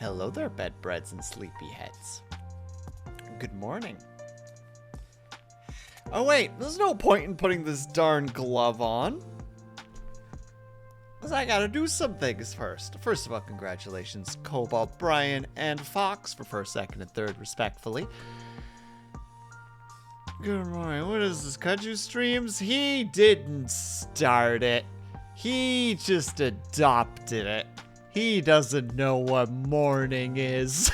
Hello there, bedbreads and sleepyheads. Good morning. Oh wait, there's no point in putting this darn glove on. Because I gotta do some things first. First of all, congratulations, Cobalt, Brian, and Fox for first, second, and third, respectfully. Good morning. What is this, Kaju Streams? He didn't start it. He just adopted it. He doesn't know what morning is.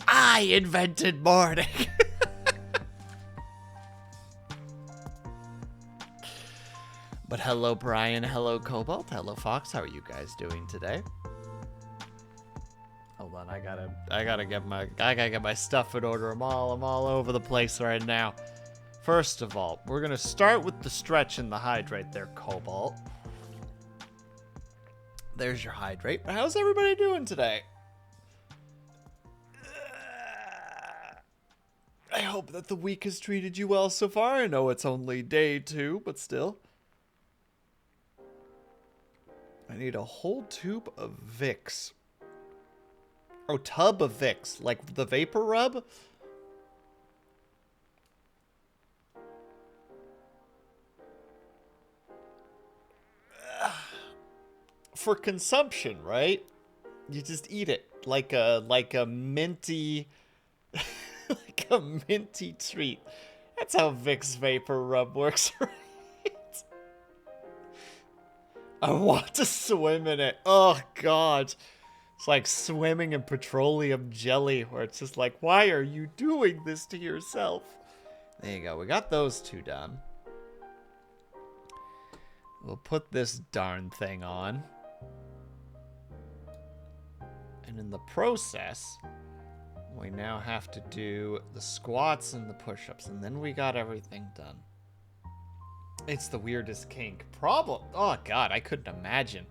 I invented morning. But hello, Brian. Hello, Cobalt. Hello, Fox. How are you guys doing today? Hold on, I gotta get my stuff in order. I'm all over the place right now. First of all, we're gonna start with the stretch and the hydrate there, Cobalt. There's your hydrate. How's everybody doing today? I hope that the week has treated you well so far. I know it's only day 2, but still. I need a whole tube of Vicks. Oh, tub of Vicks. Like the vapor rub? For consumption, right? You just eat it like a minty like a minty treat. That's how Vicks vapor rub works, right? I want to swim in it. Oh god. It's like swimming in petroleum jelly, where it's just like, why are you doing this to yourself? There you go. We got those two done. We'll put this darn thing on. And in the process, we now have to do the squats and the push-ups, and then we got everything done. It's the weirdest kink. Problem. Oh god, I couldn't imagine.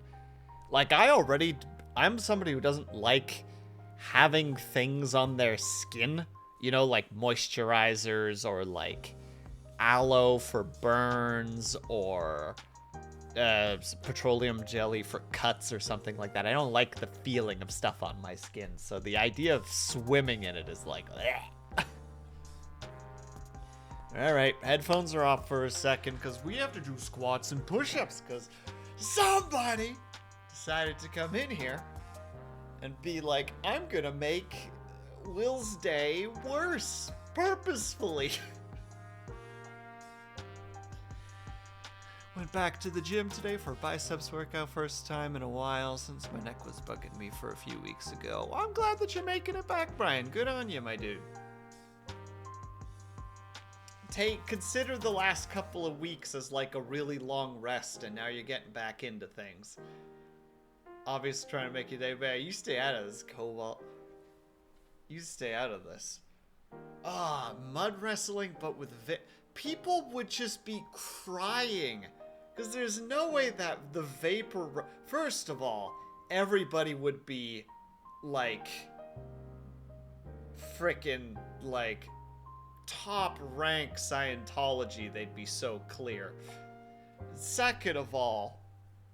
Like, I'm somebody who doesn't like having things on their skin. You know, like moisturizers or like aloe for burns or petroleum jelly for cuts or something like that. I don't like the feeling of stuff on my skin. So the idea of swimming in it is like, Alright, headphones are off for a second because we have to do squats and push-ups because somebody decided to come in here and be like, I'm gonna make Will's day worse purposefully. Went back to the gym today for a biceps workout, first time in a while since my neck was bugging me for a few weeks ago. I'm glad that you're making it back, Brian. Good on you, my dude. Consider the last couple of weeks as like a really long rest, and now you're getting back into things. Obviously trying to make your day better. You stay out of this, Cobalt. You stay out of this. Mud wrestling, but with people would just be crying. Because there's no way that the vapor... First of all, everybody would be, like... Frickin', like... top rank Scientology, they'd be so clear. Second of all,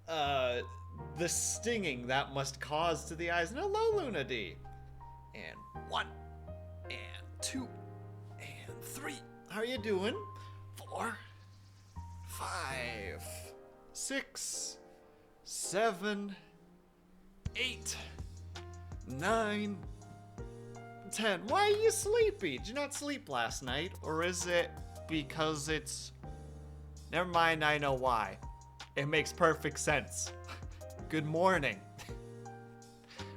the stinging that must cause to the eyes. And hello, Luna D. And 1, and 2, and 3. How are you doing? 4, 5, 6, 7, 8, 9, 10. Why are you sleepy? Did you not sleep last night? Or is it because it's... Never mind, I know why. It makes perfect sense. Good morning.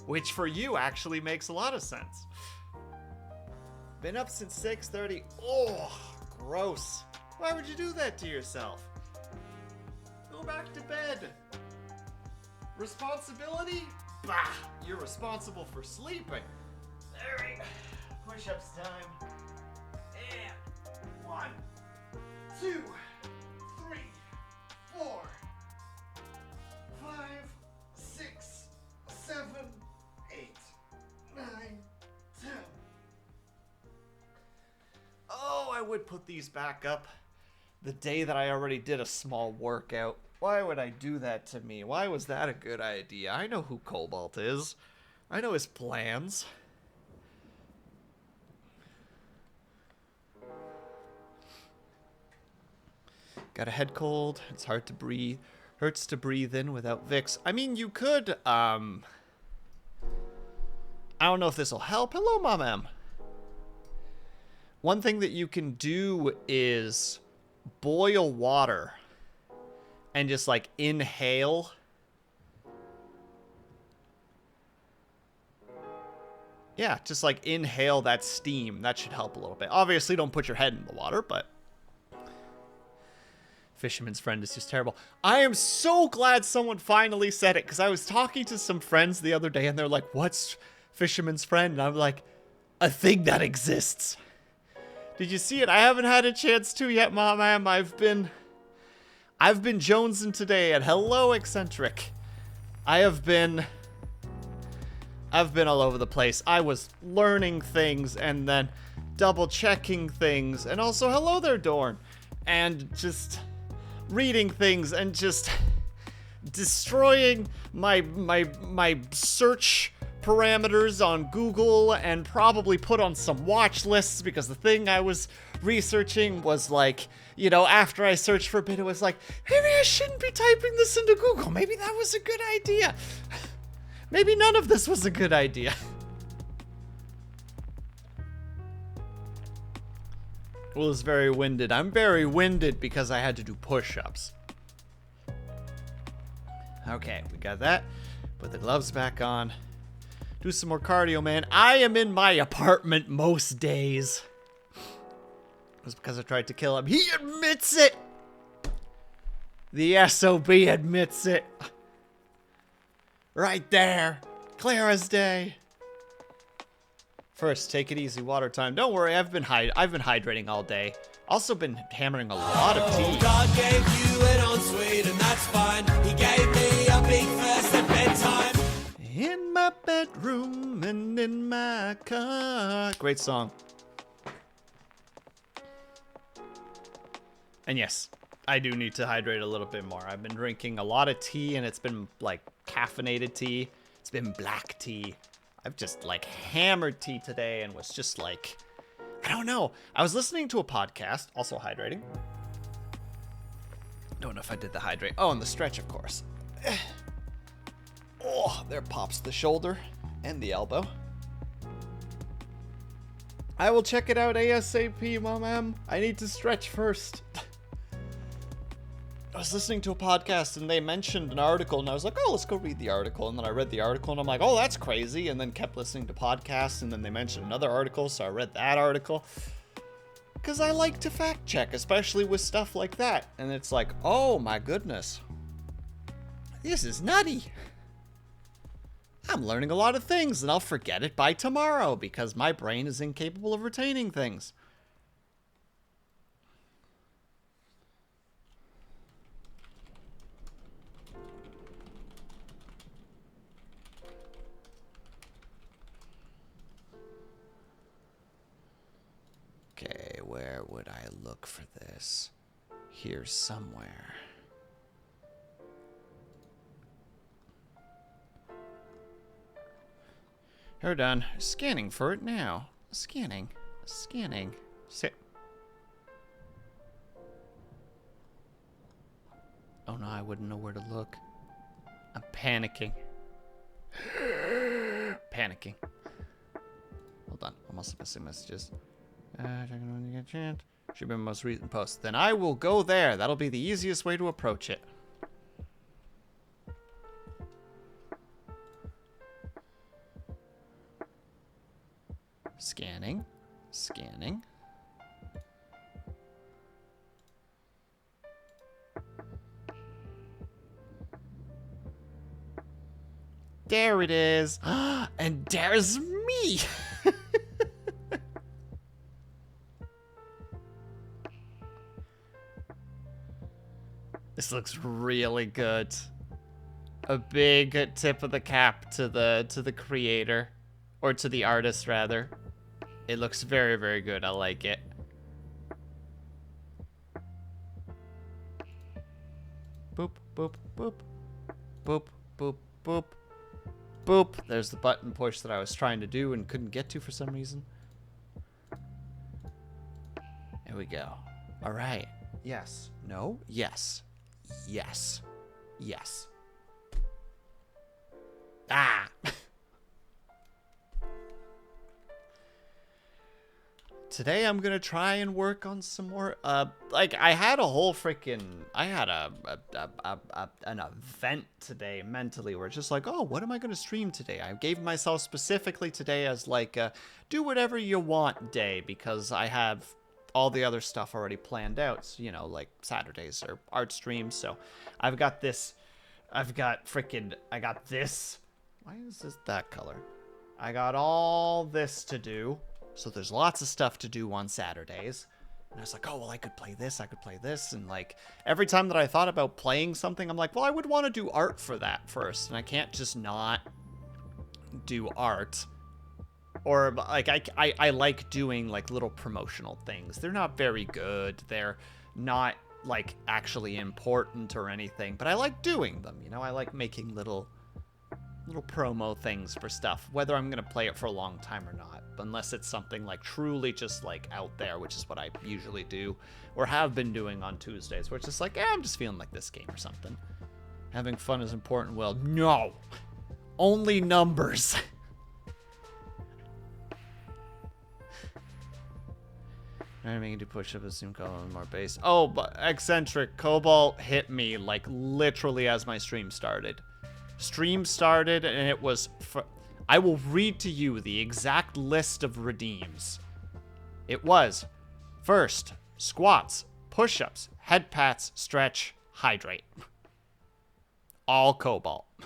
Which for you actually makes a lot of sense. Been up since 6:30. Oh, gross. Why would you do that to yourself? Go back to bed. Responsibility? Bah, you're responsible for sleeping. Alright, push-ups time. And 1, 2, 3, 4, 5, 6, 7, 8, 9, 10. Oh, I would put these back up the day that I already did a small workout. Why would I do that to me? Why was that a good idea? I know who Cobalt is. I know his plans. Got a head cold. It's hard to breathe. Hurts to breathe in without Vicks. I mean, you could, I don't know if this will help. Hello, Mom M. One thing that you can do is boil water and just, like, inhale. Yeah, just, like, inhale that steam. That should help a little bit. Obviously, don't put your head in the water, but... Fisherman's Friend is just terrible. I am so glad someone finally said it, because I was talking to some friends the other day, and they're like, what's Fisherman's Friend? And I'm like, a thing that exists. Did you see it? I haven't had a chance to yet, Mom. I've been jonesing today, and hello, Eccentric. I've been all over the place. I was learning things, and then double-checking things, and also, hello there, Dorn. And just... reading things and just destroying my search parameters on Google and probably put on some watch lists because the thing I was researching was like, you know, after I searched for a bit, it was like, maybe I shouldn't be typing this into Google. Maybe that was a good idea. Maybe none of this was a good idea. Was very winded. I'm very winded because I had to do push-ups. Okay, we got that. Put the gloves back on. Do some more cardio, man. I am in my apartment most days. It was because I tried to kill him. He admits it! The SOB admits it. Right there. Clear as day. First, take it easy, water time. Don't worry, I've been hydrating all day. Also been hammering a lot of tea. God gave you an ensuite and that's fine. He gave me a big first at bedtime. In my bedroom and in my car. Great song. And yes, I do need to hydrate a little bit more. I've been drinking a lot of tea and it's been like caffeinated tea. It's been black tea. I've just, like, hammered tea today and was just, like, I don't know. I was listening to a podcast, also hydrating. Don't know if I did the hydrate. Oh, and the stretch, of course. Oh, there pops the shoulder and the elbow. I will check it out ASAP, Mom. I need to stretch first. I was listening to a podcast and they mentioned an article and I was like, oh, let's go read the article. And then I read the article and I'm like, oh, that's crazy. And then kept listening to podcasts and then they mentioned another article. So I read that article because I like to fact check, especially with stuff like that. And it's like, oh my goodness, this is nutty. I'm learning a lot of things and I'll forget it by tomorrow because my brain is incapable of retaining things. Okay, where would I look for this? Here somewhere. We're done. Scanning for it now. Scanning. Sit. Oh no, I wouldn't know where to look. I'm panicking. Panicking. Hold on. I'm also missing messages. Checking when you get a chance. Should be my most recent post. Then I will go there. That'll be the easiest way to approach it. Scanning. There it is. And there's me. This looks really good. A big tip of the cap to the creator, or to the artist rather. It looks very, very good. I like it. Boop. boop, boop, boop, boop, boop, boop. There's the button push that I was trying to do and couldn't get to for some reason. There we go. All right. Yes. No. Yes. Yes. Yes. Ah! Today I'm gonna try and work on some more, like, I had a whole freaking, I had an event today mentally where it's just like, oh, what am I gonna stream today? I gave myself specifically today as like a do whatever you want day, because I have all the other stuff already planned out, so, you know, like Saturdays or art streams, so I've got this, I got this, why is this that color? I got all this to do. So there's lots of stuff to do on Saturdays. And I was like, oh, well, I could play this. And like every time that I thought about playing something, I'm like, well, I would want to do art for that first. And I can't just not do art. Or like I like doing like little promotional things. They're not very good. They're not like actually important or anything. But I like doing them. You know, I like making little promo things for stuff, whether I'm gonna play it for a long time or not, unless it's something like truly just like out there, which is what I usually do or have been doing on Tuesdays, where it's just like, I'm just feeling like this game or something. Having fun is important. Well, no, only numbers. I'm making do push-up, assume Cobalt more base. Oh, but eccentric Cobalt hit me like literally as my stream started. Stream started and it was I will read to you the exact list of redeems. It was first squats, push-ups, head pats, stretch, hydrate. All Cobalt. It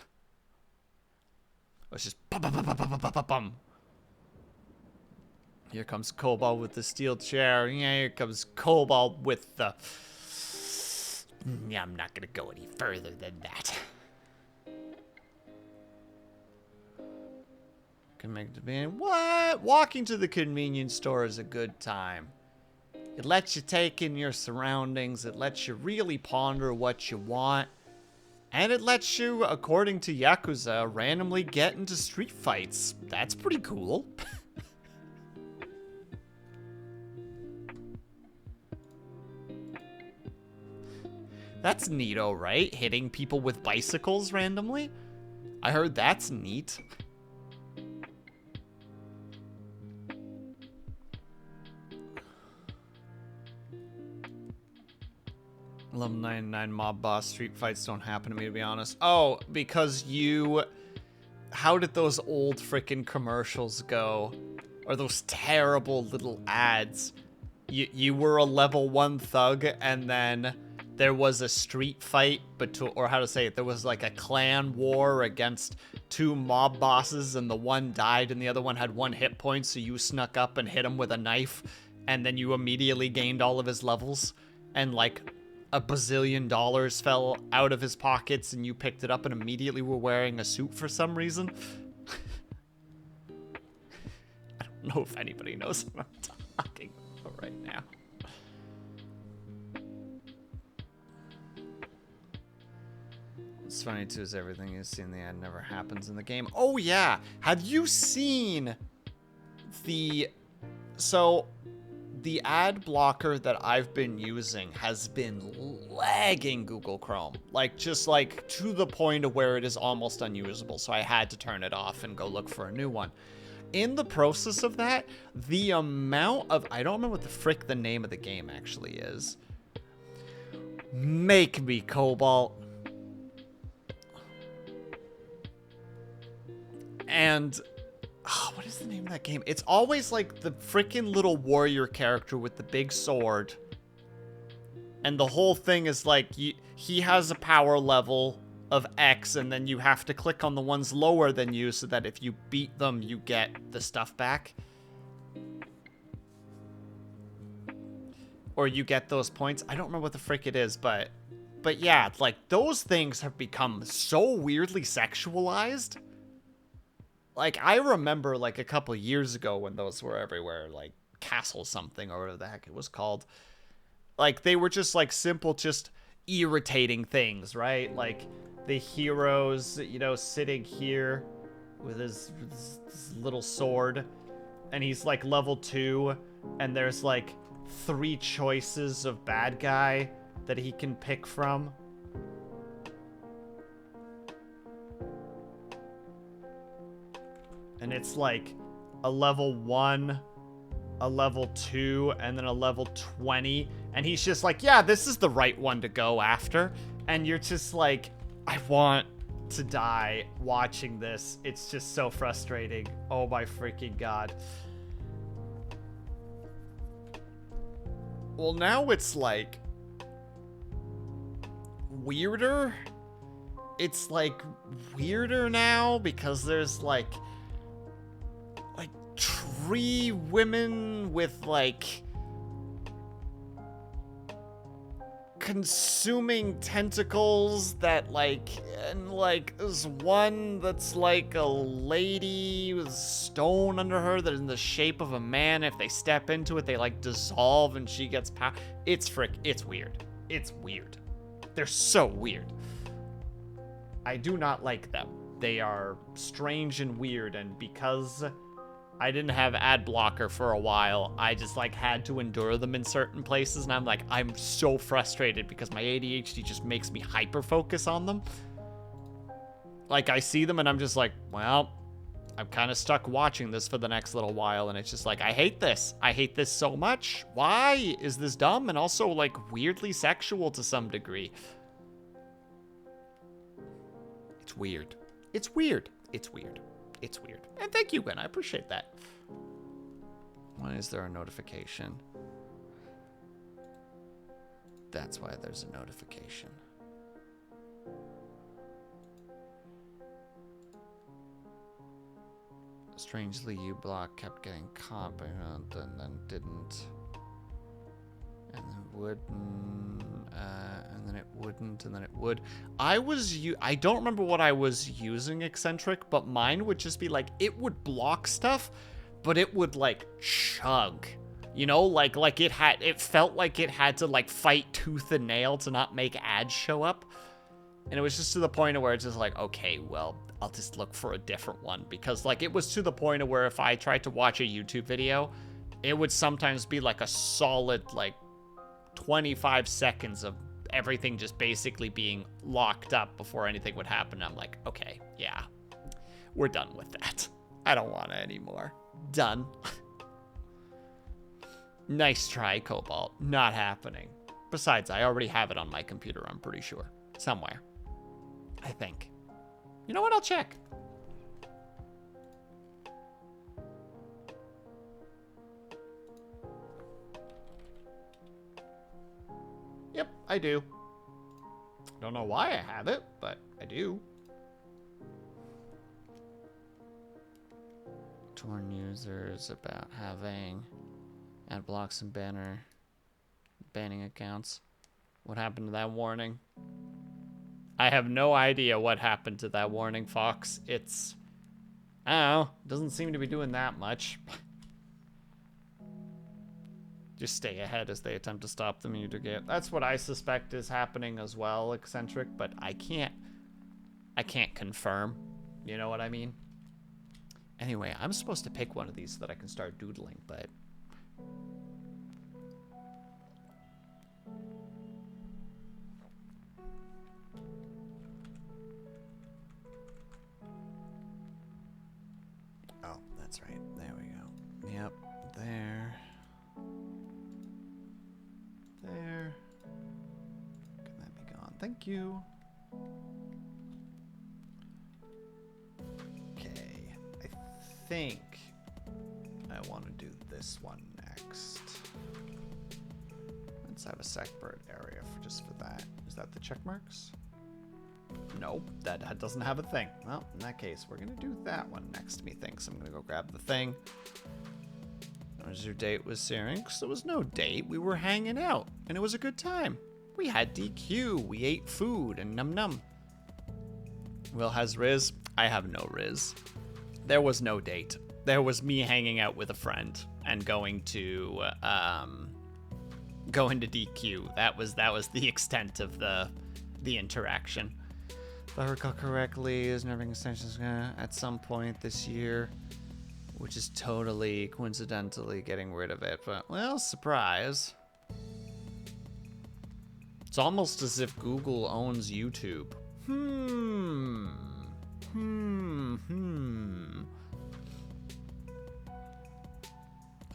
was just bum. Here comes Cobalt with the steel chair. Yeah, here comes Cobalt with the yeah, I'm not gonna go any further than that. Can make the band. What? Walking to the convenience store is a good time. It lets you take in your surroundings. It lets you really ponder what you want. And it lets you, according to Yakuza, randomly get into street fights. That's pretty cool. That's neato, right? Hitting people with bicycles randomly? I heard that's neat. 1199 mob boss street fights don't happen to me, to be honest. Oh, because you... How did those old frickin' commercials go? Or those terrible little ads? You were a level 1 thug, and then there was a street fight, or how to say it, there was like a clan war against 2 mob bosses, and the one died and the other one had 1 hit point, so you snuck up and hit him with a knife, and then you immediately gained all of his levels, and like $1 bazillion fell out of his pockets, and you picked it up and immediately were wearing a suit for some reason. I don't know if anybody knows what I'm talking about right now. What's funny too is everything you see in the ad never happens in the game. Oh yeah, have you seen the... So... The ad blocker that I've been using has been lagging Google Chrome. Like, just like to the point of where it is almost unusable. So I had to turn it off and go look for a new one. In the process of that, the amount of... I don't remember what the frick the name of the game actually is. Make me, Cobalt. And... Oh, what is the name of that game? It's always like the freaking little warrior character with the big sword. And the whole thing is like, he has a power level of X, and then you have to click on the ones lower than you so that if you beat them, you get the stuff back. Or you get those points. I don't remember what the frick it is, but yeah, like those things have become so weirdly sexualized. Like, I remember, like, a couple years ago when those were everywhere, like, Castle something or whatever the heck it was called. Like, they were just, like, simple, just irritating things, right? Like the hero's, you know, sitting here with his little sword, and he's like level 2, and there's like 3 choices of bad guy that he can pick from. And it's like a level 1, a level 2, and then a level 20. And he's just like, yeah, this is the right one to go after. And you're just like, I want to die watching this. It's just so frustrating. Oh my freaking god. Well, now it's like weirder. It's like weirder now because there's like 3 women with like consuming tentacles that like, and like there's one that's like a lady with stone under her that is in the shape of a man. If they step into it, they like dissolve and she gets power. It's weird. It's weird. They're so weird. I do not like them. They are strange and weird, and because I didn't have ad blocker for a while, I just like had to endure them in certain places, and I'm like, I'm so frustrated because my ADHD just makes me hyper focus on them. Like I see them and I'm just like, well, I'm kind of stuck watching this for the next little while, and it's just like, I hate this. I hate this so much. Why is this dumb and also like weirdly sexual to some degree? It's weird. It's weird. It's weird. It's weird. And thank you, Gwen. I appreciate that. Why is there a notification? That's why there's a notification. Strangely, uBlock kept getting caught, and then didn't. And then wouldn't, and then it wouldn't, and then it would. I don't remember what I was using Eccentric, but mine would just be like, it would block stuff, but it would like chug. You know, like it felt like it had to like fight tooth and nail to not make ads show up. And it was just to the point of where it's just like, okay, well, I'll just look for a different one. Because like it was to the point of where if I tried to watch a YouTube video, it would sometimes be like a solid like 25 seconds of everything just basically being locked up before anything would happen. I'm like, okay, yeah, we're done with that. I don't want it anymore. Done. Nice try, Cobalt. Not happening. Besides, I already have it on my computer, I'm pretty sure. Somewhere. I think. You know what? I'll check. Yep, I do. Don't know why I have it, but I do. Torn users about having ad blocks and banning accounts. What happened to that warning? I have no idea what happened to that warning, Fox. It's, I don't know, doesn't seem to be doing that much. Just stay ahead as they attempt to stop the mutagen. That's what I suspect is happening as well, Eccentric, but I can't confirm. You know what I mean? Anyway, I'm supposed to pick one of these so that I can start doodling, but oh, that's right. There we go. Yep, there. There. Can that be gone? Thank you. Okay. I think I want to do this one next. Let's have a Sackbird area just for that. Is that the check marks? Nope, that doesn't have a thing. Well, in that case, we're going to do that one next, methinks. I'm going to go grab the thing. What was your date with Syrinx? There was no date. We were hanging out, and it was a good time. We had DQ. We ate food, and num-num. Will has Riz. I have no Riz. There was no date. There was me hanging out with a friend and going to, going to DQ. That was the extent of the interaction. If I recall correctly, is nerving extensions at some point this year, which is totally coincidentally getting rid of it. But well, surprise. It's almost as if Google owns YouTube.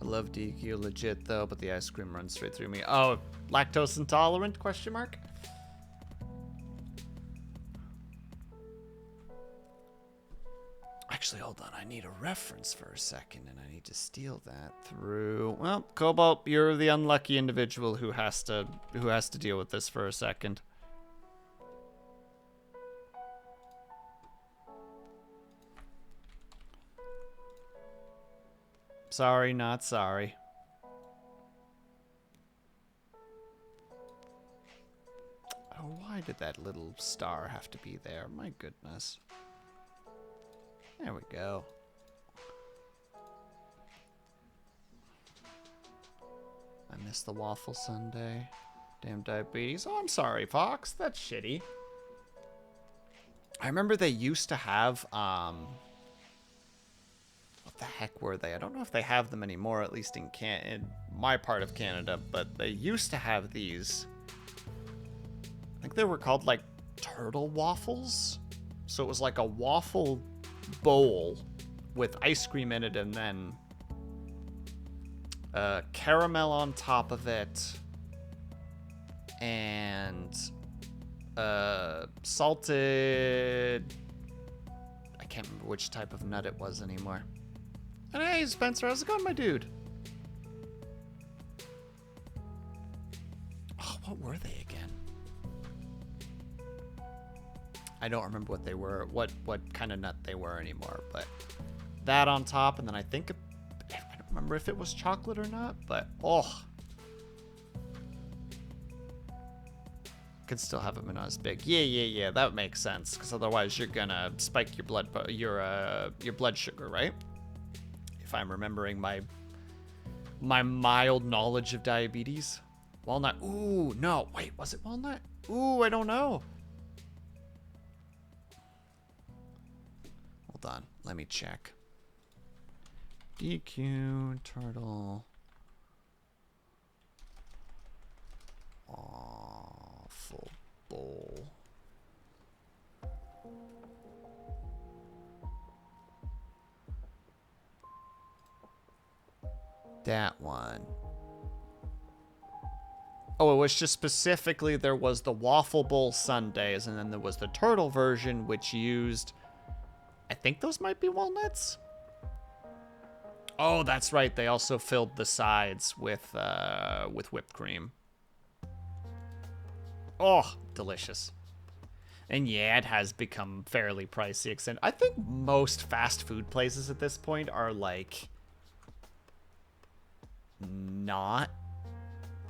I love DQ legit though, but the ice cream runs straight through me. Oh, lactose intolerant? Question mark. Actually, hold on. I need a reference for a second, and I need to steal that through. Well, Cobalt, you're the unlucky individual who has to deal with this for a second. Sorry, not sorry. Oh, why did that little star have to be there? My goodness. There we go. I missed the waffle sundae. Damn diabetes. Oh, I'm sorry, Fox. That's shitty. I remember they used to have, what the heck were they? I don't know if they have them anymore, at least in my part of Canada, but they used to have these. I think they were called, like, turtle waffles. So it was like a waffle bowl with ice cream in it and then caramel on top of it and salted, I can't remember which type of nut it was anymore. And hey, Spencer, how's it going, my dude? Oh, what were they again? I don't remember what they were, what kind of nut they were anymore, but that on top, and then I think, I don't remember if it was chocolate or not, but oh. Could still have them not as big. Yeah, that makes sense, because otherwise you're gonna spike your blood sugar, right? If I'm remembering my mild knowledge of diabetes. Walnut, ooh, no, wait, was it walnut? Ooh, I don't know. Hold on, let me check. DQ turtle. Awful bowl. That one. Oh, it was just specifically there was the waffle bowl sundaes, and then there was the turtle version, which used, I think those might be walnuts. Oh, that's right. They also filled the sides with whipped cream. Oh, delicious. And yeah, it has become fairly pricey. And I think most fast food places at this point are like not,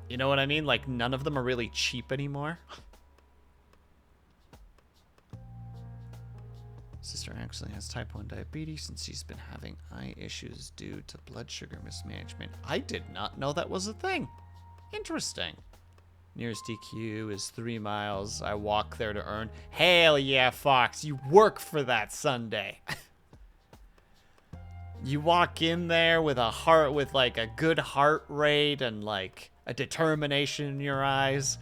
you know what I mean? Like none of them are really cheap anymore. Sister actually has type 1 diabetes since she's been having eye issues due to blood sugar mismanagement. I did not know that was a thing. Interesting. Nearest DQ is 3 miles. I walk there to earn. Hell yeah, Fox. You work for that Sunday. You walk in there with like a good heart rate and like a determination in your eyes.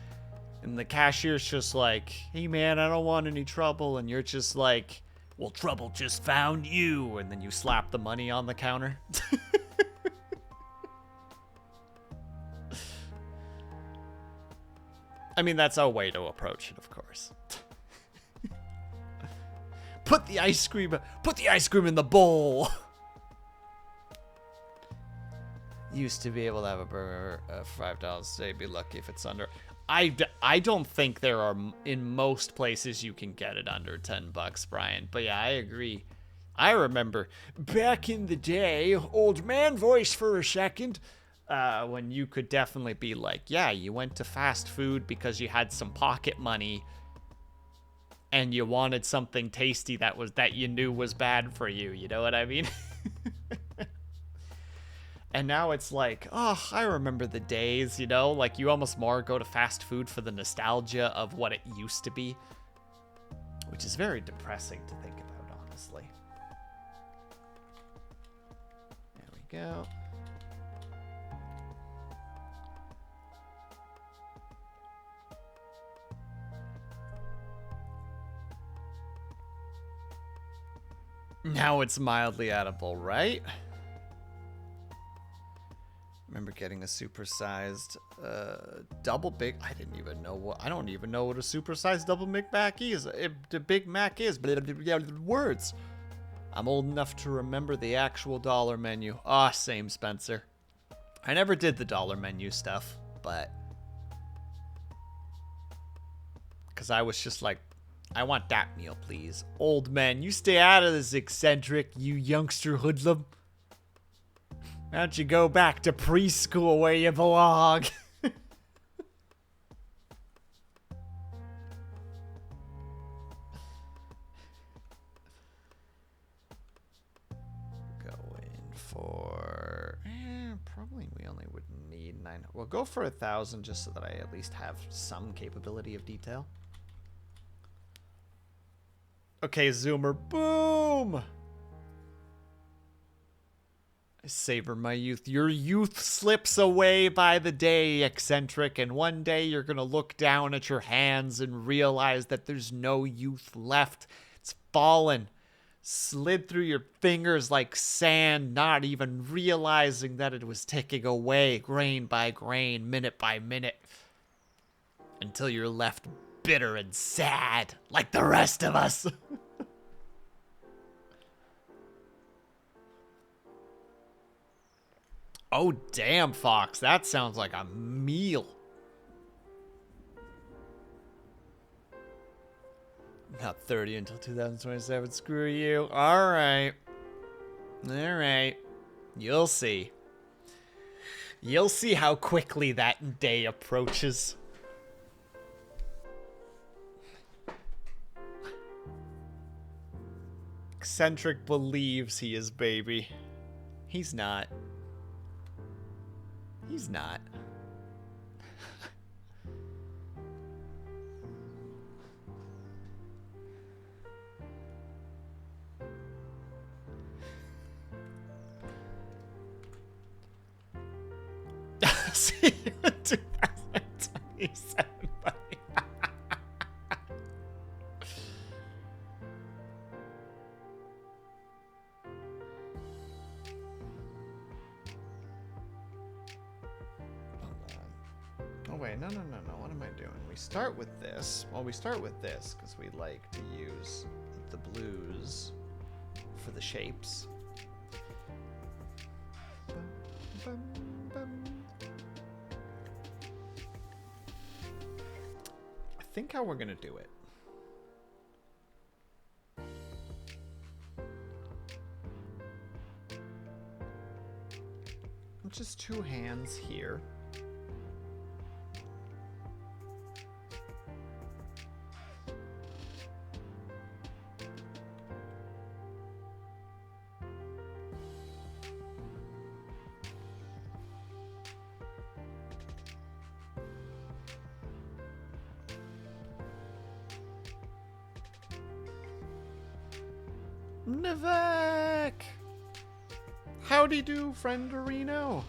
And the cashier's just like, hey man, I don't want any trouble. And you're just like, well, trouble just found you. And then you slap the money on the counter. I mean, that's a way to approach it, of course. Put the ice cream in the bowl. Used to be able to have a burger for $5 today. Be lucky if it's under. I don't think there are, in most places you can get it under $10, Brian. But yeah, I agree. I remember back in the day, old man voice for a second, when you could definitely be like, yeah, you went to fast food because you had some pocket money and you wanted something tasty that you knew was bad for you. You know what I mean? And now it's like, oh, I remember the days, you know? Like, you almost more go to fast food for the nostalgia of what it used to be. Which is very depressing to think about, honestly. There we go. Now it's mildly edible, right? Remember getting a supersized double big. I didn't even know what. I don't even know what a supersized double McMac is. The Big Mac is. Words. I'm old enough to remember the actual dollar menu. Ah, same, Spencer. I never did the dollar menu stuff, but because I was just like, I want that meal, please. Old man, you stay out of this, eccentric, you youngster hoodlum. Why don't you go back to preschool where you belong? Going for... probably we only would need 9... Well, go for 1,000 just so that I at least have some capability of detail. Okay, Zoomer. Boom! I savor my youth. Your youth slips away by the day, eccentric, and one day you're gonna look down at your hands and realize that there's no youth left. It's fallen. Slid through your fingers like sand, not even realizing that it was ticking away, grain by grain, minute by minute, until you're left bitter and sad, like the rest of us. Oh, damn, Fox. That sounds like a meal. Not 30 until 2027. Screw you. All right. All right. You'll see. You'll see how quickly that day approaches. Eccentric believes he is baby. He's not. He's not. See you in 2027, buddy. Oh wait, no. What am I doing? We start with this. Well, we start with this because we like to use the blues for the shapes. Bum, bum. I think how we're gonna do it. Just two hands here. Nivek! Howdy do, friend-orino.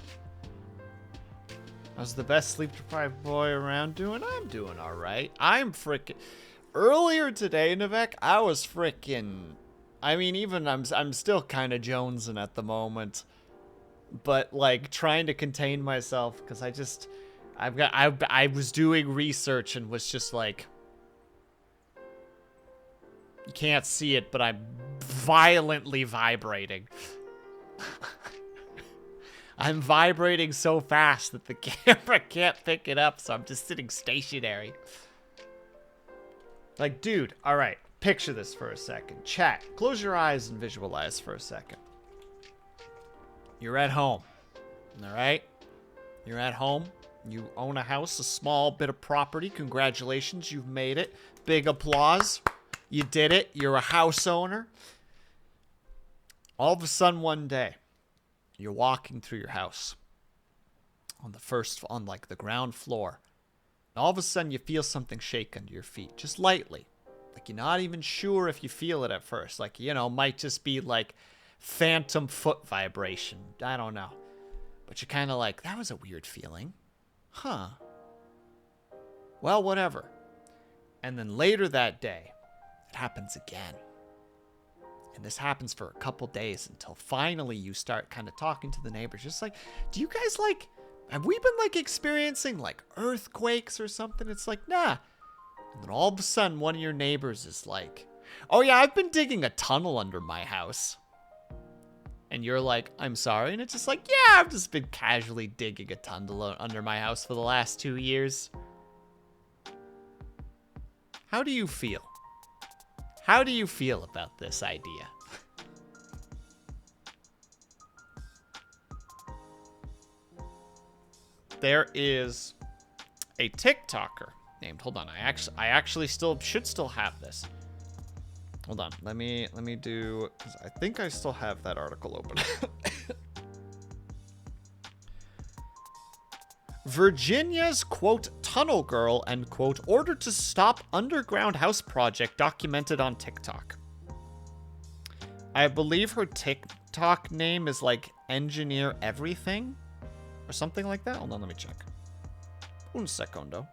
How's the best sleep-deprived boy around doing? I'm doing alright. I'm frickin'... Earlier today, Nivek, I was frickin'... I mean, even I'm still kind of jonesing at the moment. But, like, trying to contain myself, because I was doing research and was just like... You can't see it, but I'm violently vibrating. I'm vibrating so fast that the camera can't pick it up, so I'm just sitting stationary. Like, dude, alright, picture this for a second. Chat, close your eyes and visualize for a second. You're at home, alright? You're at home. You own a house, a small bit of property. Congratulations, you've made it. Big applause. You did it. You're a house owner. All of a sudden one day, You're walking through your house on like the ground floor. And all of a sudden you feel something shake under your feet, just lightly. Like you're not even sure if you feel it at first. Like, might just be like phantom foot vibration. I don't know. But you're kind of like, that was a weird feeling. Huh. Well, whatever. And then later that day, it happens again. And this happens for a couple days until finally you start kind of talking to the neighbors. Just like, do you guys like, have we been like experiencing like earthquakes or something? It's like, nah. And then all of a sudden, one of your neighbors is like, oh yeah, I've been digging a tunnel under my house. And you're like, I'm sorry. And it's just like, yeah, I've just been casually digging a tunnel under my house for the last 2 years. How do you feel? How do you feel about this idea? There is a TikToker named, hold on, I actually should still have this. Hold on, let me do, because I think I still have that article open. Virginia's, quote, tunnel girl, end quote, ordered to stop underground house project documented on TikTok. I believe her TikTok name is like Engineer Everything or something like that. Hold on, let me check. Un secondo.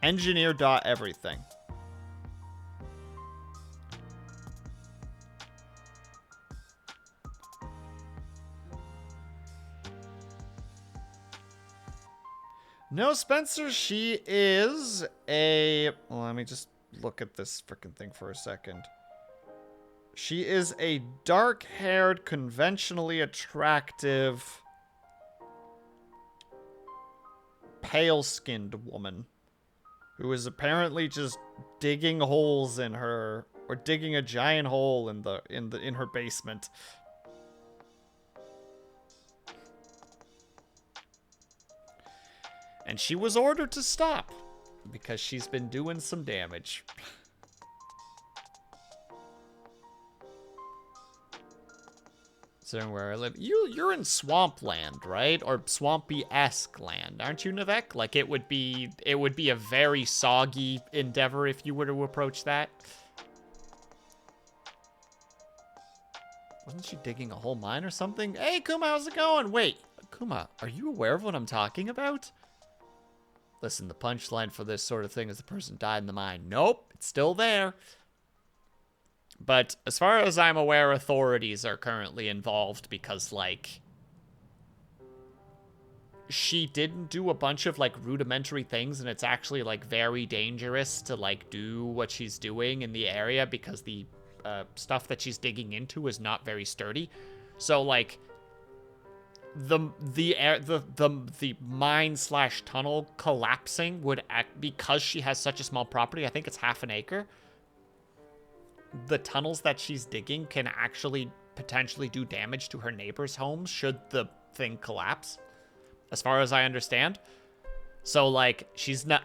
Engineer.everything. No, Spencer, she is a... Well, let me just look at this freaking thing for a second. She is a dark-haired, conventionally attractive, pale-skinned woman who is apparently just digging holes in her, or digging a giant hole in her basement. And she was ordered to stop because she's been doing some damage. So where I live, you're in swampland, right? Or swampy-esque land, aren't you, Nivek? Like it would be a very soggy endeavor if you were to approach that. Wasn't she digging a whole mine or something? Hey, Kuma, how's it going? Wait, Kuma, are you aware of what I'm talking about? Listen, the punchline for this sort of thing is the person died in the mine. Nope, it's still there. But as far as I'm aware, authorities are currently involved because, like, she didn't do a bunch of, like, rudimentary things, and it's actually, like, very dangerous to, like, do what she's doing in the area because the stuff that she's digging into is not very sturdy. So, like, the mine / tunnel collapsing would act, because she has such a small property, I think it's half an acre. The tunnels that she's digging can actually potentially do damage to her neighbors' homes should the thing collapse, as far as I understand. So, like,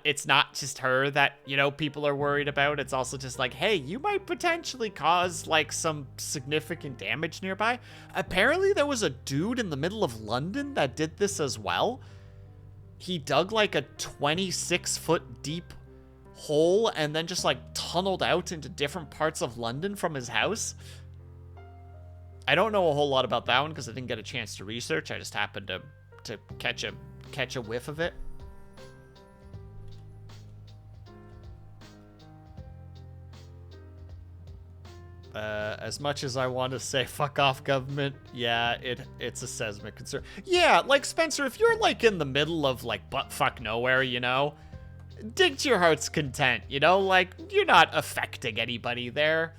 it's not just her that, people are worried about. It's also just like, hey, you might potentially cause, like, some significant damage nearby. Apparently, there was a dude in the middle of London that did this as well. He dug, like, a 26-foot deep hole and then just, like, tunneled out into different parts of London from his house. I don't know a whole lot about that one because I didn't get a chance to research. I just happened to catch a whiff of it. As much as I want to say fuck off government, yeah, it's a seismic concern. Yeah, like, Spencer, if you're, like, in the middle of, like, buttfuck nowhere, dig to your heart's content, like, you're not affecting anybody there.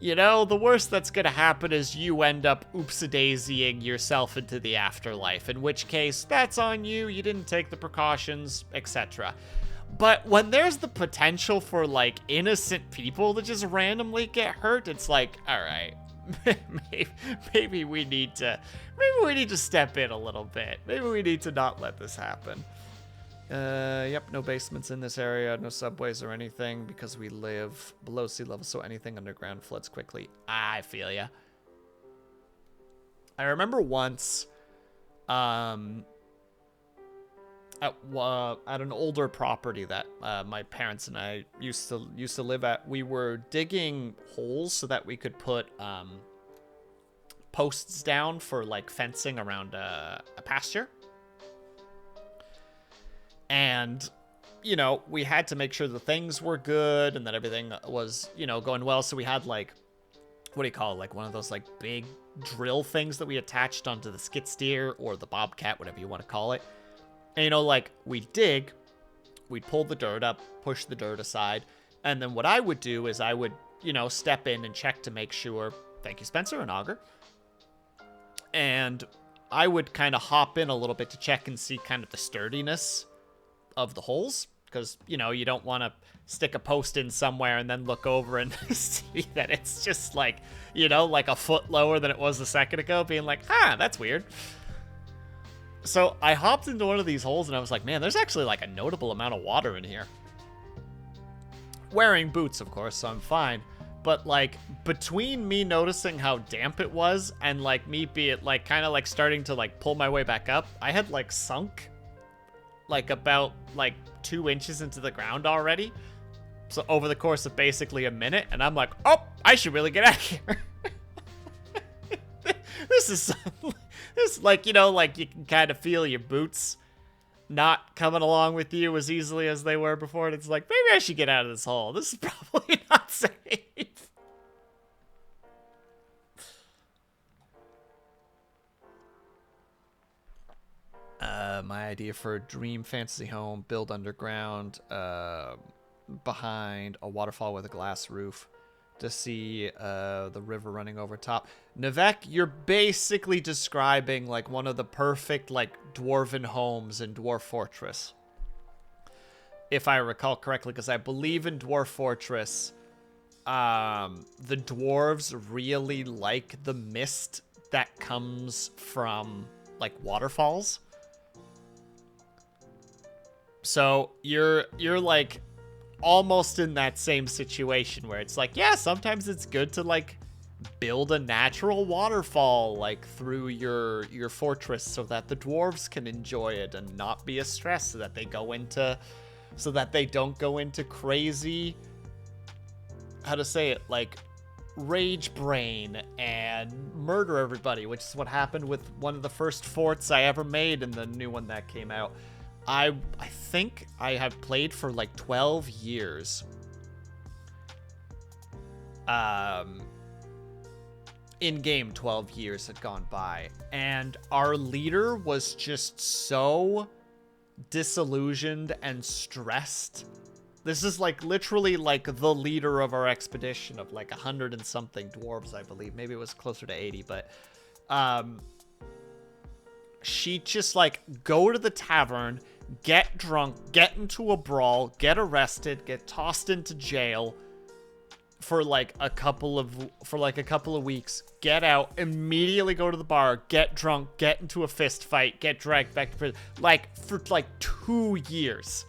The worst that's gonna happen is you end up oopsie-daisying yourself into the afterlife, in which case, that's on you, you didn't take the precautions, etc. But when there's the potential for, like, innocent people to just randomly get hurt, it's like, alright, maybe we need to step in a little bit. Maybe we need to not let this happen. Yep, no basements in this area, no subways or anything because we live below sea level, so anything underground floods quickly. I feel ya. I remember once, at an older property that my parents and I used to live at, we were digging holes so that we could put posts down for like fencing around a pasture. And, you know, we had to make sure the things were good and that everything was, you know, going well. So we had like, what do you call it? Like one of those like big drill things that we attached onto the skid steer or the bobcat, whatever you want to call it. And, you know, like we'd dig, we'd pull the dirt up, push the dirt aside. And then what I would do is I would, you know, step in and check to make sure, thank you, Spencer, an auger. And I would kind of hop in a little bit to check and see kind of the sturdiness of the holes, because, you know, you don't want to stick a post in somewhere and then look over and see that it's just like, you know, like a foot lower than it was a second ago, being like, that's weird. So I hopped into one of these holes and I was like, man, there's actually like a notable amount of water in here. Wearing boots, of course, so I'm fine. But like between me noticing how damp it was and like me being like kind of like starting to like pull my way back up, I had like sunk like about like 2 inches into the ground already. So over the course of basically a minute, and I'm like, oh, I should really get out of here. This is like, you know, like you can kind of feel your boots not coming along with you as easily as they were before. And it's like, maybe I should get out of this hole. This is probably not safe. My idea for a dream fantasy home, build underground, behind a waterfall with a glass roof to see the river running over top. Nivek, you're basically describing like one of the perfect like dwarven homes in Dwarf Fortress. If I recall correctly, because I believe in Dwarf Fortress, the dwarves really like the mist that comes from like waterfalls. So you're like almost in that same situation where it's like, yeah, sometimes it's good to like build a natural waterfall like through your fortress so that the dwarves can enjoy it and not be a stress, so that they don't go into crazy, how to say it, like rage brain and murder everybody, which is what happened with one of the first forts I ever made in the new one that came out. I think I have played for like 12 years. In-game 12 years had gone by, and our leader was just so disillusioned and stressed. This is like literally like the leader of our expedition of like 100 and something dwarves, I believe. Maybe it was closer to 80, but she just like go to the tavern, get drunk, get into a brawl, get arrested, get tossed into jail for like a couple of weeks, get out, immediately go to the bar, get drunk, get into a fist fight, get dragged back to prison, like for like 2 years.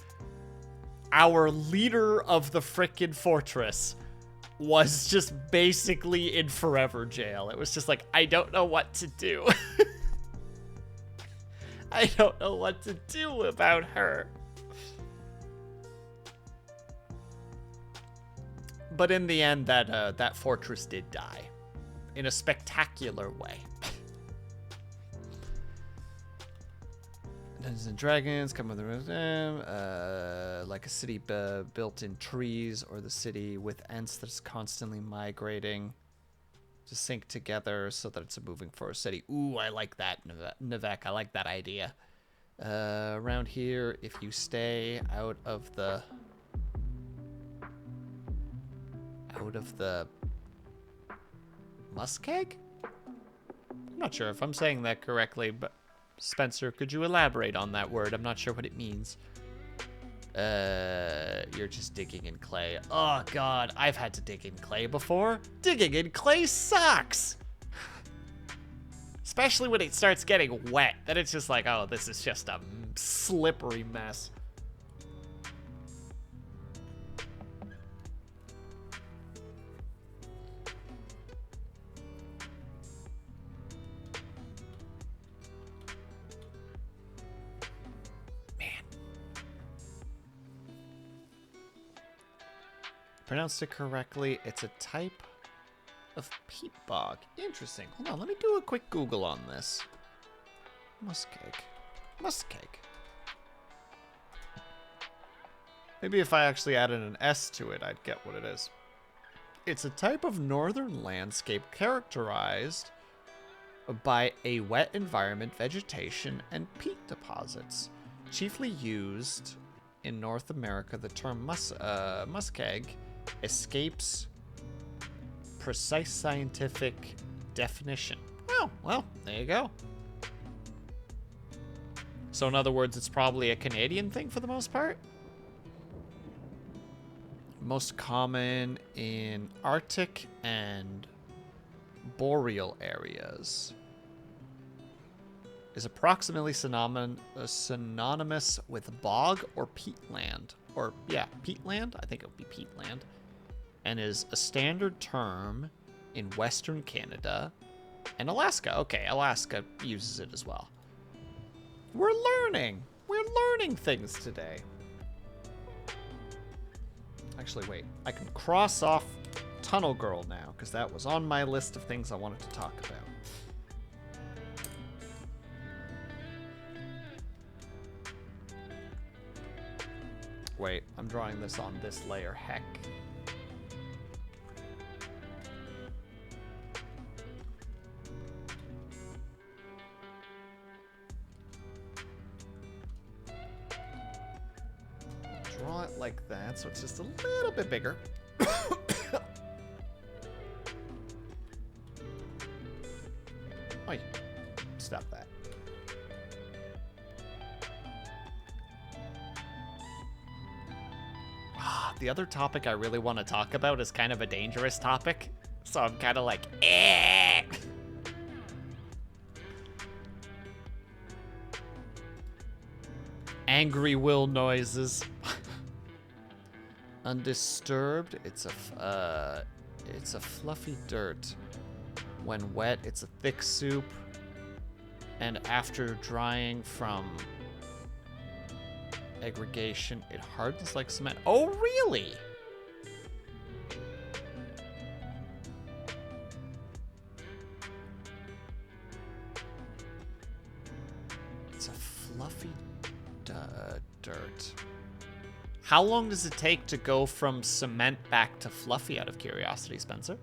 Our leader of the frickin' fortress was just basically in forever jail. It was just like, I don't know what to do. I don't know what to do about her. But in the end, that fortress did die in a spectacular way. Dungeons and Dragons, come with them, like a city built in trees, or the city with ants that's constantly migrating to sync together so that it's a moving forest city. Ooh, I like that, Nivek. I like that idea. Around here, if you stay out of the muskeg? I'm not sure if I'm saying that correctly, but Spencer, could you elaborate on that word? I'm not sure what it means. You're just digging in clay. Oh god, I've had to dig in clay before. Digging in clay sucks! Especially when it starts getting wet. Then it's just like, oh, this is just a slippery mess. pronounced it correctly. It's a type of peat bog. Interesting. Hold on, let me do a quick Google on this. Muskeg. Muskeg. Maybe if I actually added an S to it, I'd get what it is. It's a type of northern landscape characterized by a wet environment, vegetation, and peat deposits. Chiefly used in North America, the term muskeg escapes precise scientific definition. Oh, well, there you go. So in other words, it's probably a Canadian thing for the most part. Most common in Arctic and boreal areas. Is approximately synonymous with bog or peatland. Or, yeah, peatland? I think it would be peatland. And is a standard term in Western Canada and Alaska. Okay, Alaska uses it as well. We're learning. We're learning things today. Actually, wait. I can cross off Tunnel Girl now, because that was on my list of things I wanted to talk about. Wait, I'm drawing this on this layer. Heck. Draw it like that, so it's just a little bit bigger. Oi, stop that. The other topic I really want to talk about is kind of a dangerous topic, so I'm kind of like, eh. Angry Will noises. Undisturbed, it's a fluffy dirt. When wet, it's a thick soup. And after drying from aggregation, it hardens like cement. Oh, really? It's a fluffy dirt. How long does it take to go from cement back to fluffy, out of curiosity, Spencer?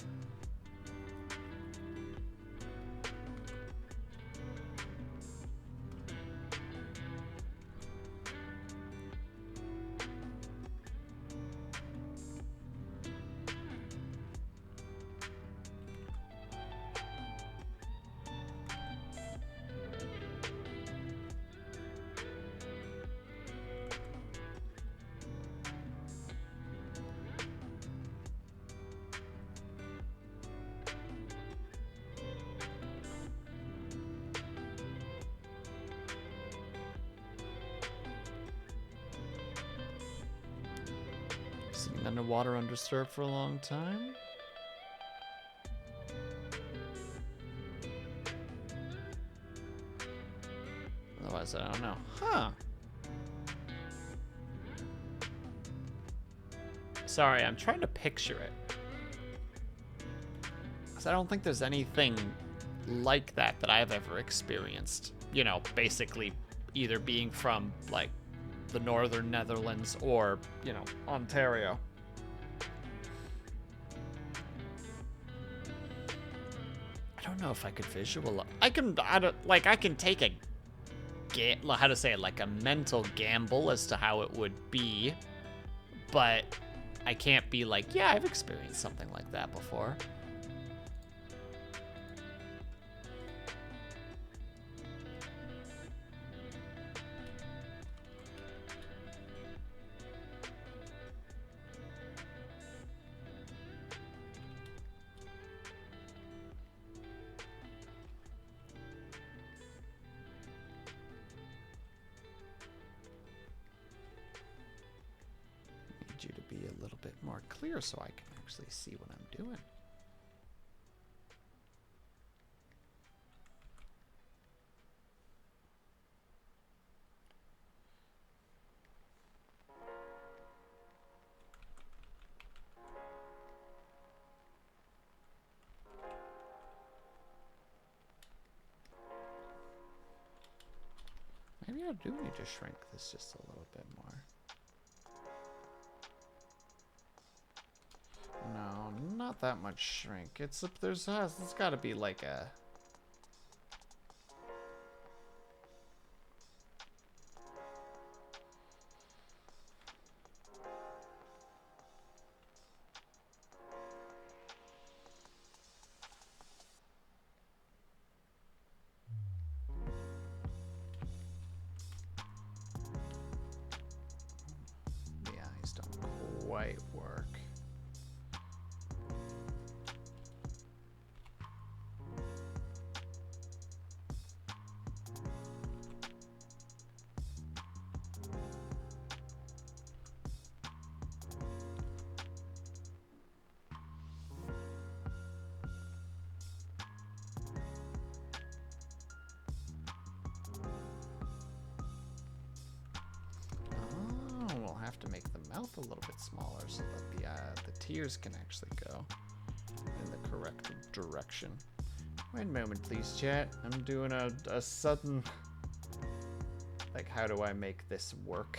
Sitting underwater undisturbed for a long time. Otherwise, I don't know. Huh. Sorry, I'm trying to picture it. Because I don't think there's anything like that that I've ever experienced. You know, basically either being from, like, the northern Netherlands or, you know, Ontario. I don't know if I could visualize. I can take a how to say it, like a mental gamble as to how it would be, but I can't be like, yeah, I've experienced something like that before. You to be a little bit more clear so I can actually see what I'm doing. I do need to shrink this just a little bit more. No, not that much shrink. It's there's got to be like a. The eyes don't quite work. To make the mouth a little bit smaller so that the tears can actually go in the correct direction. Wait a moment, please, chat. I'm doing a sudden, like, how do I make this work?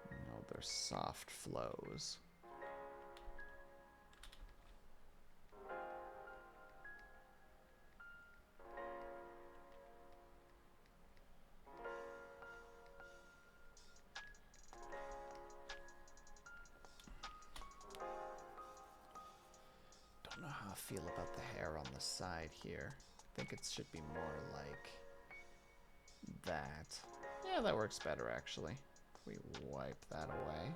No, they're soft flows. Feel about the hair on the side here. I think it should be more like that. Yeah, that works better actually. If we wipe that away.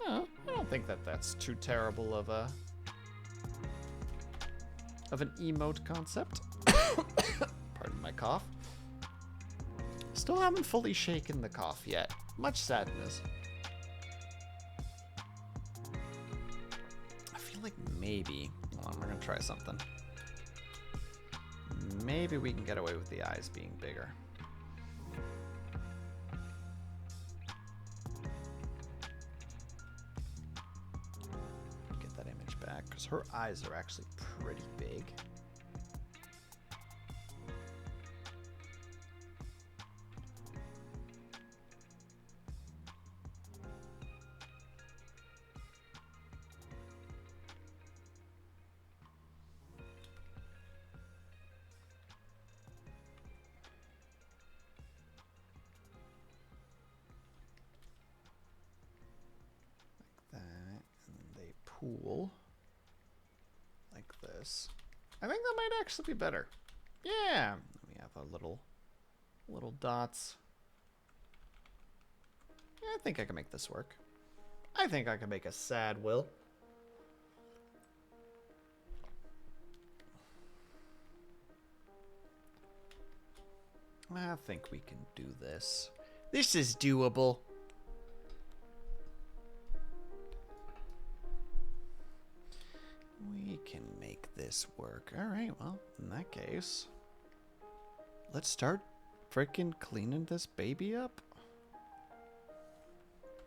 Oh, I don't think that that's too terrible of an emote concept. Pardon my cough. Still haven't fully shaken the cough yet. Much sadness. I feel like maybe... Hold on, we're gonna try something. Maybe we can get away with the eyes being bigger. Get that image back, because her eyes are actually pretty big. Pool like this. I think that might actually be better. Yeah, we have our little dots. Yeah, I think I can make this work. I think I can make a sad Will. I think we can do this. This is doable. We can make this work. Alright, well, in that case, let's start freaking cleaning this baby up.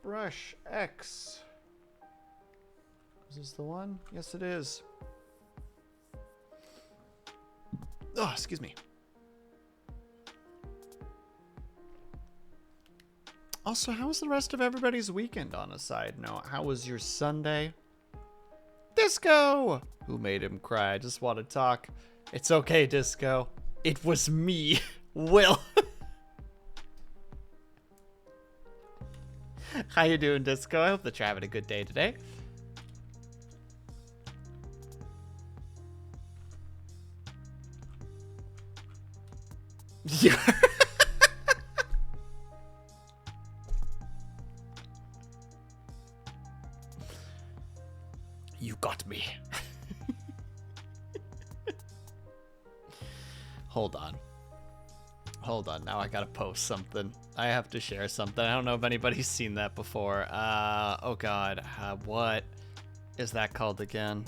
Brush X. Is this the one? Yes, it is. Oh, excuse me. Also, how was the rest of everybody's weekend on a side note? How was your Sunday? Disco! Who made him cry? I just want to talk. It's okay, Disco. It was me, Will. How you doing, Disco? I hope that you're having a good day today. Yeah. You got me. Hold on. Hold on. Now I gotta post something. I have to share something. I don't know if anybody's seen that before. Oh god. What is that called again?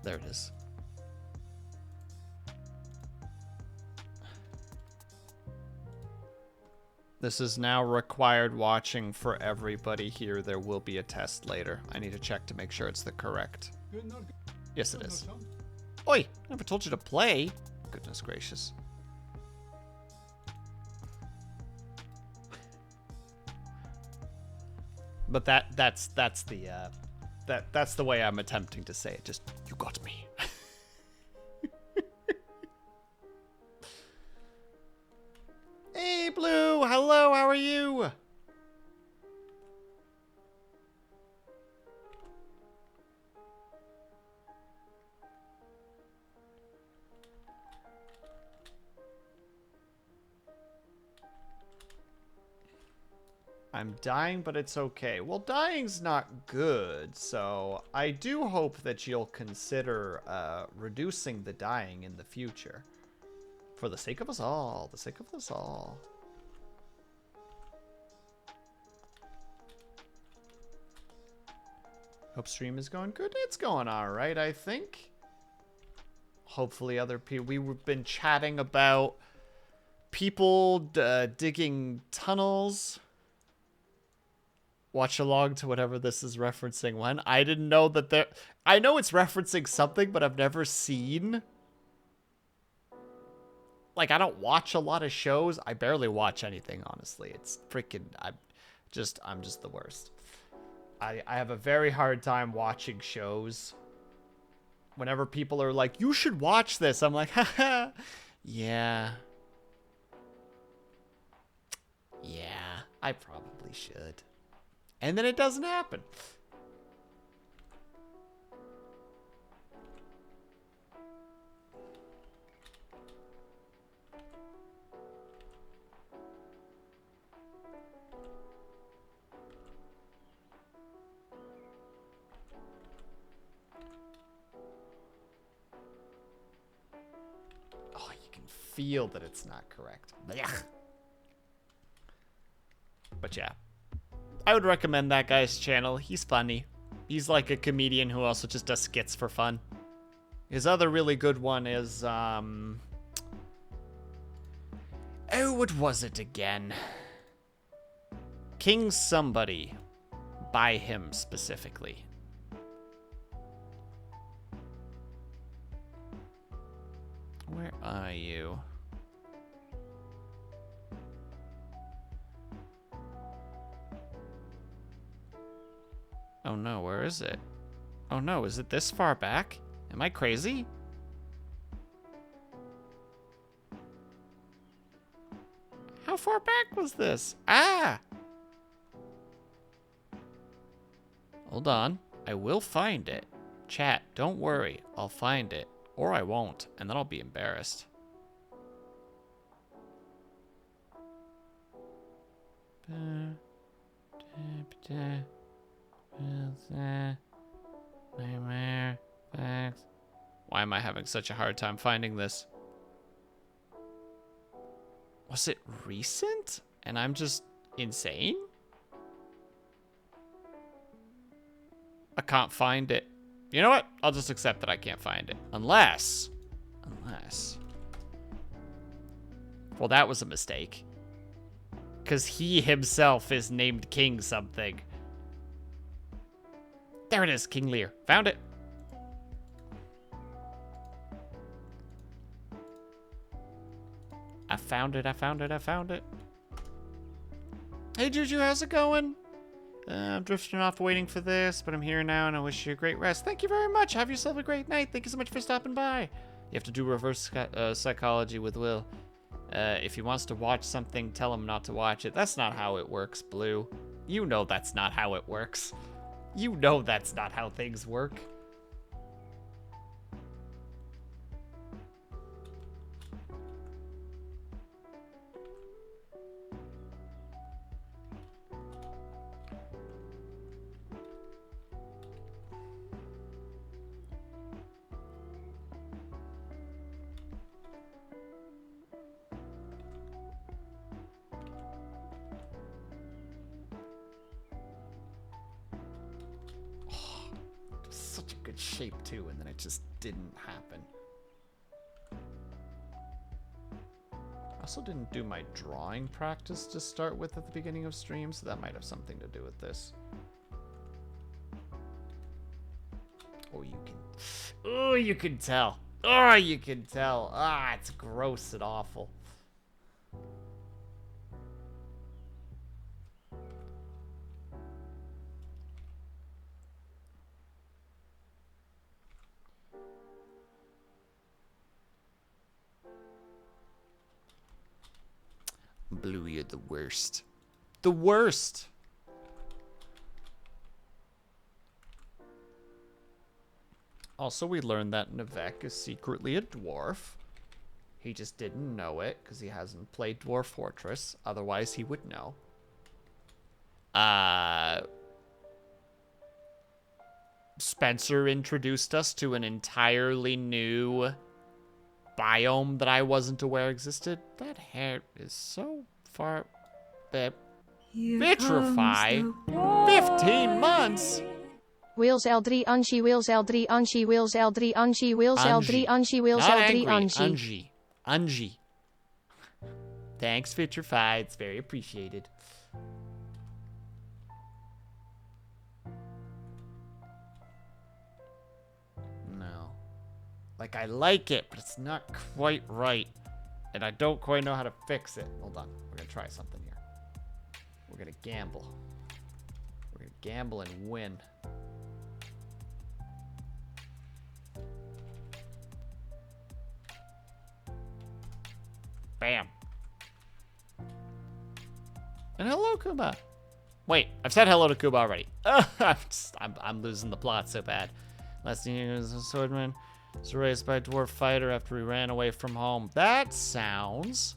There it is. This is now required watching for everybody here. There will be a test later. I need to check to make sure it's the correct. Yes, it is. Oi! I never told you to play. Goodness gracious. But that's the way I'm attempting to say it. Just, you got me. Hey, Blue! Hello, how are you? I'm dying, but it's okay. Well, dying's not good, so I do hope that you'll consider reducing the dying in the future. For the sake of us all. The sake of us all. Hope stream is going good. It's going alright, I think. Hopefully other people... We've been chatting about people digging tunnels. Watch along to whatever this is referencing when. I didn't know that there... I know it's referencing something, but I've never seen... Like, I don't watch a lot of shows. I barely watch anything, honestly. It's freaking... I'm just the worst. I have a very hard time watching shows. Whenever people are like, you should watch this, I'm like, haha, yeah. Yeah, I probably should. And then it doesn't happen. Oh, you can feel that it's not correct. Blech. But yeah. I would recommend that guy's channel. He's funny. He's like a comedian who also just does skits for fun. His other really good one is, oh, what was it again? King Somebody. By him specifically. Where are you? Oh no, where is it? Oh no, is it this far back? Am I crazy? How far back was this? Ah! Hold on. I will find it. Chat, don't worry. I'll find it. Or I won't, and then I'll be embarrassed. Nightmare. Facts. Why am I having such a hard time finding this? Was it recent? And I'm just insane? I can't find it. You know what? I'll just accept that I can't find it. Unless. Well, that was a mistake. Because he himself is named King something. There it is, King Lear. Found it. I found it. Hey, Juju, how's it going? I'm drifting off waiting for this, but I'm here now, and I wish you a great rest. Thank you very much. Have yourself a great night. Thank you so much for stopping by. You have to do reverse psychology with Will. If he wants to watch something, tell him not to watch it. That's not how it works, Blue. You know that's not how it works. You know that's not how things work. its shape too, and then it just didn't happen. I also didn't do my drawing practice to start with at the beginning of stream, so that might have something to do with this. Oh, you can tell. Oh, you can tell. Ah, it's gross and awful. Blue, you're the worst. The worst! Also, we learned that Navek is secretly a dwarf. He just didn't know it because he hasn't played Dwarf Fortress. Otherwise, he would know. Spencer introduced us to an entirely new biome that I wasn't aware existed. That hair is so far... Vitrify? 15 months? Wheels L3 Anji Wheels L3 Anji Wheels L3 Anji Wheels L3 Anji Wheels L3 Anji. Anji. Thanks, Vitrify. It's very appreciated. No. Like, I like it, but it's not quite right. And I don't quite know how to fix it. Hold on. We're going to try something here. We're going to gamble. We're going to gamble and win. Bam. And hello, Kuba. Wait, I've said hello to Kuba already. I'm losing the plot so bad. Last thing he was a swordman. Was raised by a dwarf fighter after he ran away from home. That sounds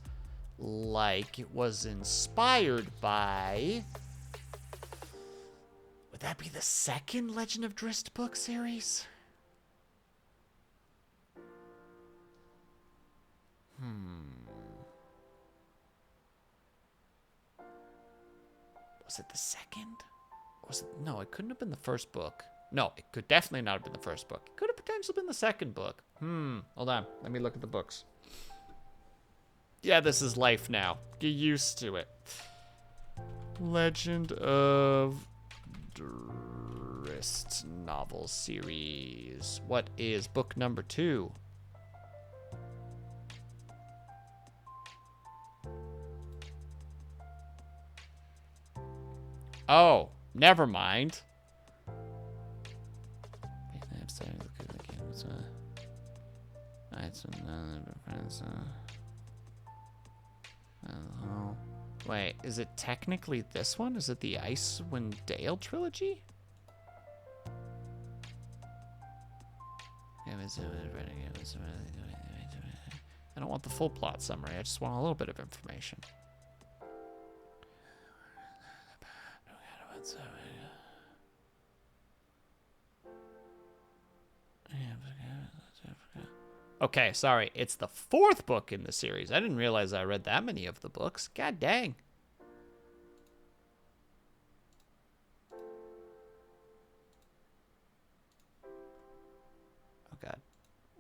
like it was inspired by... Would that be the second Legend of Drizzt book series? Was it the second? Was it? No, it couldn't have been the first book. No, it could definitely not have been the first book. It could have potentially been the second book. Hold on. Let me look at the books. Yeah, this is life now. Get used to it. Legend of Drizzt novel series. What is book number 2? Oh, never mind. Wait, is it technically this one? Is it the Icewind Dale trilogy? I don't want the full plot summary. I just want a little bit of information. Okay, sorry. It's the 4th book in the series. I didn't realize I read that many of the books. God dang. Oh, God.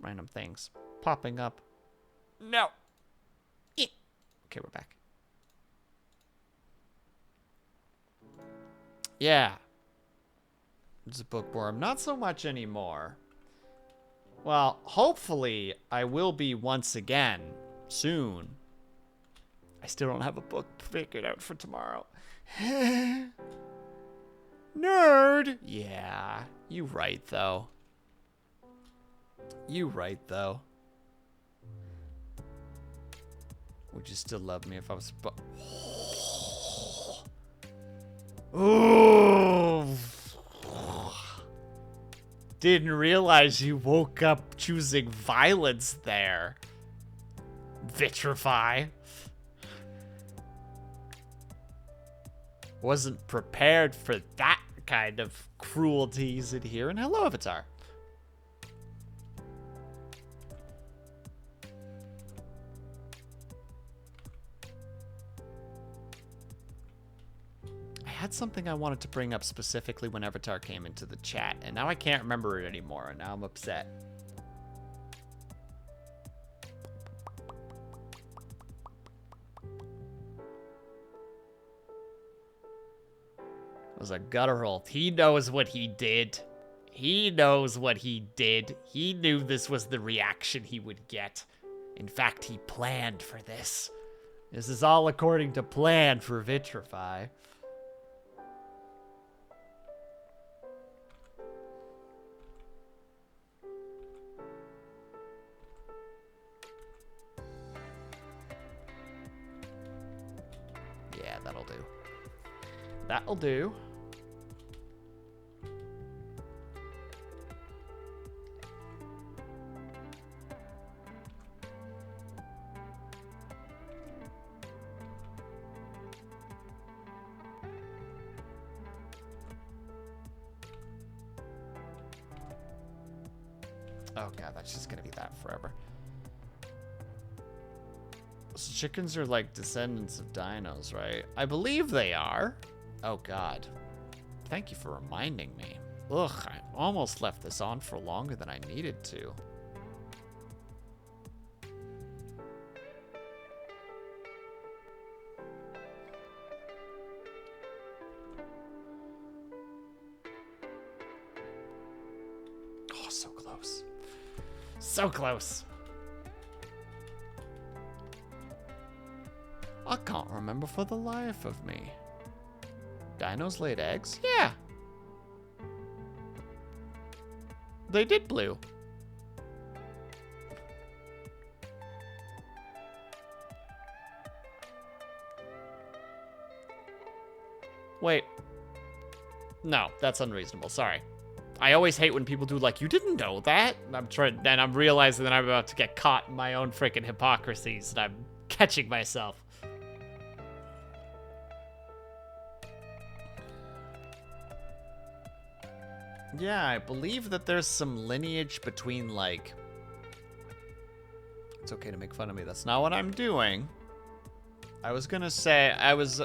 Random things popping up. No. Okay, we're back. Yeah. It's a bookworm. Not so much anymore. Well, hopefully I will be once again soon. I still don't have a book figured out for tomorrow. Nerd! Yeah, you right, though. You right, though. Would you still love me if I was... Ooh! Didn't realize you woke up choosing violence there. Vitrify. Wasn't prepared for that kind of cruelties in here. And hello, Avatar. I had something I wanted to bring up specifically when Avatar came into the chat, and now I can't remember it anymore, and now I'm upset. It was a guttural. He knows what he did. He knows what he did. He knew this was the reaction he would get. In fact, he planned for this. This is all according to plan for Vitrify. Yeah, that'll do. That'll do. Oh god, that's just gonna be that forever. So chickens are like descendants of dinos, right? I believe they are. Oh god. Thank you for reminding me. Ugh, I almost left this on for longer than I needed to. Oh, so close. So close. I can't remember for the life of me. Dinos laid eggs? Yeah. They did blue. Wait. No, that's unreasonable. Sorry. I always hate when people do like, you didn't know that? And I'm realizing that I'm about to get caught in my own freaking hypocrisies, and I'm catching myself. Yeah, I believe that there's some lineage between, like... It's okay to make fun of me. That's not what I'm doing. I was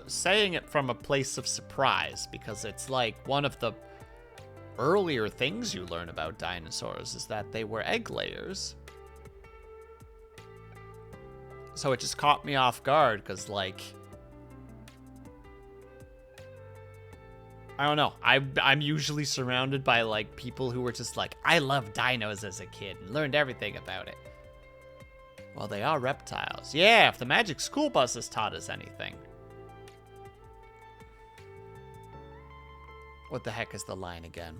saying it from a place of surprise, because it's like one of the earlier things you learn about dinosaurs is that they were egg layers. So it just caught me off guard, because, like... I don't know. I'm usually surrounded by, like, people who were just like, I loved dinos as a kid and learned everything about it. Well, they are reptiles. Yeah, if the magic school bus has taught us anything. What the heck is the line again?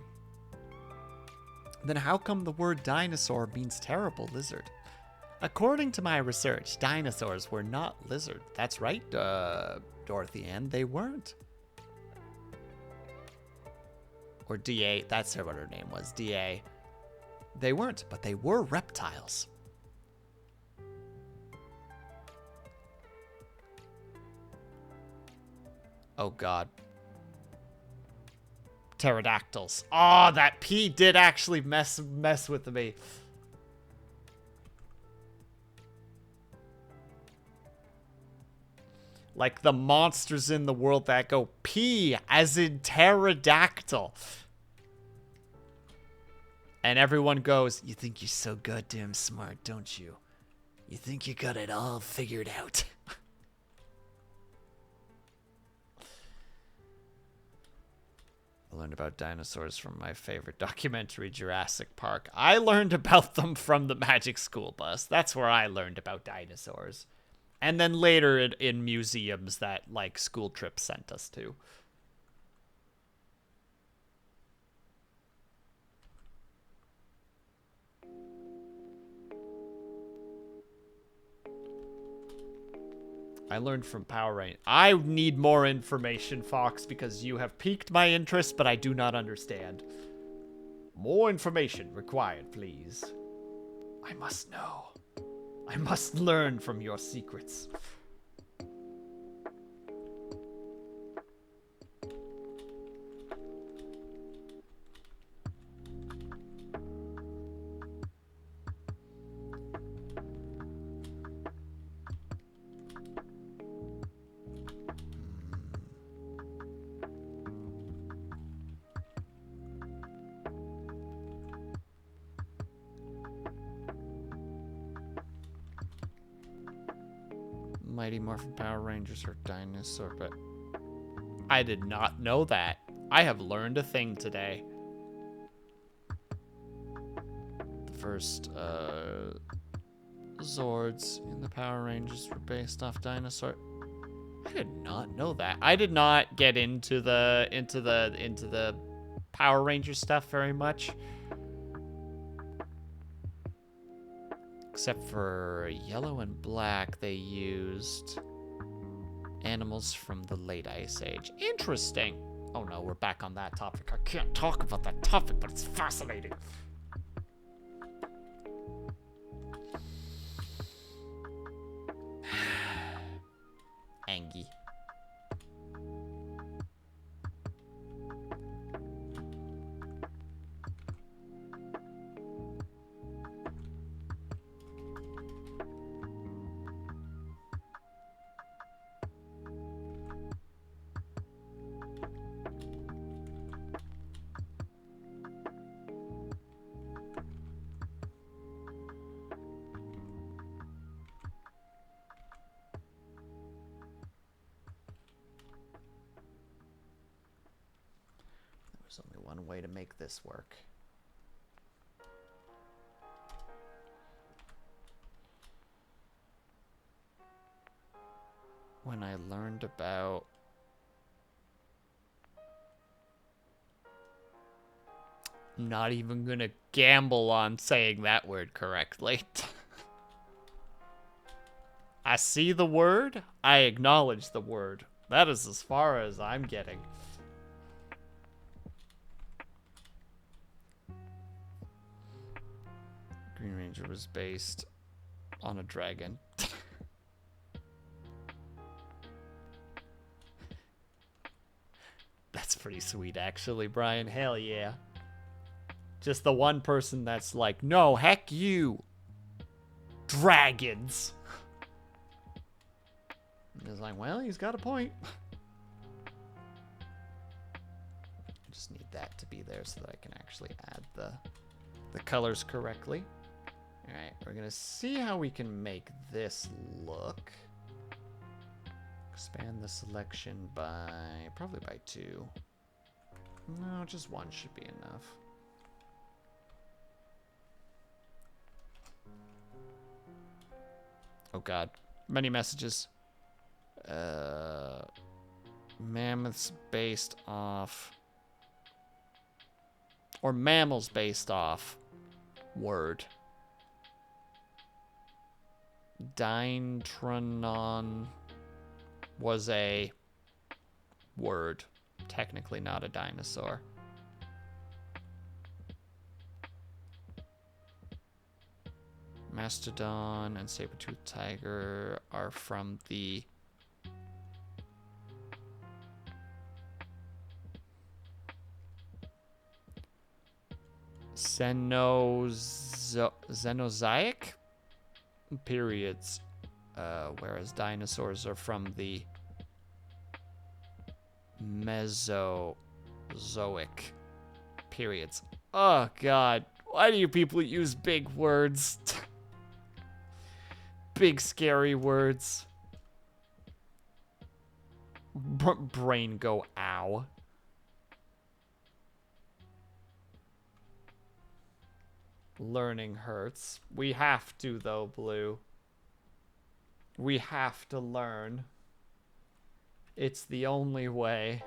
Then how come the word dinosaur means terrible lizard? According to my research, dinosaurs were not lizard. That's right, Dorothy Ann, they weren't. Or DA, that's what her name was, DA. They weren't, but they were reptiles. Oh god. Pterodactyls. Oh, that P did actually mess with me. Like the monsters in the world that go P as in pterodactyl. And everyone goes, you think you're so goddamn smart, don't you? You think you got it all figured out. I learned about dinosaurs from my favorite documentary, Jurassic Park. I learned about them from the Magic School Bus. That's where I learned about dinosaurs. And then later in museums that, like, school trips sent us to. I learned from Power Rangers. I need more information, Fox, because you have piqued my interest, but I do not understand. More information required, please. I must know. I must learn from your secrets. Mighty Morphin Power Rangers or dinosaur, but I did not know that. I have learned a thing today. The first Zords in the Power Rangers were based off dinosaur. I did not know that. I did not get into the Power Ranger stuff very much. Except for Yellow and Black, they used animals from the late Ice Age. Interesting. Oh no, we're back on that topic. I can't talk about that topic, but it's fascinating. Angie. There's only one way to make this work. When I learned about I'm not even gonna gamble on saying that word correctly. I see the word, I acknowledge the word. That is as far as I'm getting. Green Ranger was based on a dragon. That's pretty sweet, actually, Brian. Hell yeah. Just the one person that's like, no, heck you. Dragons. And he's like, well, he's got a point. I just need that to be there so that I can actually add the colors correctly. Alright, we're gonna see how we can make this look. Expand the selection probably by 2. No, just 1 should be enough. Oh god, many messages. Mammoths based off, or mammals based off word. Deintronon was a word, technically not a dinosaur. Mastodon and saber-toothed tiger are from the Cenozoic periods, whereas dinosaurs are from the Mesozoic periods. Oh god, why do you people use big words? Big scary words. Brain go ow. Learning hurts. We have to, though, Blue. We have to learn. It's the only way.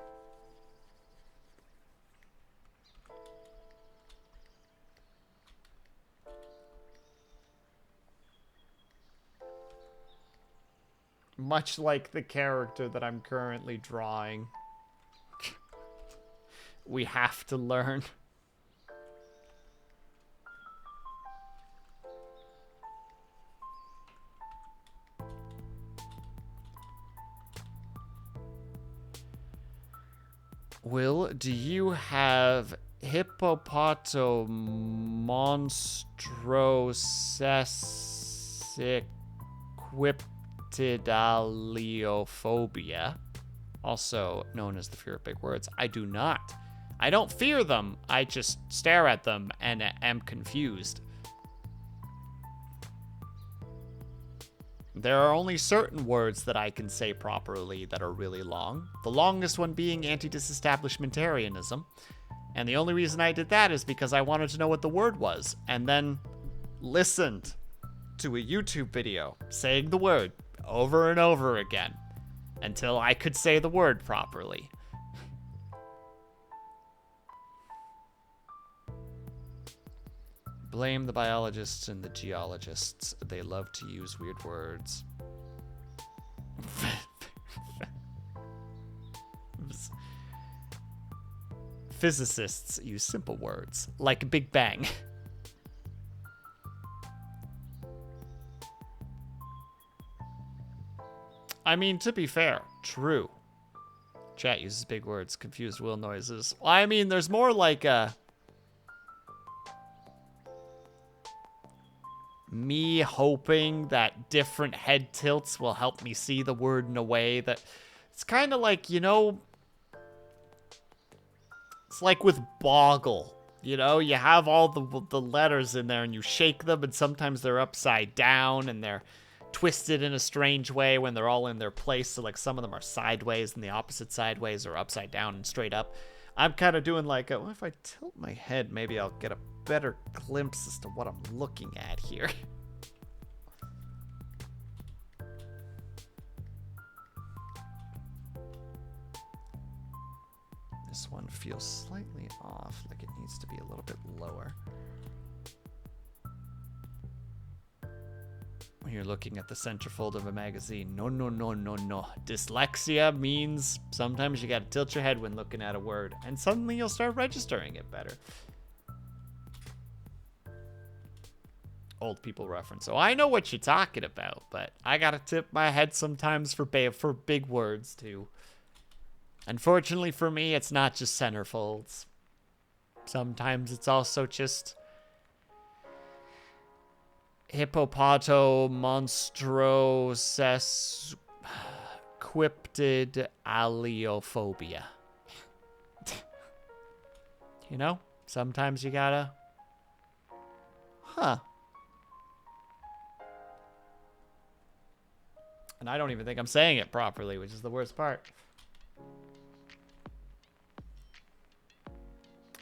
Much like the character that I'm currently drawing. We have to learn. Will, do you have hippopotomonstrosesquipedaliophobia, also known as the fear of big words? I do not. I don't fear them. I just stare at them and am confused. There are only certain words that I can say properly that are really long. The longest one being anti-disestablishmentarianism. And the only reason I did that is because I wanted to know what the word was, and then listened to a YouTube video saying the word over and over again until I could say the word properly. Blame the biologists and the geologists. They love to use weird words. Physicists use simple words, like Big Bang. I mean, to be fair, true. Chat uses big words, confused will noises. Well, I mean, there's more like me hoping that different head tilts will help me see the word in a way that... It's kind of like, you know... It's like with boggle, you know? You have all the letters in there and you shake them, and sometimes they're upside down and they're twisted in a strange way when they're all in their place. So like some of them are sideways and the opposite sideways, or upside down and straight up. I'm kind of doing like, well, if I tilt my head, maybe I'll get a better glimpse as to what I'm looking at here. This one feels slightly off, like it needs to be a little bit lower. When you're looking at the centerfold of a magazine, no, no, no, no, no. Dyslexia means sometimes you gotta tilt your head when looking at a word, and suddenly you'll start registering it better. Old people reference. So I know what you're talking about, but I gotta tip my head sometimes for big words too. Unfortunately for me, it's not just centerfolds. Sometimes it's also just hippopotomonstrosesquipted aliophobia. You know? Sometimes you gotta... Huh. And I don't even think I'm saying it properly, which is the worst part.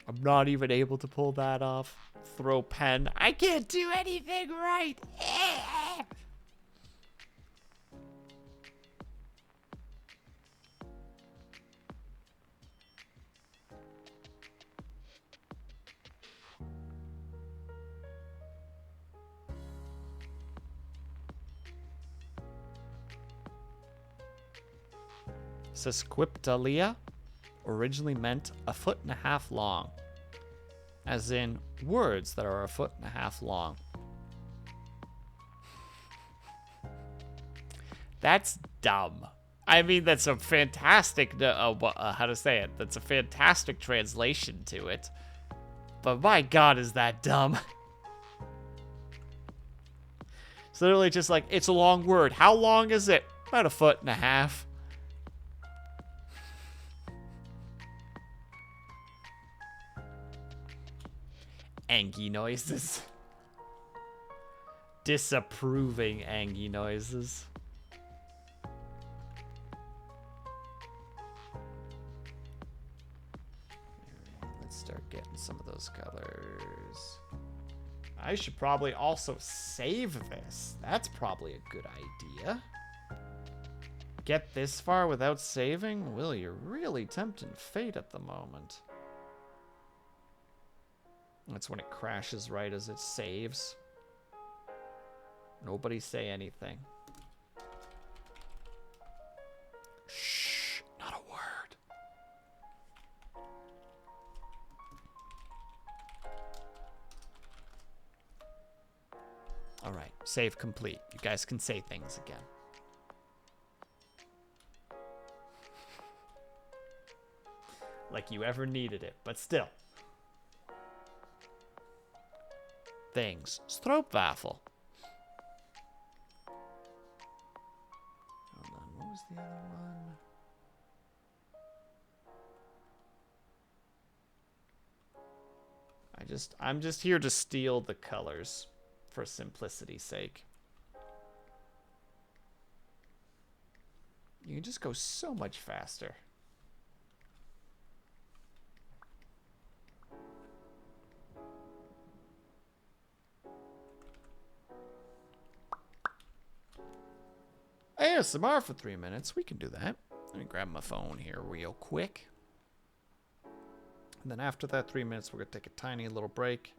I'm not even able to pull that off. Throw pen. I can't do anything right. Sesquiptalia originally meant 1.5 feet long, as in words that are 1.5 feet long. That's dumb. I mean, that's a fantastic, how to say it? That's a fantastic translation to it. But my God, is that dumb? It's literally just like, it's a long word. How long is it? About 1.5 feet. Angy noises. Disapproving angy noises. Let's start getting some of those colors. I should probably also save this. That's probably a good idea. Get this far without saving? Will, you're really tempting fate at the moment. That's when it crashes right as it saves. Nobody say anything. Shh, not a word. All right, save complete. You guys can say things again. Like you ever needed it, but still. Things. Stroopwafel. Hold on, what was the other one? I'm just here to steal the colors for simplicity's sake. You can just go so much faster. ASMR for 3 minutes. We can do that. Let me grab my phone here real quick. And then after that 3 minutes, we're going to take a tiny little break.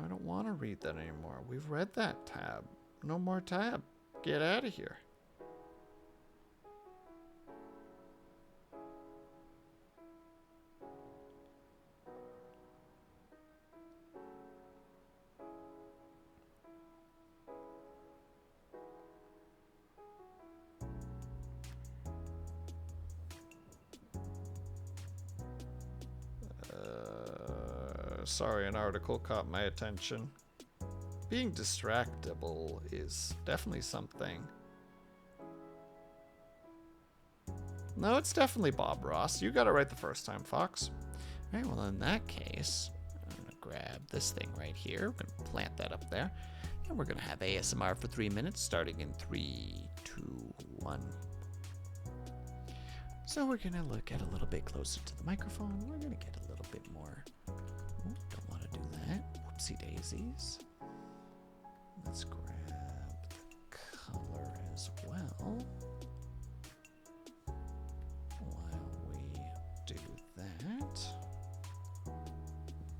I don't want to read that anymore. We've read that tab. No more tab. Get out of here. Sorry, an article caught my attention. Being distractible is definitely something. No, it's definitely Bob Ross. You got it right the first time, Fox. All right, well, in that case, I'm going to grab this thing right here. We're going to plant that up there. And we're going to have ASMR for 3 minutes, starting in 3, 2, 1. So we're going to look at a little bit closer to the microphone. We're going to get a little bit more. Ooh, don't want to do that. Whoopsie daisies. Let's grab the color as well. While we do that.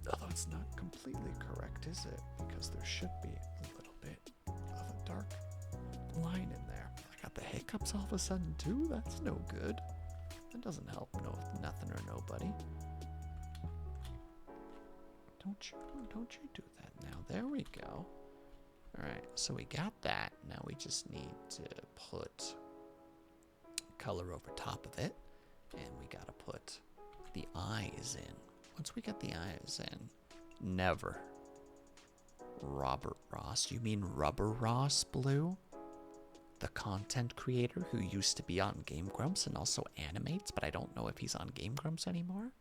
Although it's not completely correct, is it? Because there should be a little bit of a dark line in there. I got the hiccups all of a sudden too? That's no good. That doesn't help nothing or nobody. Don't you do that now. There we go. Alright, so we got that. Now we just need to put color over top of it. And we gotta put the eyes in. Once we get the eyes in, never. Robert Ross. You mean Rubber Ross, Blue? The content creator who used to be on Game Grumps and also animates, but I don't know if he's on Game Grumps anymore.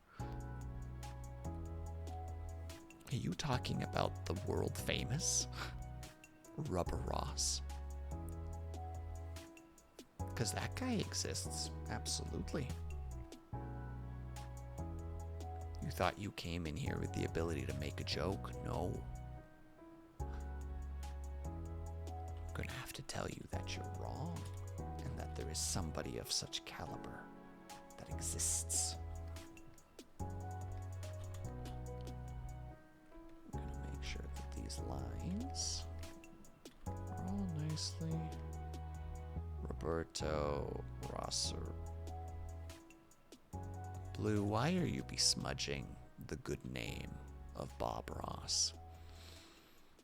Are you talking about the world famous Rubber Ross? Because that guy exists, absolutely. You thought you came in here with the ability to make a joke? No. I'm gonna have to tell you that you're wrong, and that there is somebody of such caliber that exists. I'm gonna make sure that these lines are all nicely Roberto Rosser. Blue, why are you besmudging the good name of Bob Ross?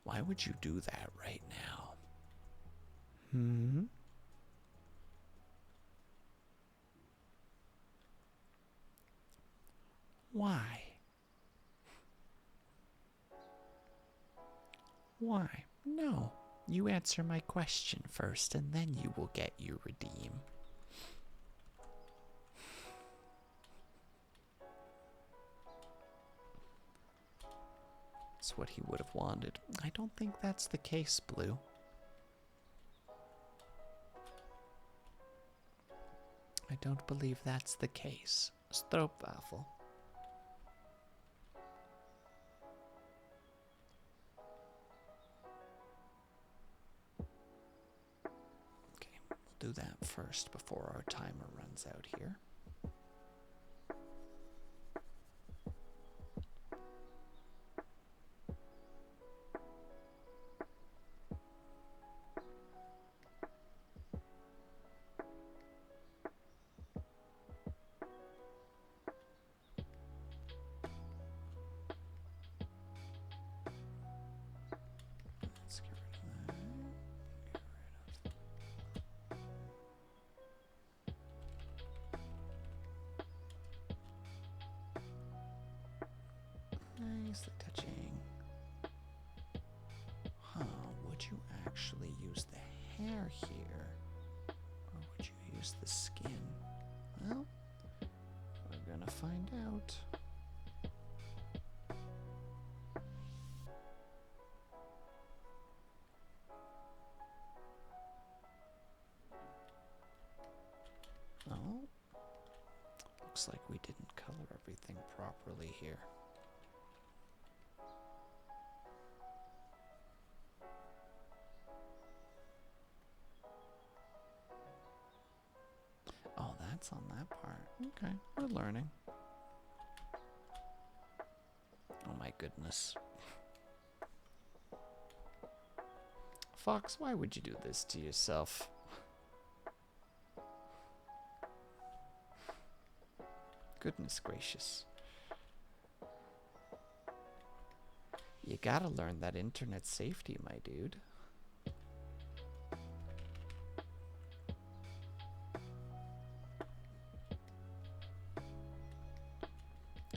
Why would you do that right now? Why? Why? No. You answer my question first, and then you will get your redeem. That's what he would have wanted. I don't think that's the case, Blue. I don't believe that's the case. Stroopwafel. Okay, we'll do that first before our timer runs out here. Let's get rid of that. Nicely touching. Huh, would you actually use the hair here? Or would you use the skin? Well, we're gonna find out. Oh. Looks like we didn't color everything properly here. Oh, that's on that part. Okay, we're learning. Oh my goodness. Fox, why would you do this to yourself? Goodness gracious. You gotta learn that internet safety, my dude.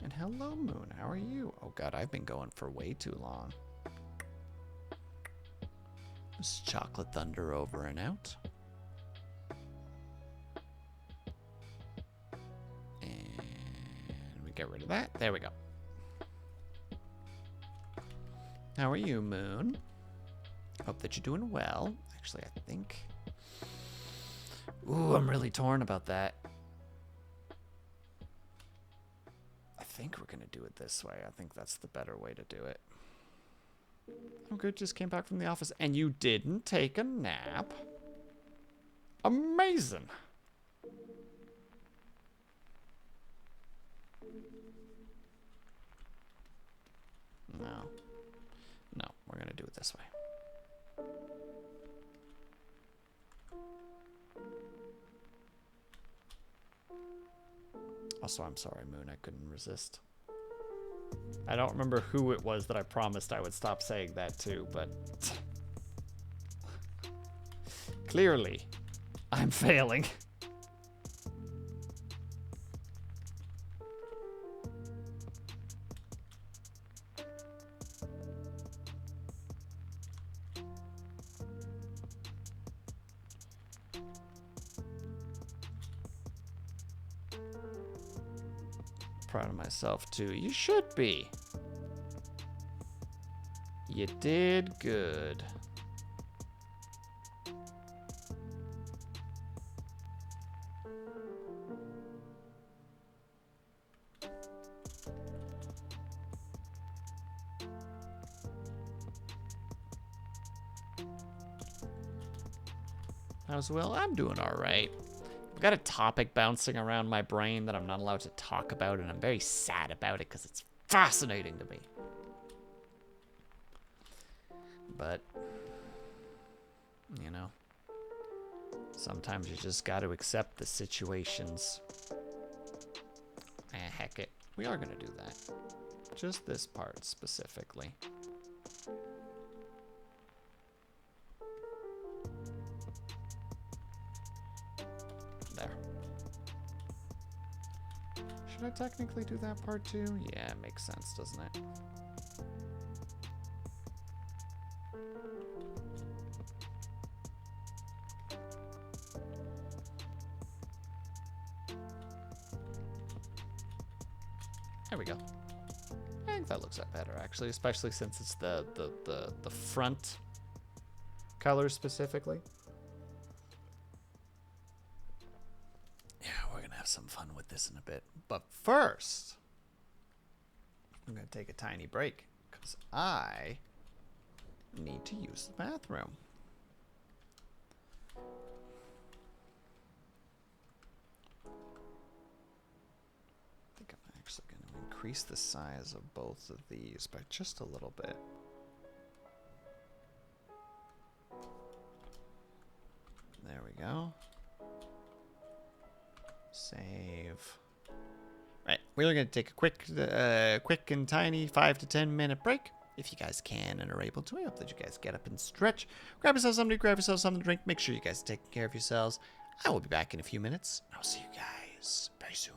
And hello, Moon. How are you? Oh god, I've been going for way too long. This is Chocolate Thunder over and out. And we get rid of that. There we go. How are you, Moon? Hope that you're doing well. Actually, I think... Ooh, I'm really torn about that. I think we're going to do it this way. I think that's the better way to do it. I'm good. Just came back from the office. And you didn't take a nap? Amazing. No. No, we're going to do it this way. Also, I'm sorry, Moon. I couldn't resist. I don't remember who it was that I promised I would stop saying that to, but... Clearly, I'm failing. Proud of myself too. You should be. You did good. How's Will? I'm doing all right. I've got a topic bouncing around my brain that I'm not allowed to talk about, and I'm very sad about it because it's fascinating to me. But, you know, sometimes you just got to accept the situations. Heck it. We are going to do that. Just this part specifically. There. Should I technically do that part too? Yeah, it makes sense, doesn't it? There we go. I think that looks better, actually, especially since it's the front color specifically. Yeah, we're gonna have some fun with this in a bit. But first, I'm gonna take a tiny break because I need to use the bathroom. I think I'm actually going to increase the size of both of these by just a little bit. There we go. Save. Right, we're going to take a quick and tiny 5 to 10 minute break. If you guys can and are able to, I hope that you guys get up and stretch. Grab yourself something to grab yourself something to drink. Make sure you guys are taking care of yourselves. I will be back in a few minutes. I'll see you guys very soon.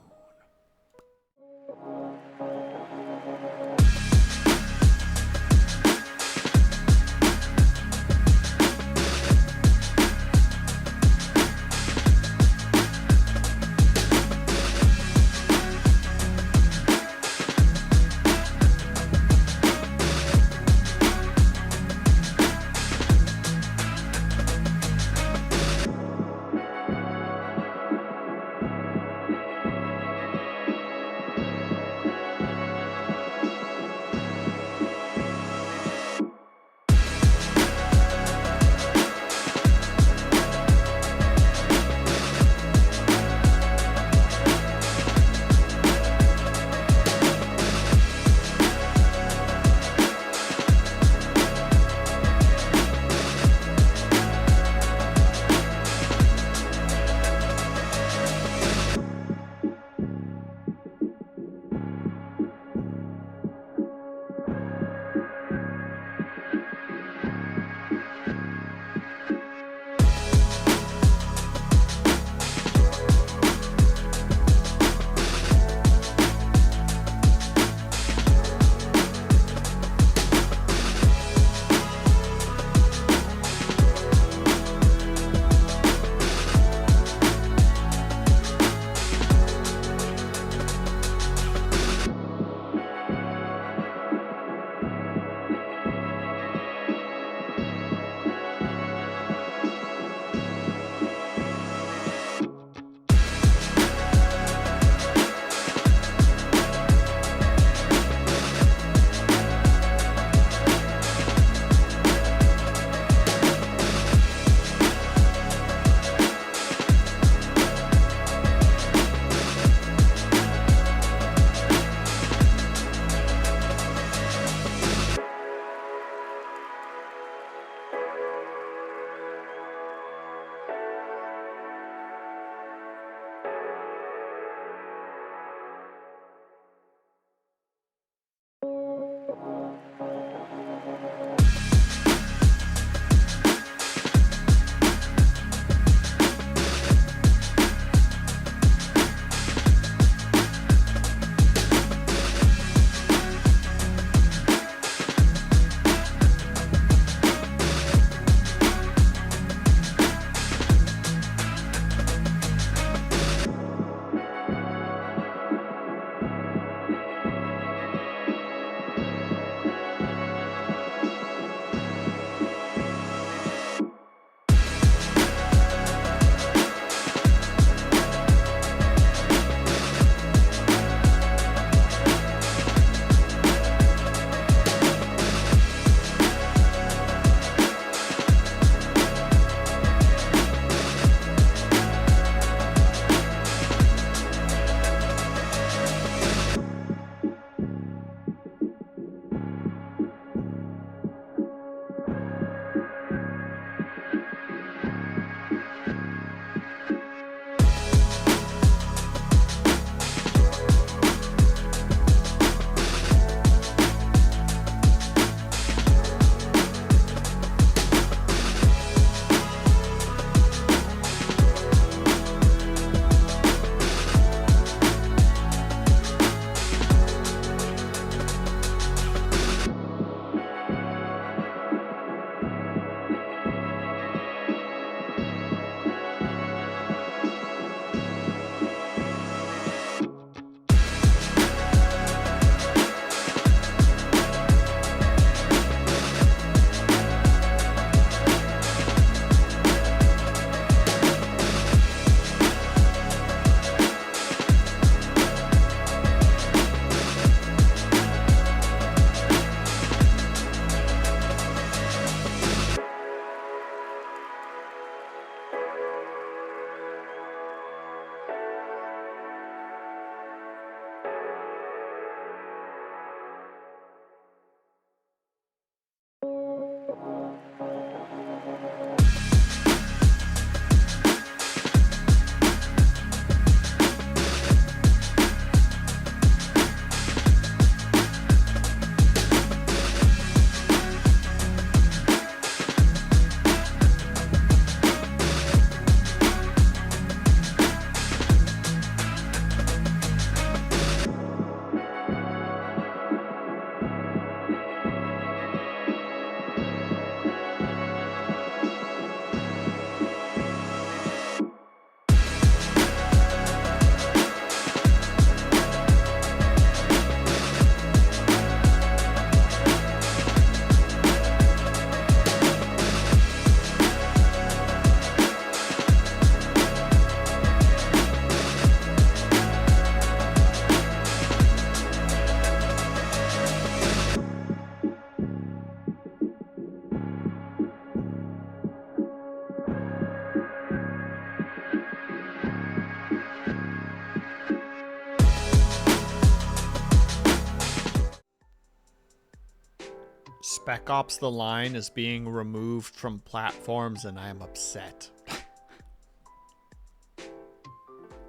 Spec Ops The Line is being removed from platforms, and I am upset.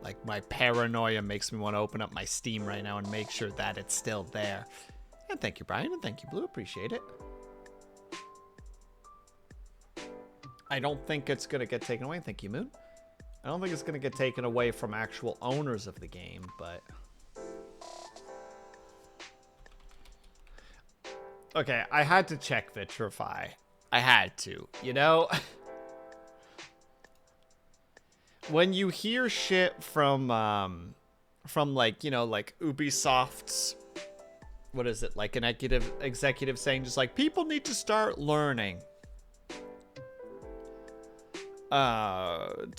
Like, my paranoia makes me want to open up my Steam right now and make sure that it's still there. And thank you, Brian, and thank you, Blue. Appreciate it. I don't think it's going to get taken away. Thank you, Moon. I don't think it's going to get taken away from actual owners of the game, but... Okay, I had to check Vitrify. I had to, you know? When you hear shit from like, you know, like Ubisoft's, what is it, like an executive saying just like, people need to start learning to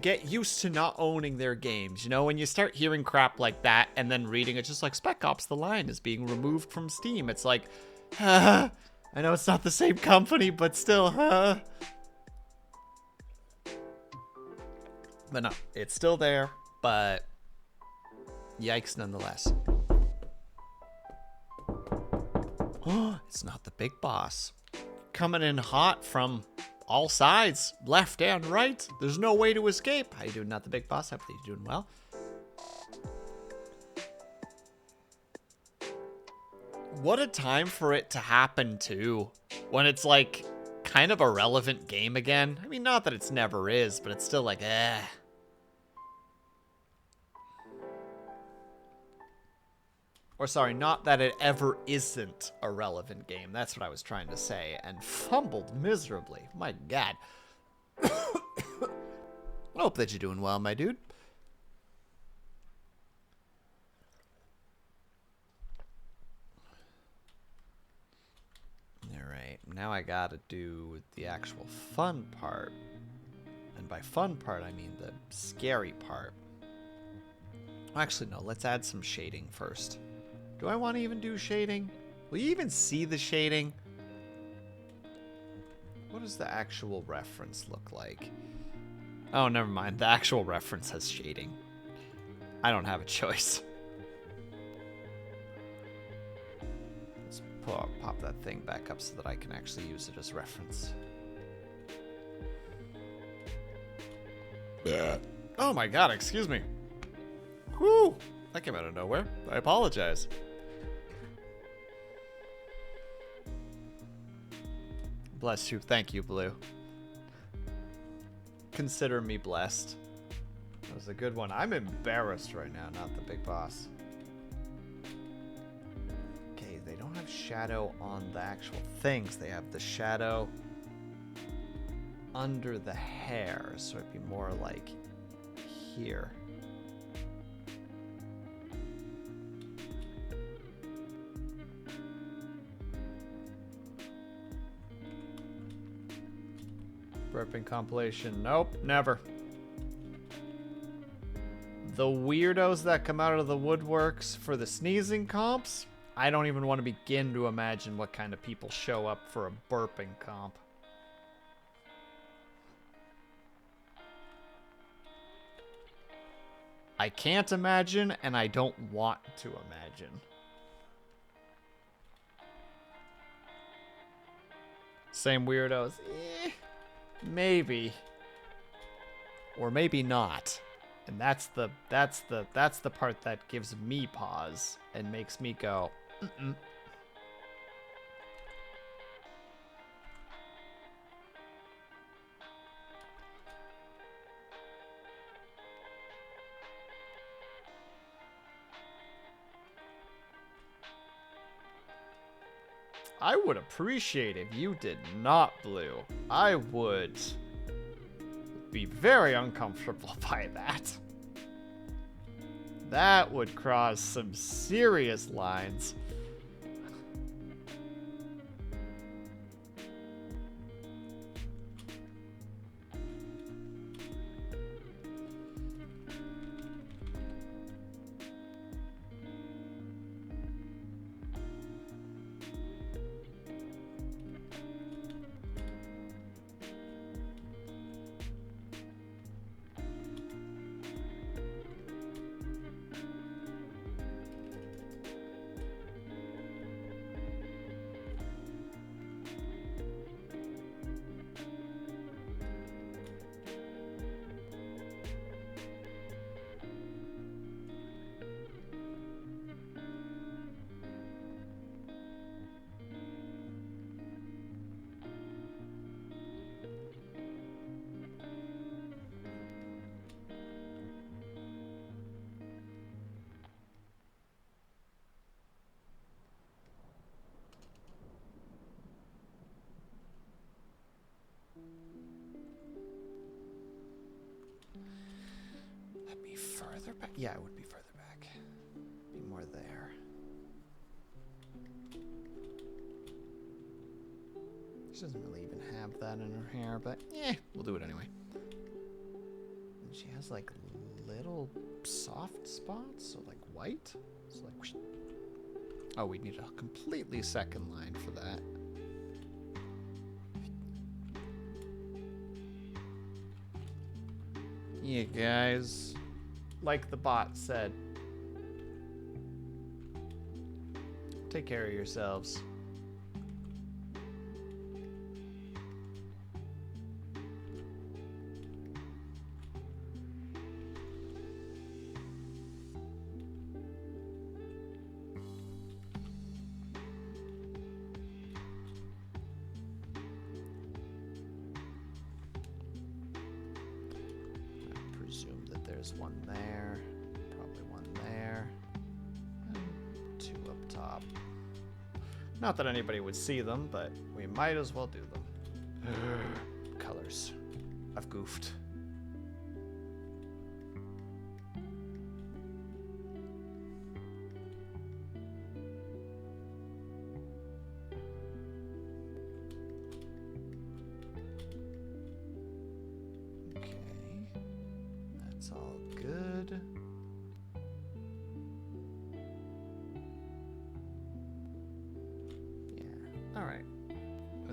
get used to not owning their games. You know, when you start hearing crap like that and then reading it, just like Spec Ops The Line is being removed from Steam, it's like, I know it's not the same company, but still, But no, it's still there, but yikes nonetheless. Oh, it's not the big boss. Coming in hot from all sides, left and right. There's no way to escape. How you doing, not the big boss? I believe you're doing well. What a time for it to happen, too. When it's, like, kind of a relevant game again. I mean, not that it's never is, but it's still like, eh. Or sorry, not that it ever isn't a relevant game. That's what I was trying to say. And fumbled miserably. My God. I hope that you're doing well, my dude. Alright, now I gotta do the actual fun part. And by fun part, I mean the scary part. Actually, no, let's add some shading first. Do I want to even do shading? Will you even see the shading? What does the actual reference look like? Oh, never mind. The actual reference has shading. I don't have a choice. Let's pop that thing back up so that I can actually use it as reference. Yeah. Oh my God, excuse me. Whew. That came out of nowhere. I apologize. Bless you. Thank you, Blue. Consider me blessed. That was a good one. I'm embarrassed right now, not the big boss. Okay, they don't have shadow on the actual things. They have the shadow under the hair, so it'd be more like here. Burping compilation. Nope, never. The weirdos that come out of the woodworks for the sneezing comps, I don't even want to begin to imagine what kind of people show up for a burping comp. I can't imagine, and I don't want to imagine. Same weirdos. Maybe. Or maybe not. And that's the part that gives me pause and makes me go, mm-mm. I would appreciate if you did not, Blue. I would be very uncomfortable by that. That would cross some serious lines. be further back? Yeah, it would be further back. Be more there. She doesn't really even have that in her hair, but we'll do it anyway. And she has like little soft spots, so like white. It's like whoosh. Oh, we need a completely second line for that. Yeah, guys. Like the bot said, take care of yourselves. One there, probably one there, and two up top. Not that anybody would see them, but we might as well do them. Colors. I've goofed.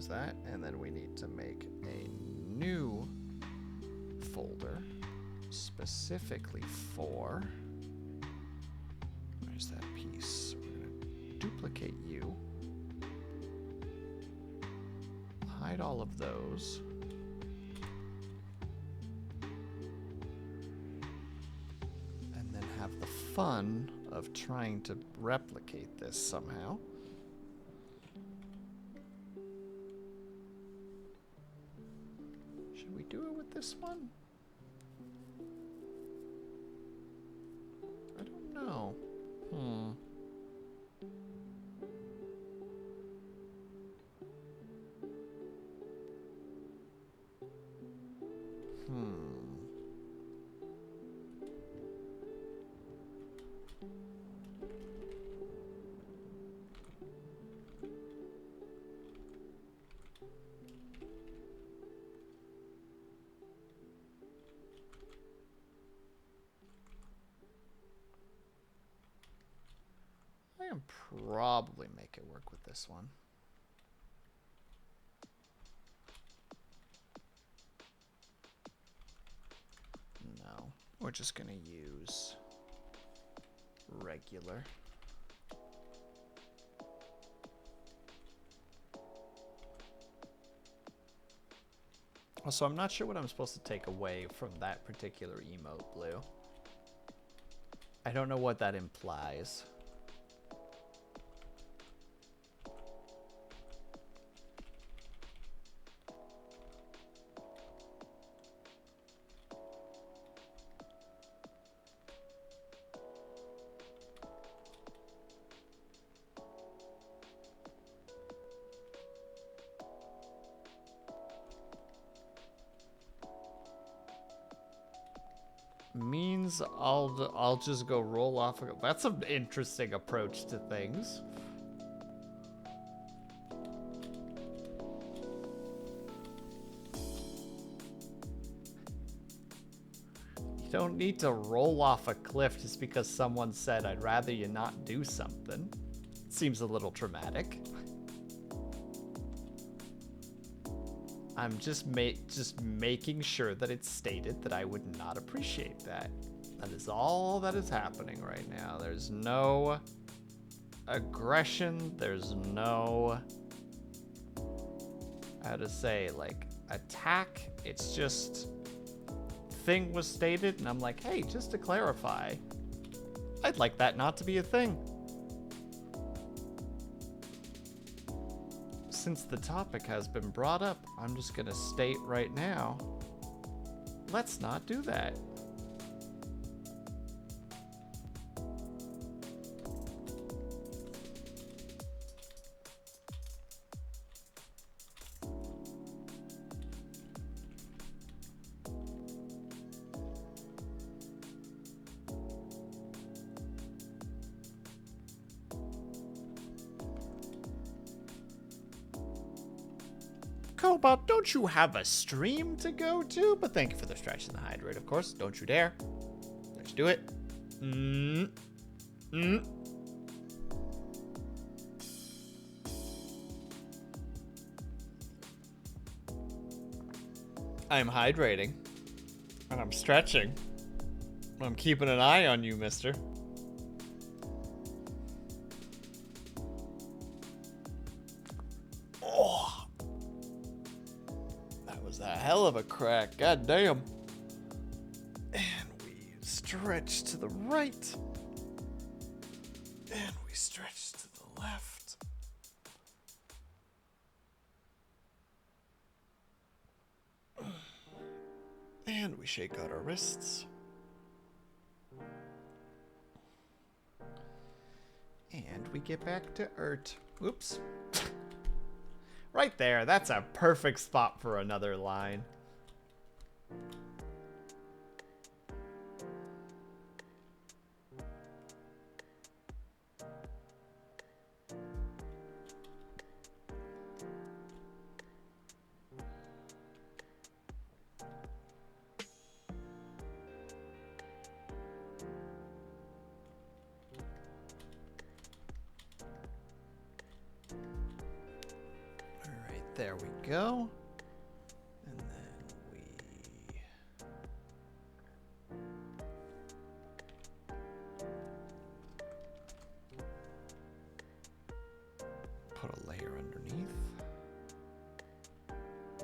That, and then we need to make a new folder specifically for, where's that piece? We're going to duplicate you, hide all of those, and then have the fun of trying to replicate this somehow. Do it with this one? I don't know. Probably make it work with this one. No, we're just gonna use regular. Also, I'm not sure what I'm supposed to take away from that particular emote blue. I don't know what that implies. Means I'll just go roll off. That's an interesting approach to things. You don't need to roll off a cliff just because someone said I'd rather you not do something. It seems a little traumatic. I'm just making sure that it's stated that I would not appreciate that. That is all that is happening right now. There's no aggression. There's no, how to say, like, attack. It's just, thing was stated, and I'm like, hey, just to clarify, I'd like that not to be a thing. Since the topic has been brought up, I'm just gonna state right now, let's not do that. Cobalt, don't you have a stream to go to? But thank you for the stretch and the hydrate, of course. Don't you dare. Let's do it. I'm hydrating. And I'm stretching. I'm keeping an eye on you, mister. Oh. That was a hell of a crack. God damn. And we stretch to the right. And we stretch to the left. And we shake out our wrists. And we get back to Earth. Oops. Right there. That's a perfect spot for another line. There we go. And then we put a layer underneath,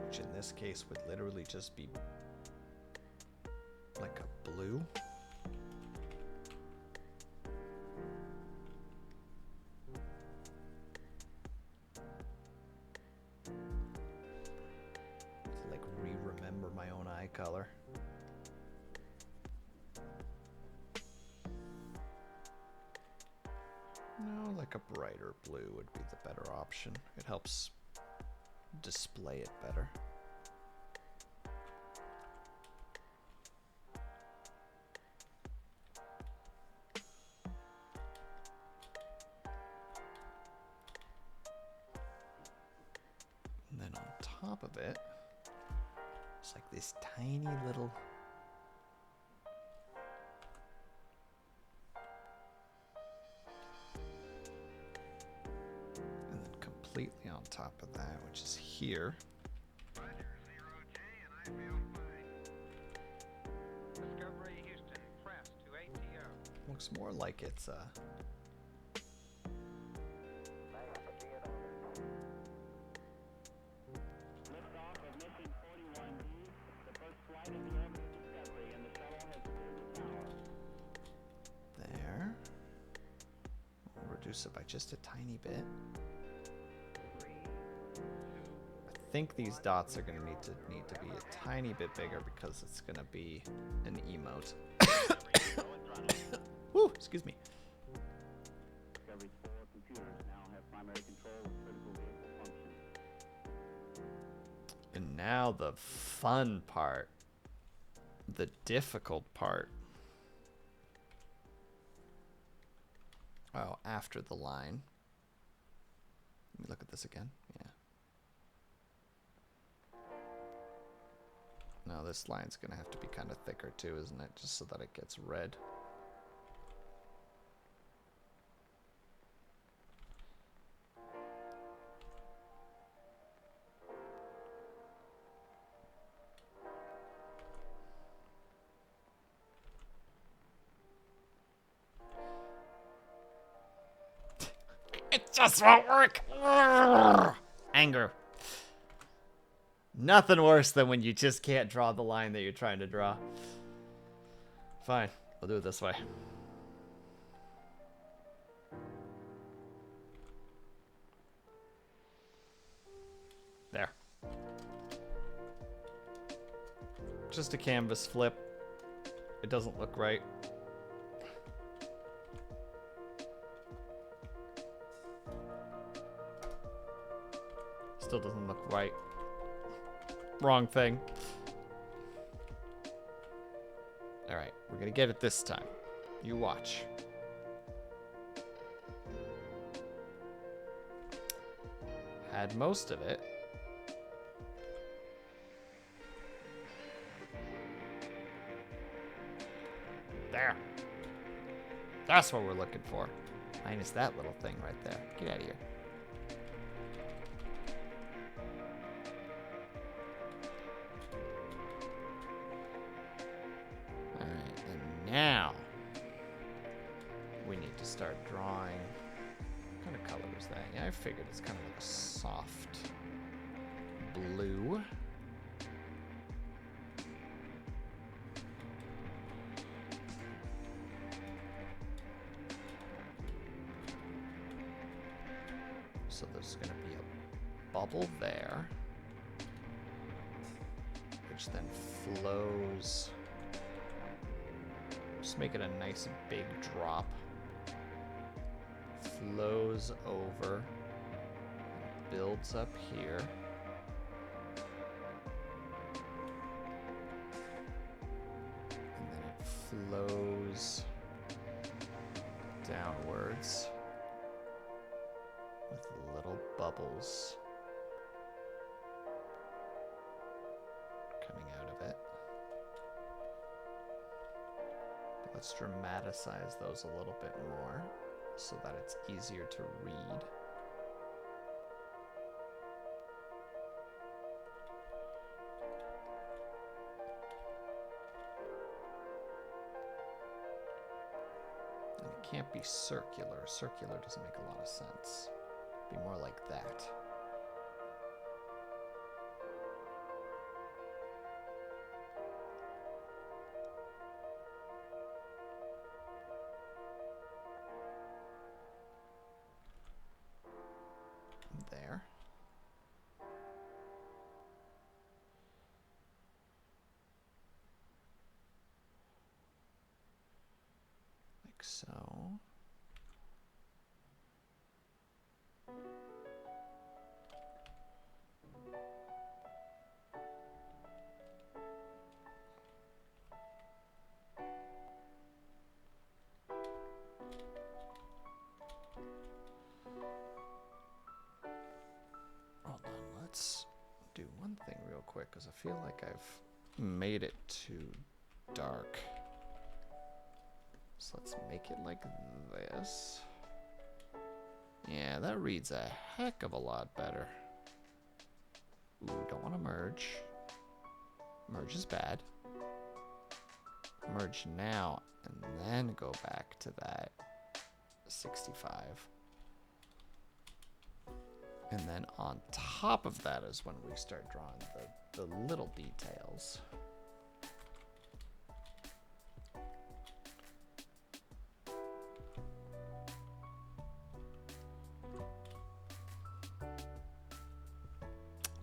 which in this case would literally just be like a blue. Color. No, like a brighter blue would be the better option. It helps display it better. And then on top of it, it's like this tiny little and then completely on top of that, which is here. Roger, 0J, and I feel fine. Discovery Houston, press to ATO. Looks more like it's there. We'll reduce it by just a tiny bit. I think these dots are going to need to be a tiny bit bigger because it's going to be an emote. Woo, excuse me. Discovery's 4 computers now have primary control of critical vehicle functions. And now the fun part. The difficult part. Oh, after the line. Let me look at this again. Yeah. No, this line's going to have to be kind of thicker too, isn't it? Just so that it gets red. It just won't work. Anger. Nothing worse than when you just can't draw the line that you're trying to draw. Fine, I'll do it this way. There. Just a canvas flip. It doesn't look right. Still doesn't look right. Wrong thing. Alright, we're gonna get it this time. You watch. Had most of it. There. That's what we're looking for. Minus that little thing right there. Get out of here. Alright, and now we need to start drawing. What kind of color is that? Yeah, I figured it's kind of like a soft blue. So there's going to be a bubble there, which then flows. Just make it a nice big drop. Flows over, builds up here. And then it flows downwards with little bubbles coming out of it. But let's dramatize those a little bit more so that it's easier to read. And it can't be circular. Circular doesn't make a lot of sense. Be more like that. There. Like so. Hold on, let's do one thing real quick because I feel like I've made it too dark. So let's make it like this. Yeah, that reads a heck of a lot better. Ooh, don't want to merge. Merge is bad. Merge now and then go back to that 65. And then on top of that is when we start drawing the little details.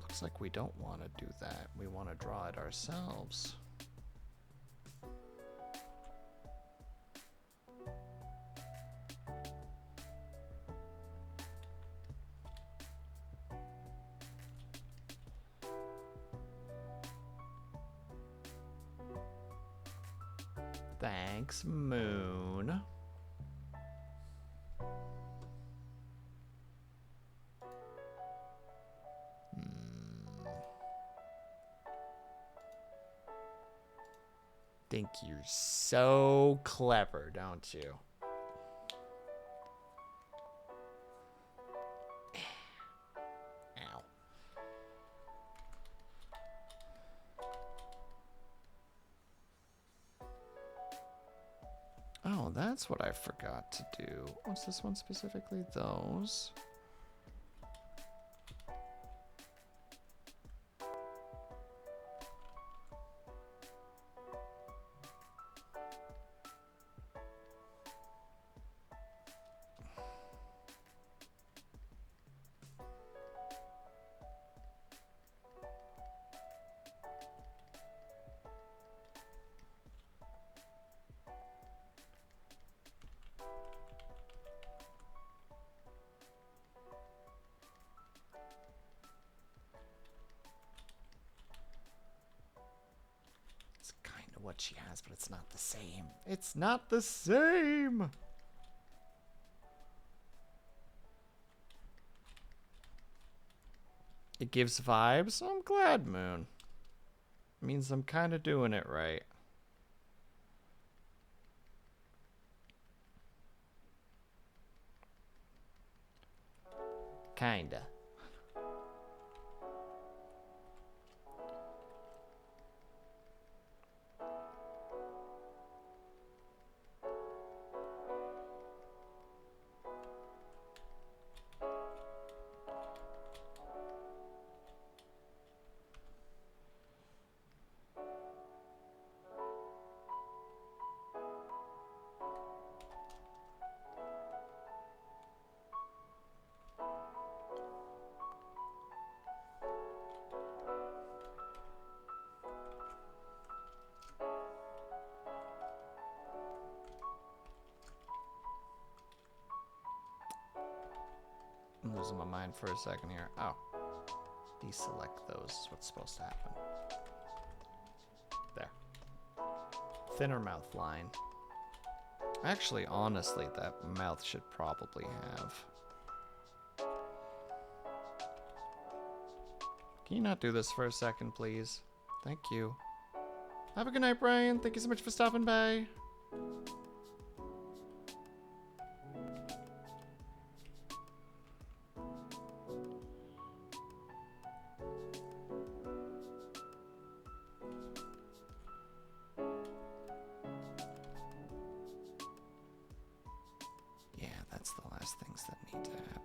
Looks like we don't want to do that. We want to draw it ourselves. Thanks, Moon. Think you're so clever, don't you? Ow. Oh, that's what I forgot to do. What's this one specifically? Those. What she has, but it's not the same. It's not the same. It gives vibes. I'm glad, Moon. It means I'm kind of doing it right. Kinda. I'm losing my mind for a second here. Oh. Deselect those is what's supposed to happen. There. Thinner mouth line. Actually, honestly, that mouth should probably have. Can you not do this for a second, please? Thank you. Have a good night, Brian. Thank you so much for stopping by. Yeah, that's the last things that need to happen.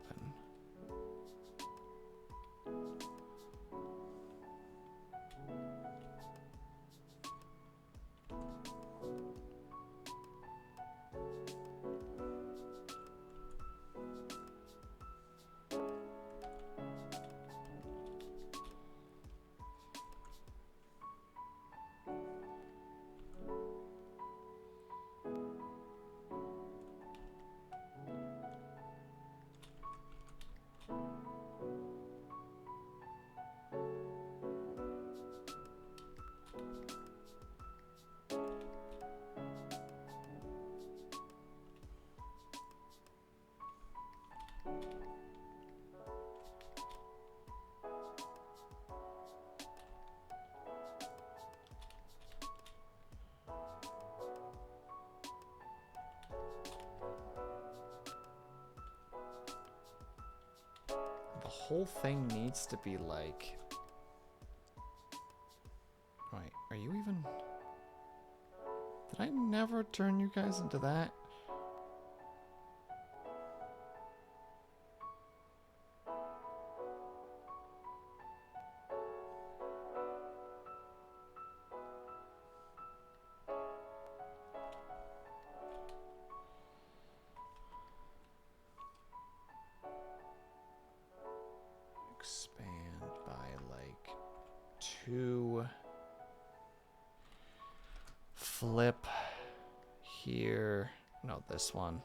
The whole thing needs to be like... Wait, are you even... Did I never turn you guys into that? Expand by like 2. Flip here. No, this one.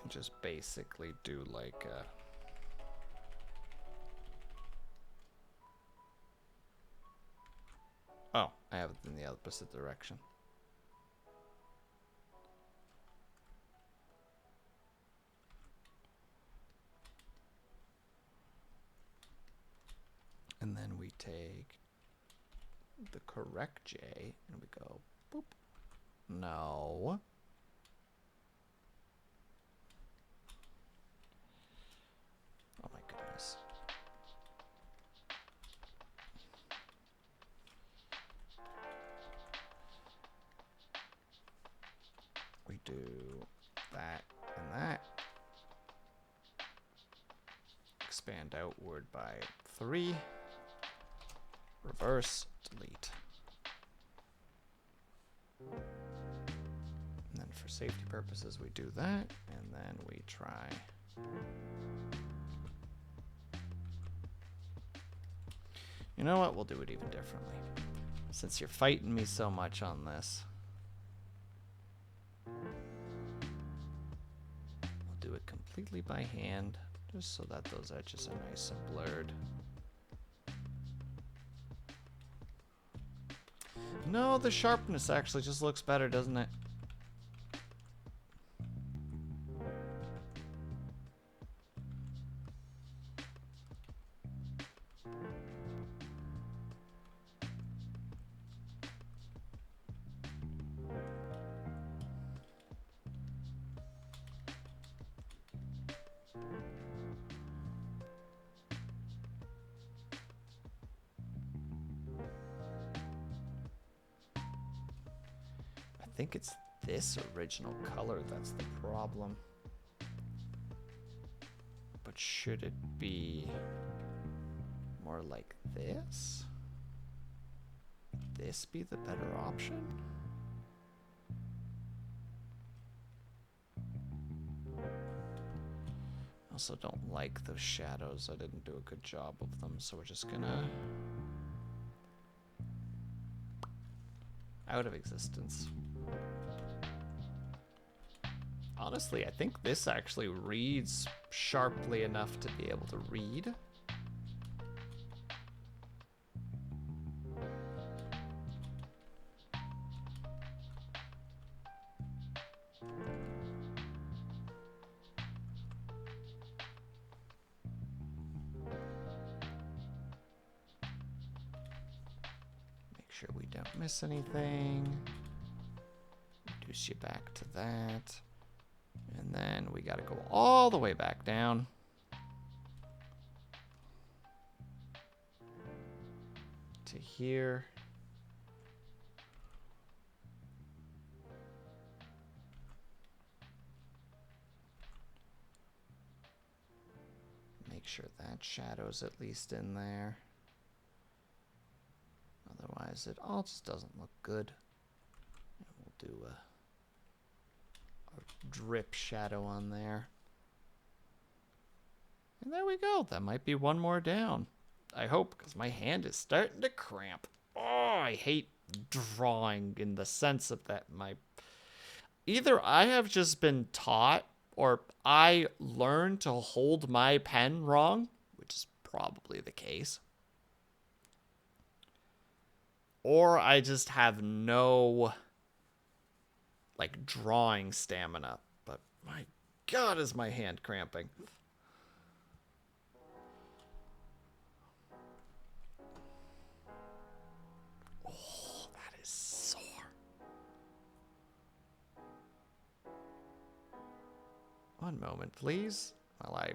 And just basically do like a... Oh, I have it in the opposite direction. And then we take the correct J and we go boop. No. Oh my goodness. We do that and that. Expand outward by 3. Reverse, delete. And then for safety purposes, we do that, and then we try. You know what? We'll do it even differently. Since you're fighting me so much on this, we'll do it completely by hand, just so that those edges are nice and blurred. No, the sharpness actually just looks better, doesn't it? think it's this original color that's the problem. But should it be more like this? This be the better option? I also don't like those shadows. I didn't do a good job of them, so we're just gonna... out of existence. Honestly, I think this actually reads sharply enough to be able to read. Make sure we don't miss anything. Reduce you back to that. And then we gotta go all the way back down. To here. Make sure that shadow's at least in there. Otherwise, it all just doesn't look good. And we'll do a drip shadow on there. And there we go. That might be one more down. I hope, because my hand is starting to cramp. Oh, I hate drawing in the sense of that either I have just been taught or I learned to hold my pen wrong, which is probably the case. Or I just have no drawing stamina, but my God, is my hand cramping. Oh, that is sore. One moment, please, while I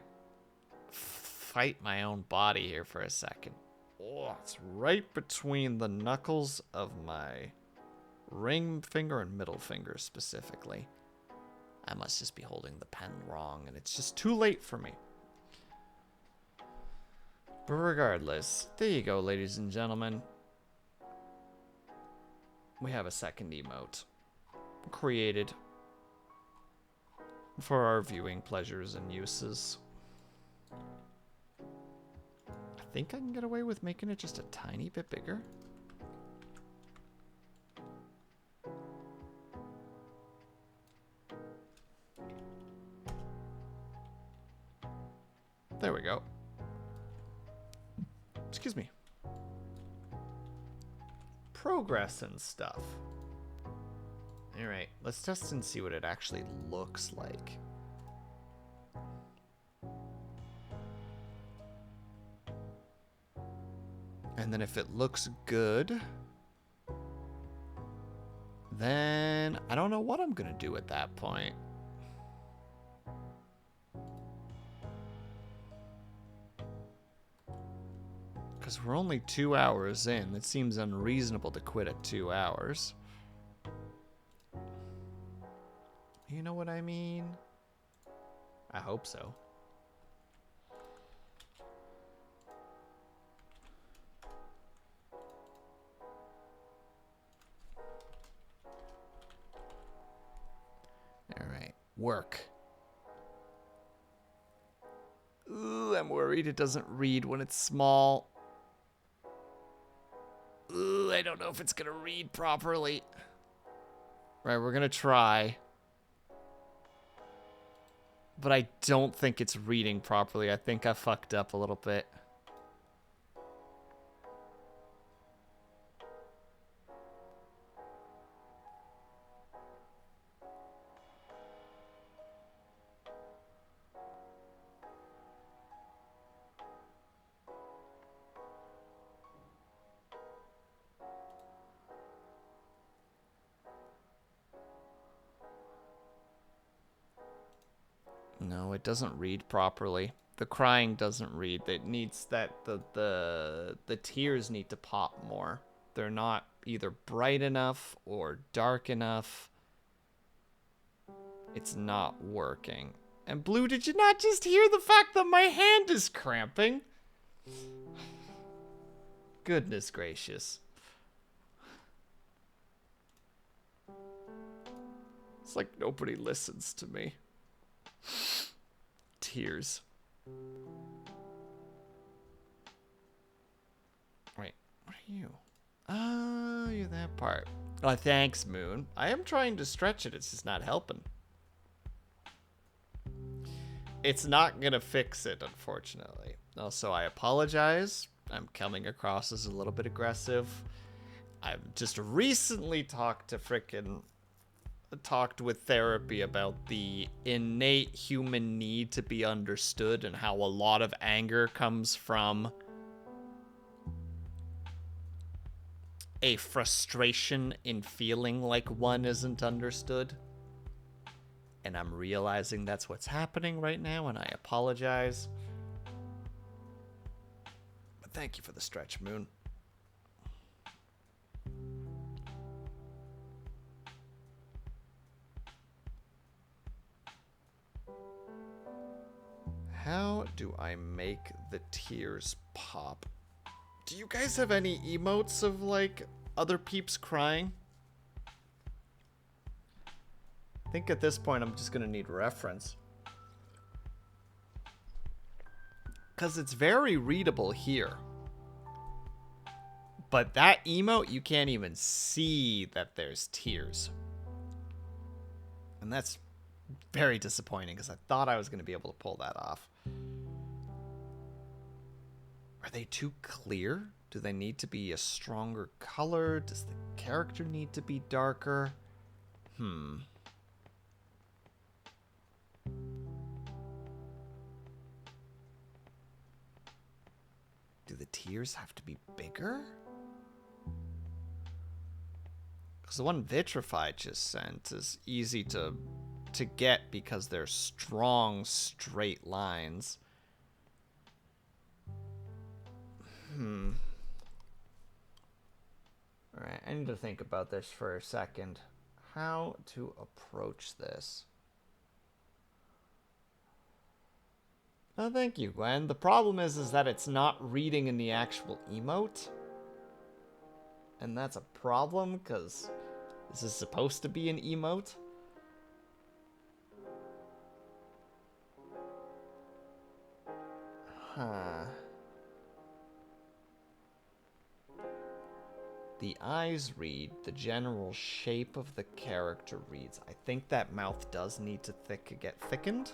fight my own body here for a second. Oh, it's right between the knuckles of my ring finger and middle finger specifically. I must just be holding the pen wrong, and it's just too late for me. But regardless, there you go, ladies and gentlemen. We have a second emote created for our viewing pleasures and uses. I think I can get away with making it just a tiny bit bigger. There we go. Excuse me. Progress and stuff. Alright, let's test and see what it actually looks like. And then if it looks good, then I don't know what I'm gonna do at that point. Because we're only 2 hours in. It seems unreasonable to quit at 2 hours. You know what I mean? I hope so. Alright, work. Ooh, I'm worried it doesn't read when it's small. Ooh, I don't know if it's gonna read properly. Right, we're gonna try. But I don't think it's reading properly. I think I fucked up a little bit. No, it doesn't read properly. The crying doesn't read. It needs that the tears need to pop more. They're not either bright enough or dark enough. It's not working. And Blue, did you not just hear the fact that my hand is cramping? Goodness gracious. It's like nobody listens to me. Tears. Wait, what are you? Oh, you're that part. Oh, thanks, Moon. I am trying to stretch it. It's just not helping. It's not gonna fix it, unfortunately. Also, I apologize. I'm coming across as a little bit aggressive. I've just recently talked with therapy about the innate human need to be understood and how a lot of anger comes from a frustration in feeling like one isn't understood. And I'm realizing that's what's happening right now, and I apologize. But thank you for the stretch, Moon. How do I make the tears pop? Do you guys have any emotes of, like, other peeps crying? I think at this point I'm just gonna need reference. Because it's very readable here. But that emote, you can't even see that there's tears. And that's very disappointing because I thought I was going to be able to pull that off. Are they too clear? Do they need to be a stronger color? Does the character need to be darker? Do the tears have to be bigger? Because the one Vitrified just sent is easy to get because they're strong, straight lines. Alright, I need to think about this for a second. How to approach this? Oh, thank you, Gwen. The problem is that it's not reading in the actual emote. And that's a problem, because this is supposed to be an emote. Huh. The eyes read, the general shape of the character reads. I think that mouth does need to get thickened.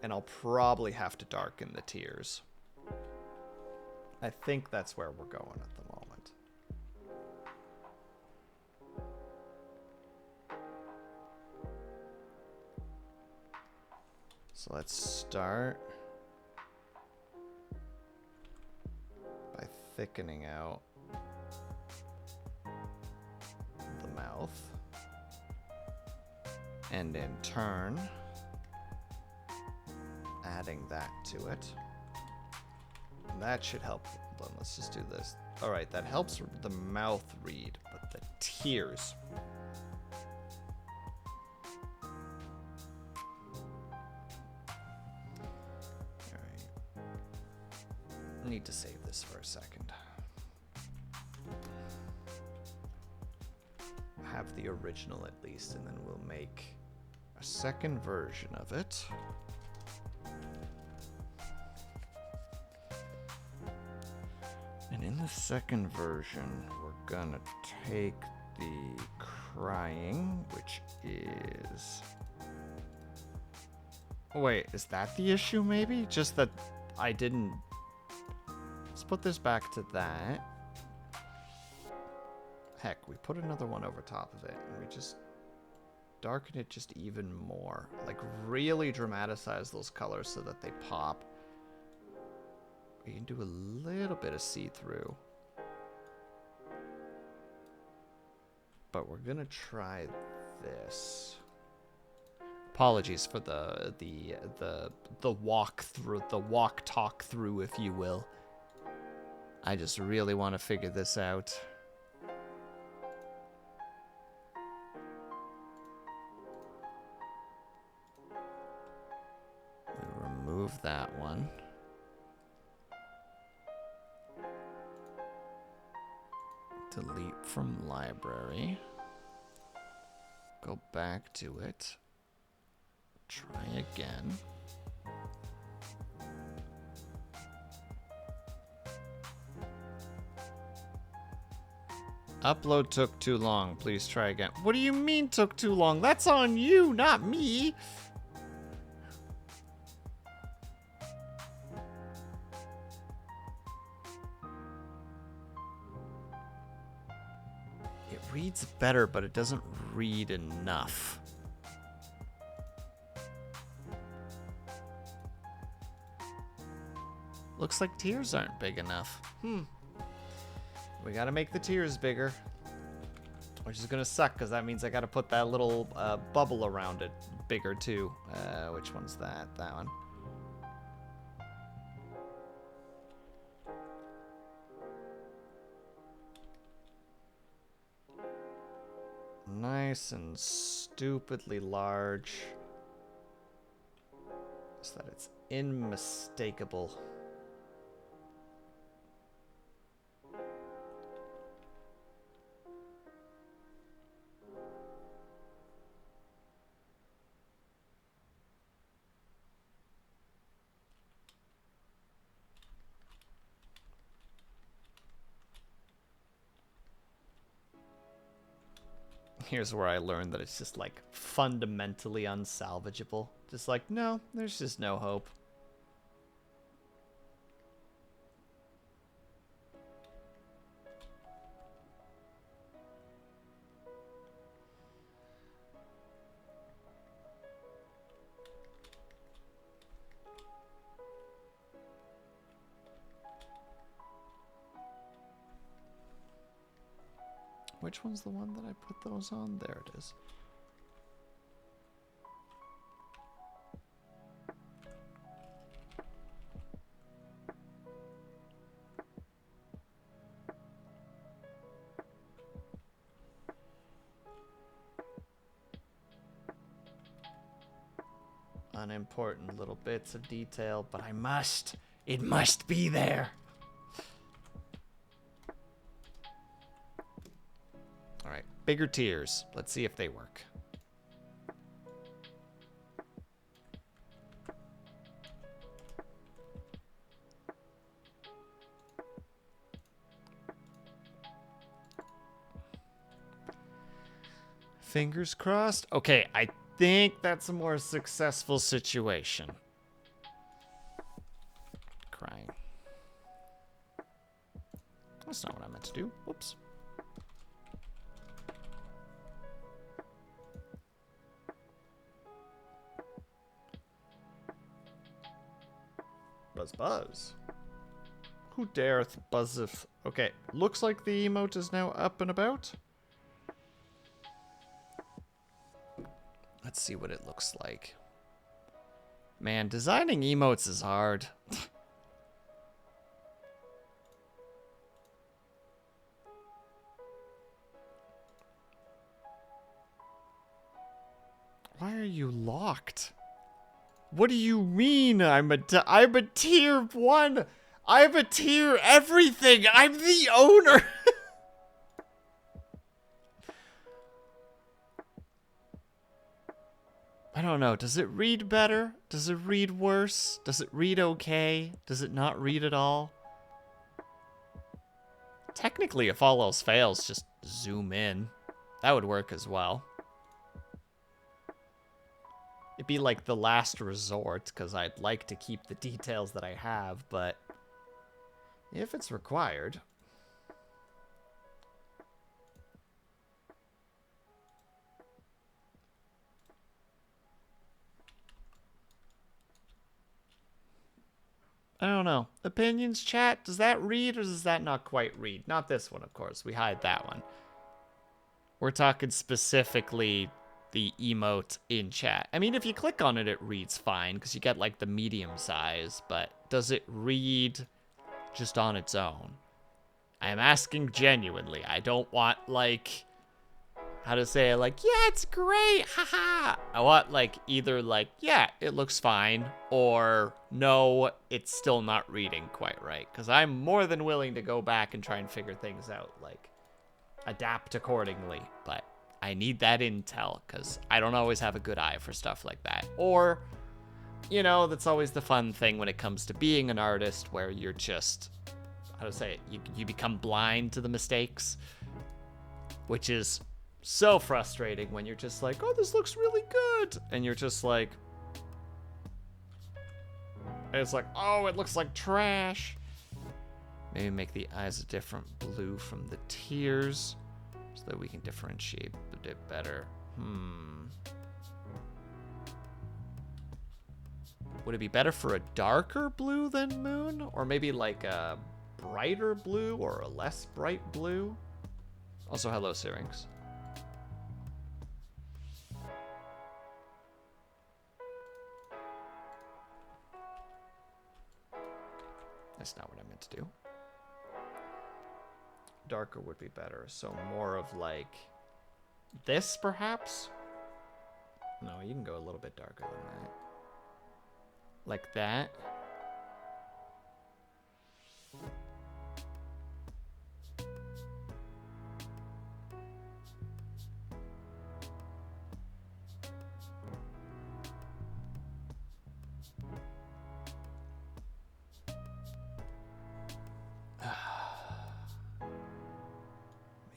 And I'll probably have to darken the tears. I think that's where we're going at the moment. So let's start by thickening out the mouth. And in turn, adding that to it. And that should help. Then let's just do this. Alright, that helps the mouth read, but the tears. Alright. I need to save this for a second. Have the original at least, and then we'll make a second version of it. And in the second version, we're gonna take the crying, which is... Wait, is that the issue maybe? Just that I didn't... Let's put this back to that. Heck, we put another one over top of it, and we just darken it just even more. Like, really dramatize those colors so that they pop. We can do a little bit of see-through. But we're gonna try this. Apologies for the walk through, the talk through, if you will. I just really want to figure this out. remove that one. Delete from library. Go back to it. Try again. Upload took too long. Please try again. What do you mean took too long? That's on you, not me. It reads better, but it doesn't read enough. Looks like tiers aren't big enough. We gotta make the tiers bigger. Which is gonna suck, because that means I gotta put that little bubble around it bigger too. Which one's that? That one. Nice and stupidly large. So that it's unmistakable. Here's where I learned that it's just like fundamentally unsalvageable. Just like, no, there's just no hope. Which one's the one that I put those on? There it is. Unimportant little bits of detail, but I must. It must be there. Alright, bigger tiers. Let's see if they work. Fingers crossed. Okay, I think that's a more successful situation. Crying. That's not what I meant to do. Whoops. Buzz buzz. Who dareth buzzeth? Okay, looks like the emote is now up and about. Let's see what it looks like. Man, designing emotes is hard. Why are you locked? What do you mean I'm a tier 1? I'm a tier everything. I'm the owner. I don't know. Does it read better? Does it read worse? Does it read okay? Does it not read at all? Technically, if all else fails, just zoom in. That would work as well. It'd be like the last resort, because I'd like to keep the details that I have, but if it's required. I don't know. Opinions chat, does that read or does that not quite read? Not this one, of course. We hide that one. We're talking specifically the emote in chat. I mean, if you click on it, it reads fine because you get like the medium size, but does it read just on its own? I'm asking genuinely. I don't want like how to say it, like, yeah, it's great, haha. I want, like, either, like, yeah, it looks fine, or no, it's still not reading quite right. Because I'm more than willing to go back and try and figure things out, like, adapt accordingly. But I need that intel, because I don't always have a good eye for stuff like that. Or, you know, that's always the fun thing when it comes to being an artist, where you're just, how to say it, you become blind to the mistakes, which is so frustrating when you're just like, oh, this looks really good, and you're just like, it's like, oh, it looks like trash. Maybe make the eyes a different blue from the tears so that we can differentiate a bit better. Would it be better for a darker blue than moon, or maybe like a brighter blue or a less bright blue? Also, hello, Syrinx. That's not what I meant to do. Darker would be better. So more of like this, perhaps? No, you can go a little bit darker than that. Like that.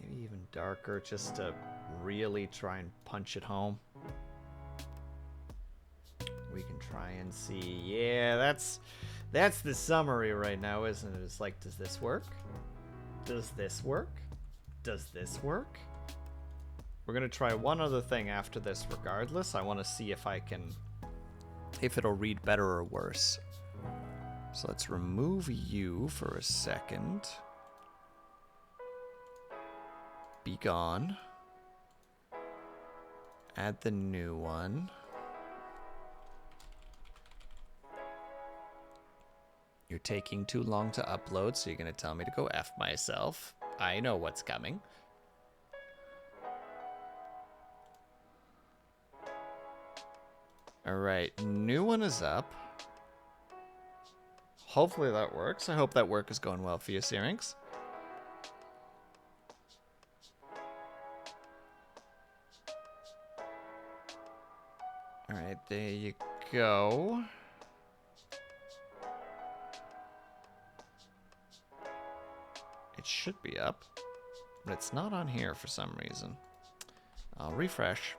Maybe even darker, just to really try and punch it home. We can try and see. Yeah, that's the summary right now, isn't it? It's like, does this work? Does this work? Does this work? We're gonna try one other thing after this regardless. I want to see if it'll read better or worse. So let's remove you for a second. Be gone. Add the new one. You're taking too long to upload, so you're gonna tell me to go F myself. I know what's coming. Alright, new one is up. Hopefully that works. I hope that work is going well for you, Syrinx. Alright, there you go. It should be up, but it's not on here for some reason. I'll refresh.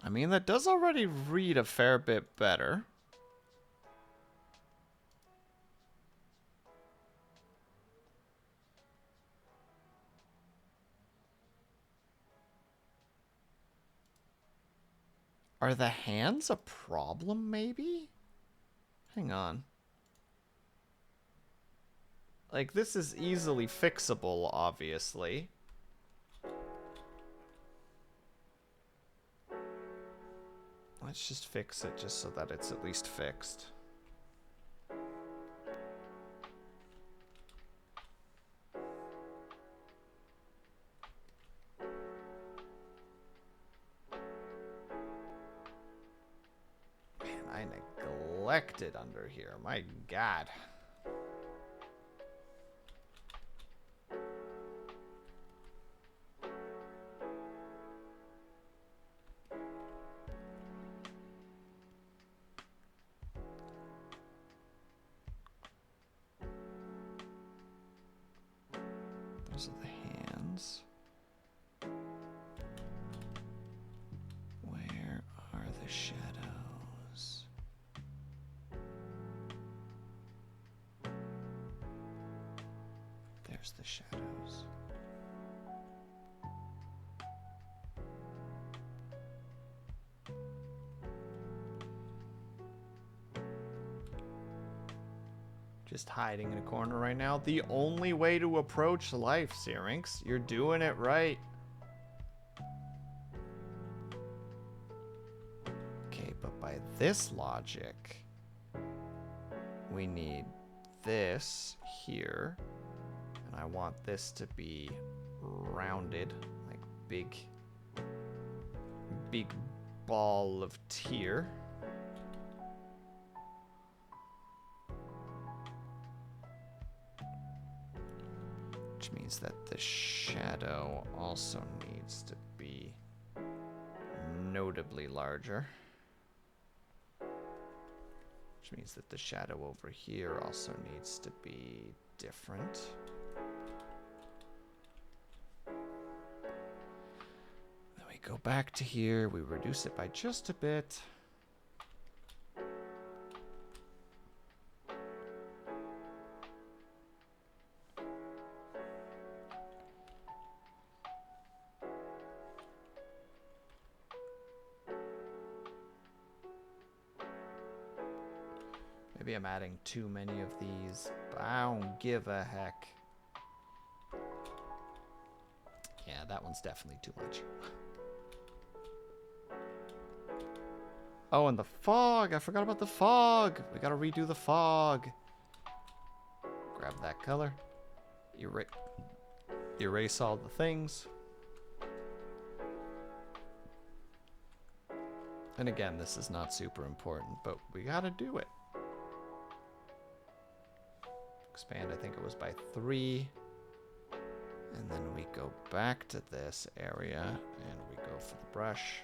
I mean, that does already read a fair bit better. Are the hands a problem, maybe? Hang on. Like, this is easily fixable, obviously. Let's just fix it just so that it's at least fixed. Man, I neglected under here. My God. Those are the hands. Where are the shadows? There's the shadows. Just hiding in a corner right now. The only way to approach life, Syrinx. You're doing it right. Okay, but by this logic, we need this here. And I want this to be rounded, like big ball of tier. Which means that the shadow also needs to be notably larger. Which means that the shadow over here also needs to be different. Then we go back to here, we reduce it by just a bit. Maybe I'm adding too many of these, but I don't give a heck. Yeah, that one's definitely too much. Oh, and the fog! I forgot about the fog! We gotta redo the fog. Grab that color. Erase all the things. And again, this is not super important, but we gotta do it. Expand, I think it was by 3. And then we go back to this area and we go for the brush.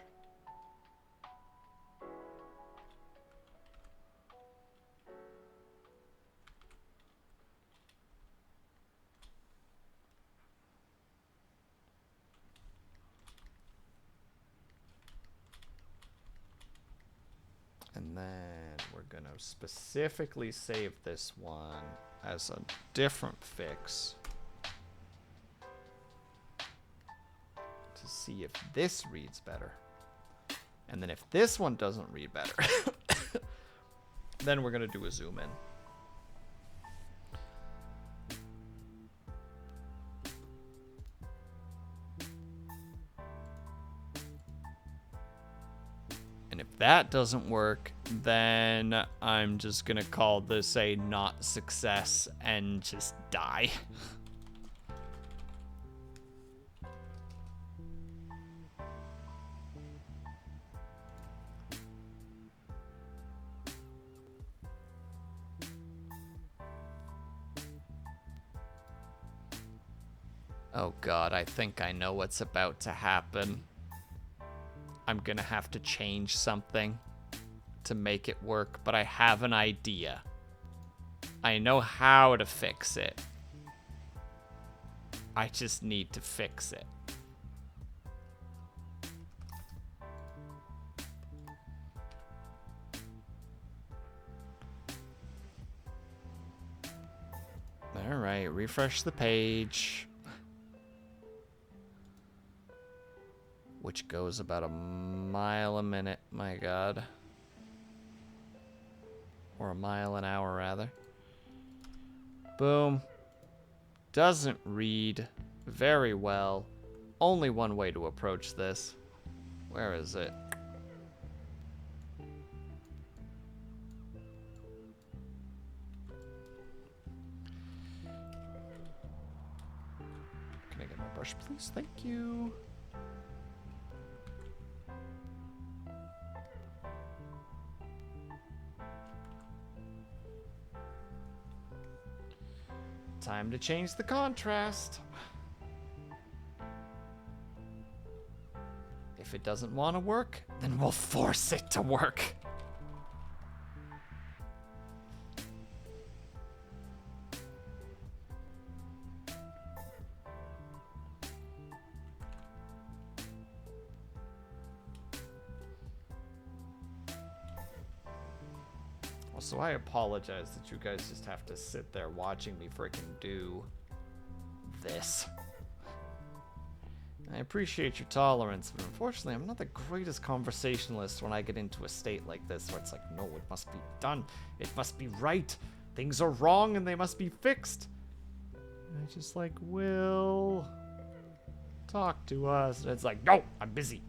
And then we're gonna specifically save this one as a different fix to see if this reads better. And then if this one doesn't read better, then we're gonna do a zoom in. And if that doesn't work, then I'm just gonna call this a not success and just die. Oh god, I think I know what's about to happen. I'm gonna have to change something to make it work, but I have an idea. I know how to fix it. I just need to fix it. Alright, refresh the page. Which goes about a mile a minute, my god. Or a mile an hour, rather. Boom. Doesn't read very well. Only one way to approach this. Where is it? Can I get my brush, please? Thank you. Time to change the contrast. If it doesn't want to work, then we'll force it to work. So I apologize that you guys just have to sit there watching me freaking do this. I appreciate your tolerance, but unfortunately I'm not the greatest conversationalist when I get into a state like this where it's like, no, it must be done. It must be right. Things are wrong and they must be fixed. And I just like, Will, talk to us. And it's like, no, I'm busy.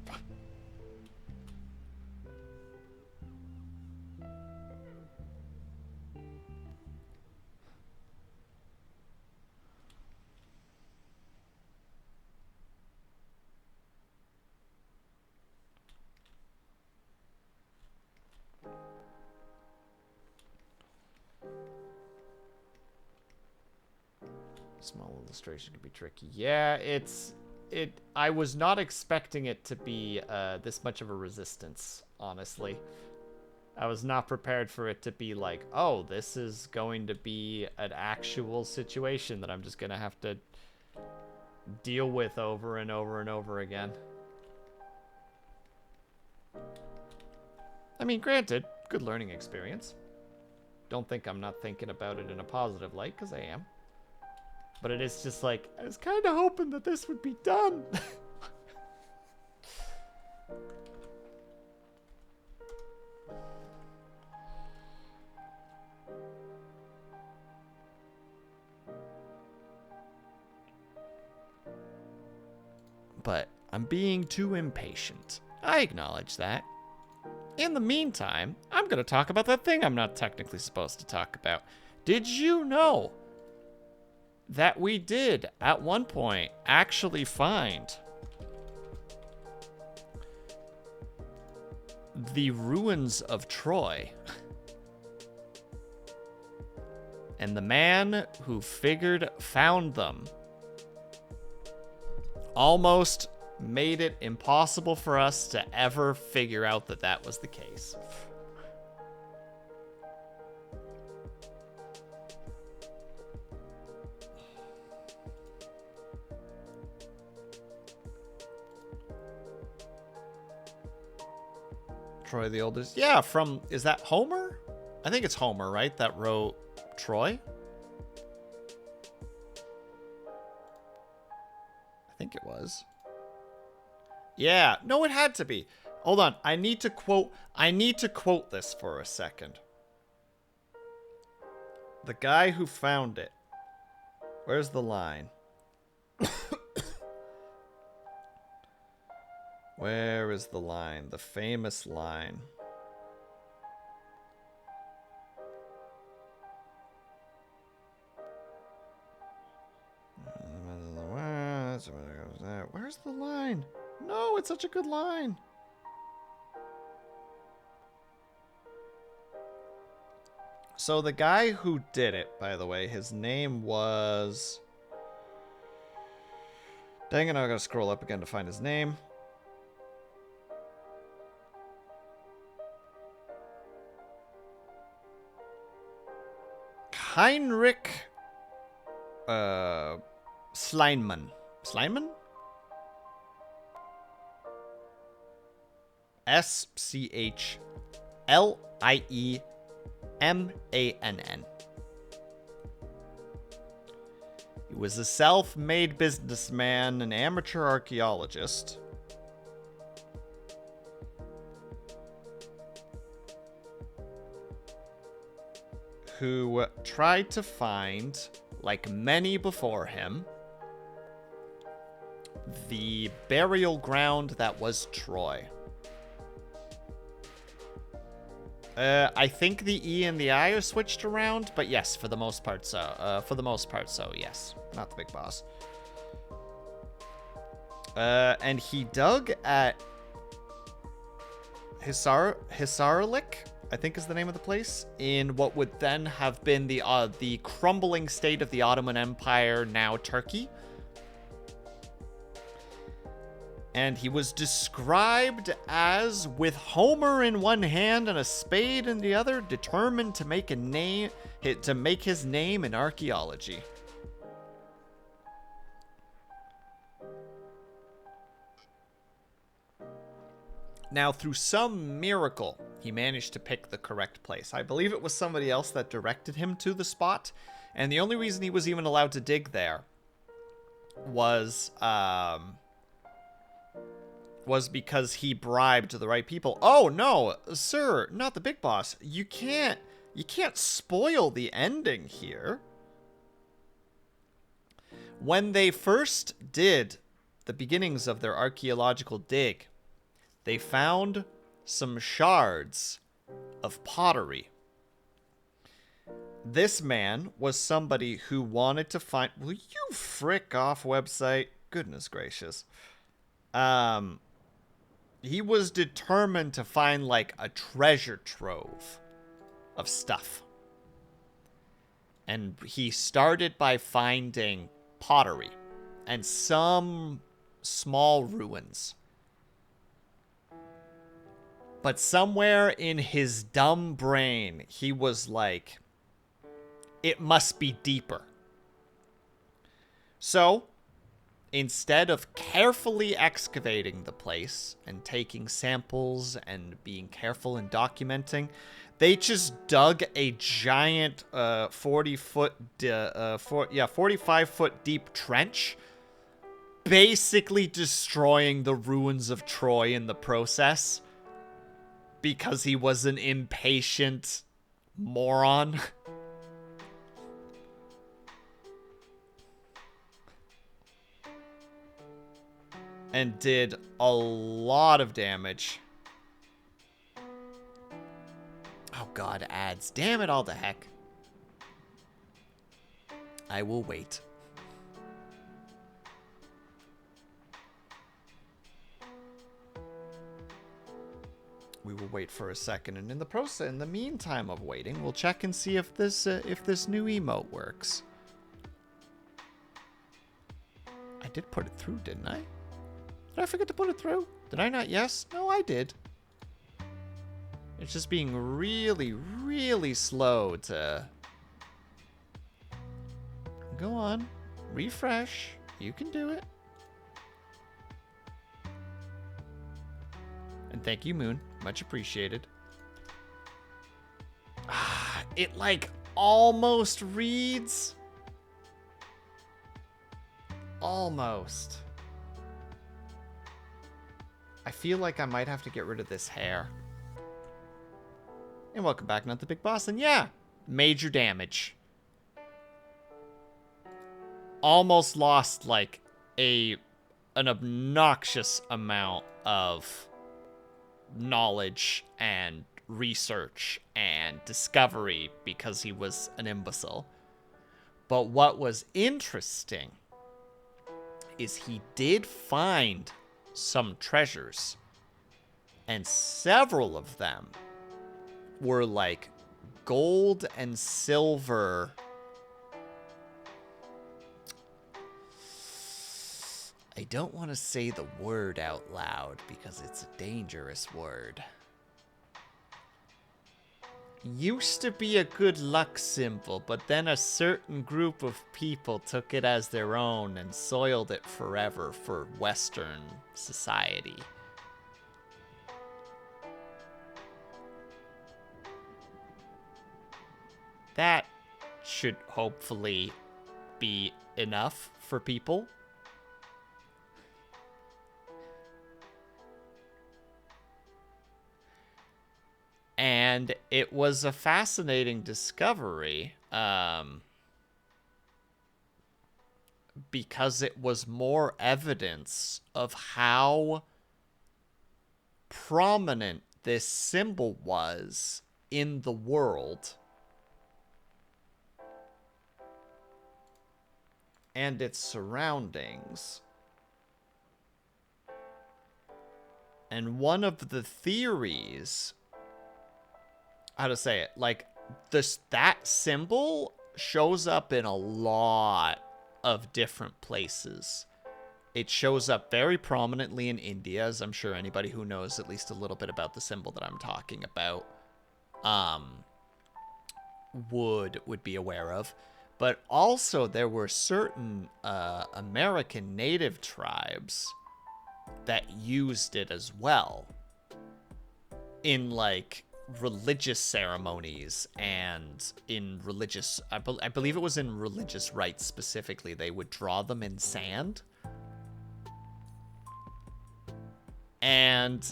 Small illustration can be tricky. Yeah, I was not expecting it to be this much of a resistance, honestly. I was not prepared for it to be like, oh, this is going to be an actual situation that I'm just going to have to deal with over and over and over again. I mean, granted, good learning experience. Don't think I'm not thinking about it in a positive light, because I am. But it is just like, I was kind of hoping that this would be done. But I'm being too impatient. I acknowledge that. In the meantime, I'm going to talk about that thing I'm not technically supposed to talk about. Did you know that we did, at one point, actually find the ruins of Troy? And the man who found them almost made it impossible for us to ever figure out that that was the case. Troy the Oldest. Yeah, is that Homer? I think it's Homer, right? That wrote Troy? I think it was. Yeah, no, it had to be. Hold on, I need to quote this for a second. The guy who found it. Where's the line? Where is the line? The famous line. Where's the line? No, it's such a good line. So the guy who did it, by the way, his name was... Dang it, I gotta scroll up again to find his name. Heinrich Schlienmann. Schlienmann? Schliemmann. He was a self-made businessman, an amateur archaeologist. Who tried to find, like many before him, the burial ground that was Troy. I think the E and the I are switched around, but yes, for the most part, so. Yes. Not the big boss. And he dug at Hisarlik, I think is the name of the place, in what would then have been the crumbling state of the Ottoman Empire, now Turkey. And he was described as, with Homer in one hand and a spade in the other, determined to make his name in archaeology. Now, through some miracle, he managed to pick the correct place. I believe it was somebody else that directed him to the spot, and the only reason he was even allowed to dig there was because he bribed the right people. Oh no, sir, not the big boss. You can't spoil the ending here. When they first did the beginnings of their archaeological dig, they found some shards of pottery. This man was somebody who wanted to find... Will you frick off, website? Goodness gracious. He was determined to find, like, a treasure trove of stuff. And he started by finding pottery and some small ruins. But somewhere in his dumb brain, he was like, it must be deeper. So, instead of carefully excavating the place and taking samples and being careful in documenting, they just dug a giant 45-foot deep trench, basically destroying the ruins of Troy in the process because he was an impatient moron. And did a lot of damage. Oh god, ads. Damn it all to heck. I will wait. We will wait for a second, and in the meantime of waiting, we'll check and see if this new emote works. I did put it through, didn't I? Did I forget to put it through? Did I not? Yes? No, I did. It's just being really, really slow to... Go on. Refresh. You can do it. And thank you, Moon. Much appreciated. It, like, almost reads. Almost. I feel like I might have to get rid of this hair. And welcome back, Not the Big Boss. And yeah, major damage. Almost lost, like, an obnoxious amount of knowledge and research and discovery because he was an imbecile. But what was interesting is he did find some treasures, and several of them were like gold and silver. I don't want to say the word out loud because it's a dangerous word. Used to be a good luck symbol, but then a certain group of people took it as their own and soiled it forever for Western society. That should hopefully be enough for people. And it was a fascinating discovery because it was more evidence of how prominent this symbol was in the world and its surroundings. And one of the theories... how to say it, like that symbol shows up in a lot of different places. It shows up very prominently in India, as I'm sure anybody who knows at least a little bit about the symbol that I'm talking about would be aware of. But also there were certain American native tribes that used it as well in like religious ceremonies and in religious, I believe it was in religious rites specifically, they would draw them in sand. And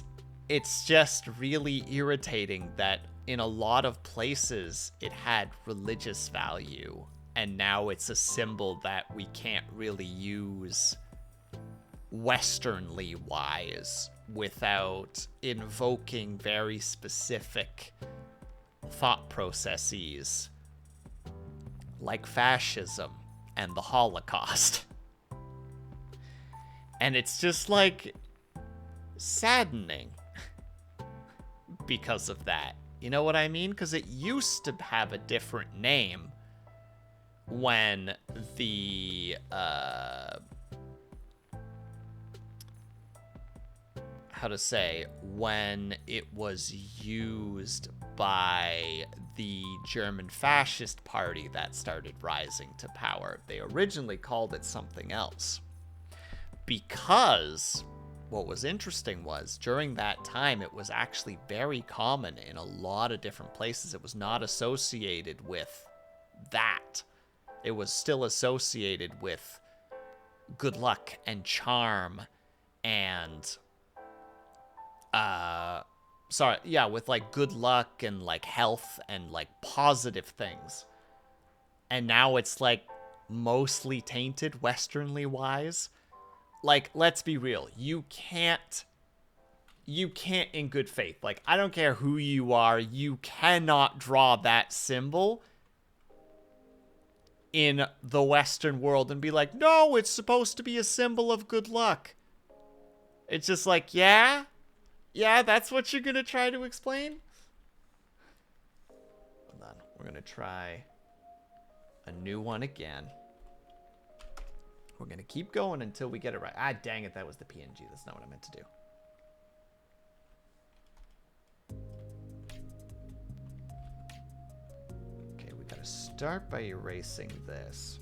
it's just really irritating that in a lot of places it had religious value, and now it's a symbol that we can't really use Westernly wise without invoking very specific thought processes like fascism and the Holocaust. And it's just like saddening because of that. You know what I mean? Because it used to have a different name, when the when it was used by the German fascist party that started rising to power. They originally called it something else. Because what was interesting was during that time, it was actually very common in a lot of different places. It was not associated with that. It was still associated with good luck and charm and with like good luck and like health and like positive things. And now it's like mostly tainted westernly wise. Like, let's be real. You can't in good faith. Like, I don't care who you are, you cannot draw that symbol in the Western world and be like, no, it's supposed to be a symbol of good luck. It's just like, yeah, that's what you're gonna try to explain? Hold on, we're gonna try a new one again. We're gonna keep going until we get it right. Ah, dang it, that was the PNG. That's not what I meant to do. Okay, we gotta start by erasing this.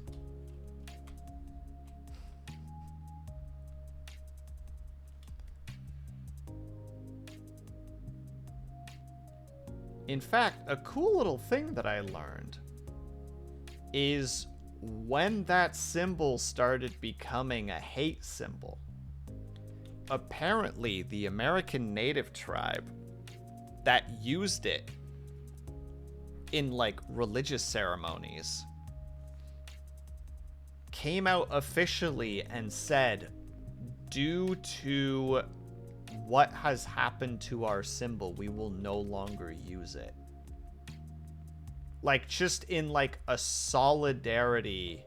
In fact, a cool little thing that I learned is when that symbol started becoming a hate symbol, apparently the American Native tribe that used it in like religious ceremonies came out officially and said, due to what has happened to our symbol, we will no longer use it. Like, just in like a solidarity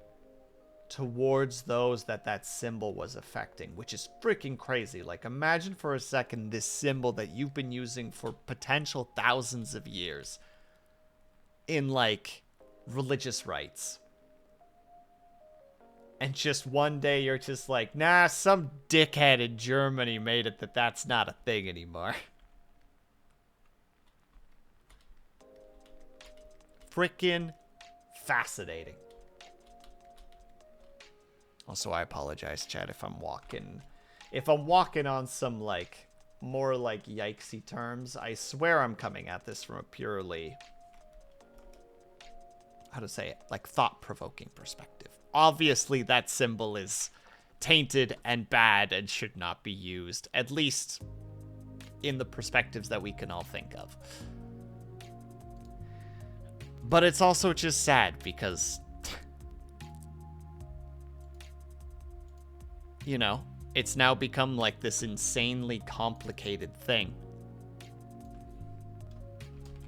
towards those that symbol was affecting, which is freaking crazy. Like, imagine for a second this symbol that you've been using for potential thousands of years in like religious rites. And just one day you're just like, nah, some dickhead in Germany made it that's not a thing anymore. Frickin' fascinating. Also, I apologize, chat, if I'm walking on some like more like yikesy terms. I swear I'm coming at this from a purely, how to say it, like thought-provoking perspective. Obviously, that symbol is tainted and bad and should not be used, at least in the perspectives that we can all think of. But it's also just sad because, you know, it's now become like this insanely complicated thing.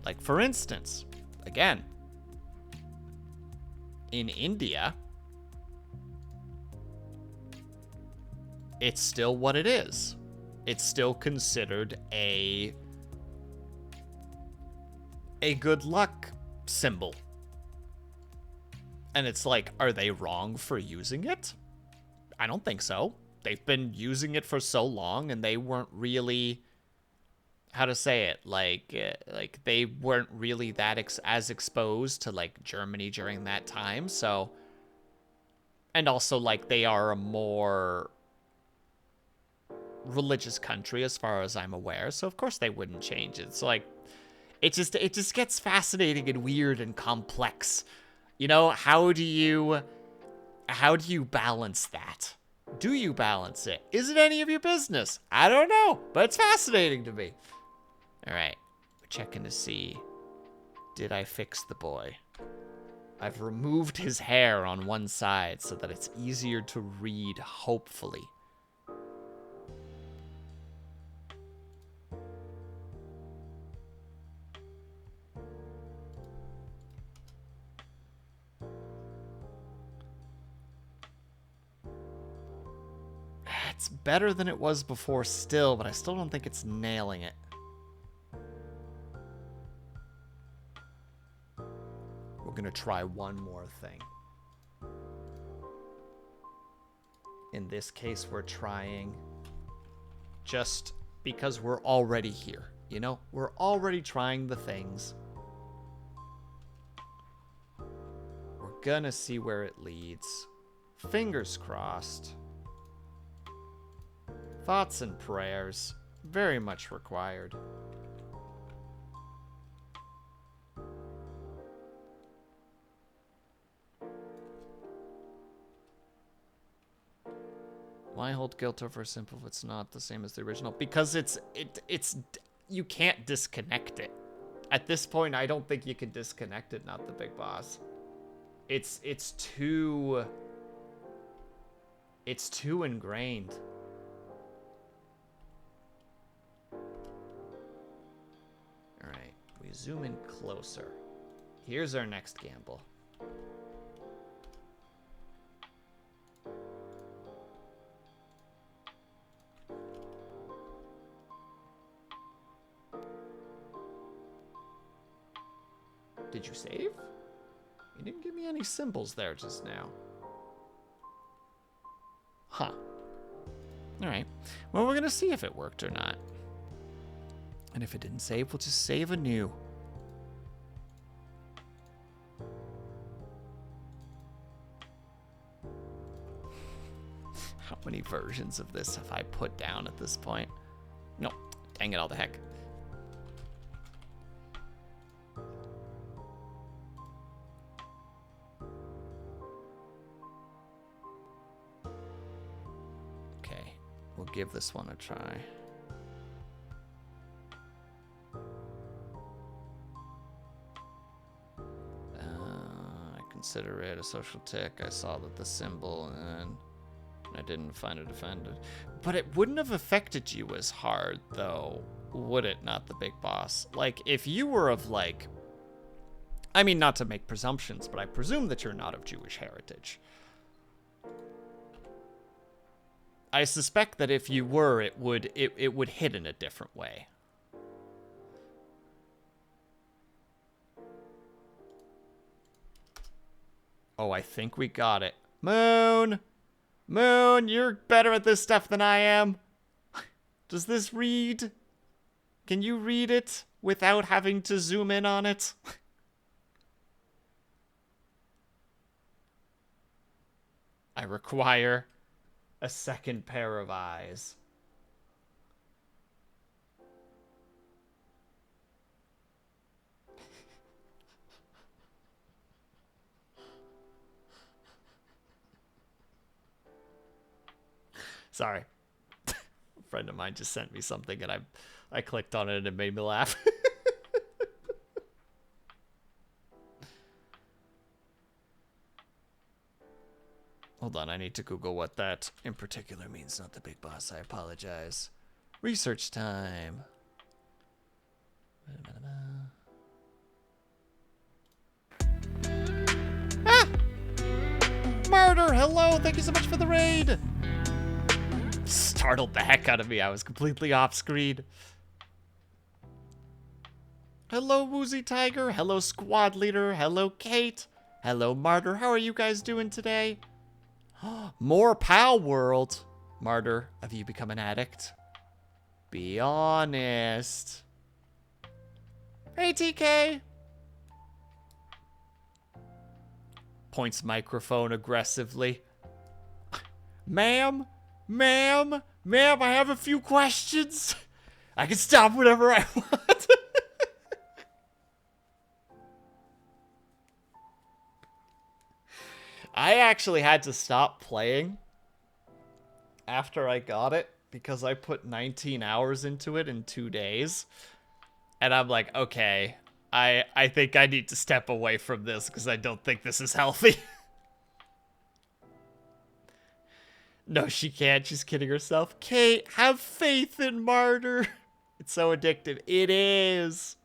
Like, for instance, again, in India, it's still what it is. It's still considered a good luck symbol. And it's like, are they wrong for using it? I don't think so. They've been using it for so long, and they weren't really, how to say it, like they weren't really that as exposed to like Germany during that time. So, and also like they are a more religious country as far as I'm aware, so of course they wouldn't change it. So like it just gets fascinating and weird and complex. You know, how do you balance that? Do you balance it? Is it any of your business? I don't know, but it's fascinating to me. All right, we're checking to see, did I fix the boy? I've removed his hair on one side so that it's easier to read, hopefully. It's better than it was before still, but I still don't think it's nailing it. We're gonna try one more thing. In this case, we're trying just because we're already here. You know, we're already trying the things. We're gonna see where it leads. Fingers crossed. Thoughts and prayers, very much required. Why hold guilt over a simple if it's not the same as the original? Because it's you can't disconnect it. At this point, I don't think you can disconnect it, not the big boss. It's too ingrained. All right, we zoom in closer. Here's our next gamble. Did you save? You didn't give me any symbols there just now. Huh. Alright. Well, we're gonna see if it worked or not. And if it didn't save, we'll just save anew. How many versions of this have I put down at this point? No. Dang it all the heck. We'll give this one a try. I consider it a social tick. I saw that the symbol and I didn't find it offended. But it wouldn't have affected you as hard, though, would it? Not the big boss. Like, if you were of, like... I mean, not to make presumptions, but I presume that you're not of Jewish heritage. I suspect that if you were, it would hit in a different way. Oh, I think we got it. Moon! Moon, you're better at this stuff than I am. Does this read? Can you read it without having to zoom in on it? I require a second pair of eyes. Sorry. A friend of mine just sent me something and I clicked on it and it made me laugh. Hold on, I need to Google what that in particular means. Not the big boss, I apologize. Research time. Ah! Murder, hello, thank you so much for the raid. Startled the heck out of me, I was completely off screen. Hello, Woozy Tiger, hello, Squad Leader, hello, Kate, hello, Martyr, how are you guys doing today? More Pal World. Martyr, have you become an addict? Be honest. Hey, TK. Points microphone aggressively. Ma'am, I have a few questions. I can stop whenever I want. I actually had to stop playing after I got it because I put 19 hours into it in 2 days. And I'm like, okay, I think I need to step away from this because I don't think this is healthy. No, she can't. She's kidding herself. Kate, have faith in Martyr. It's so addictive. It is.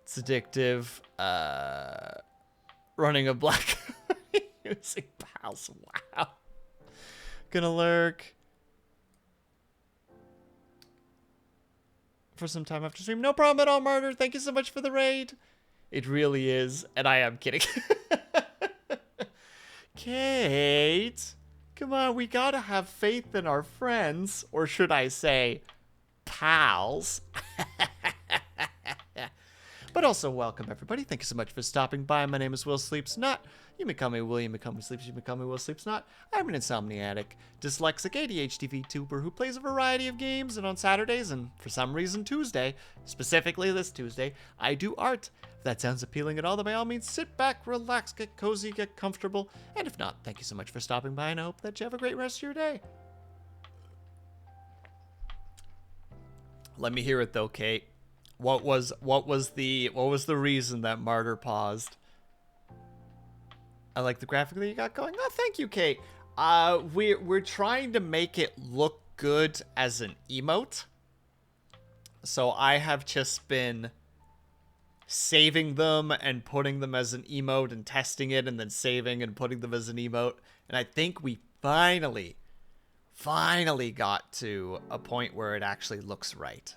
It's addictive. Running a black... Using pals. Wow. Gonna lurk for some time after stream. No problem at all, Martyr. Thank you so much for the raid. It really is. And I am kidding. Kate. Come on, we gotta have faith in our friends. Or should I say, pals. But also, welcome everybody. Thank you so much for stopping by. My name is WillSleepsNot. You may call me Will, you may call me Sleeps, you may call me WillSleepsNot. I'm an insomniatic, dyslexic, ADHD Vtuber who plays a variety of games, and on Saturdays, and for some reason Tuesday, specifically this Tuesday, I do art. If that sounds appealing at all, then by all means sit back, relax, get cozy, get comfortable, and if not, thank you so much for stopping by, and I hope that you have a great rest of your day. Let me hear it though, Kate. What was the reason that Martyr paused? I like the graphic that you got going. Oh, thank you, Kate. We're trying to make it look good as an emote. So I have just been saving them and putting them as an emote and testing it and then saving and putting them as an emote. And I think we finally got to a point where it actually looks right.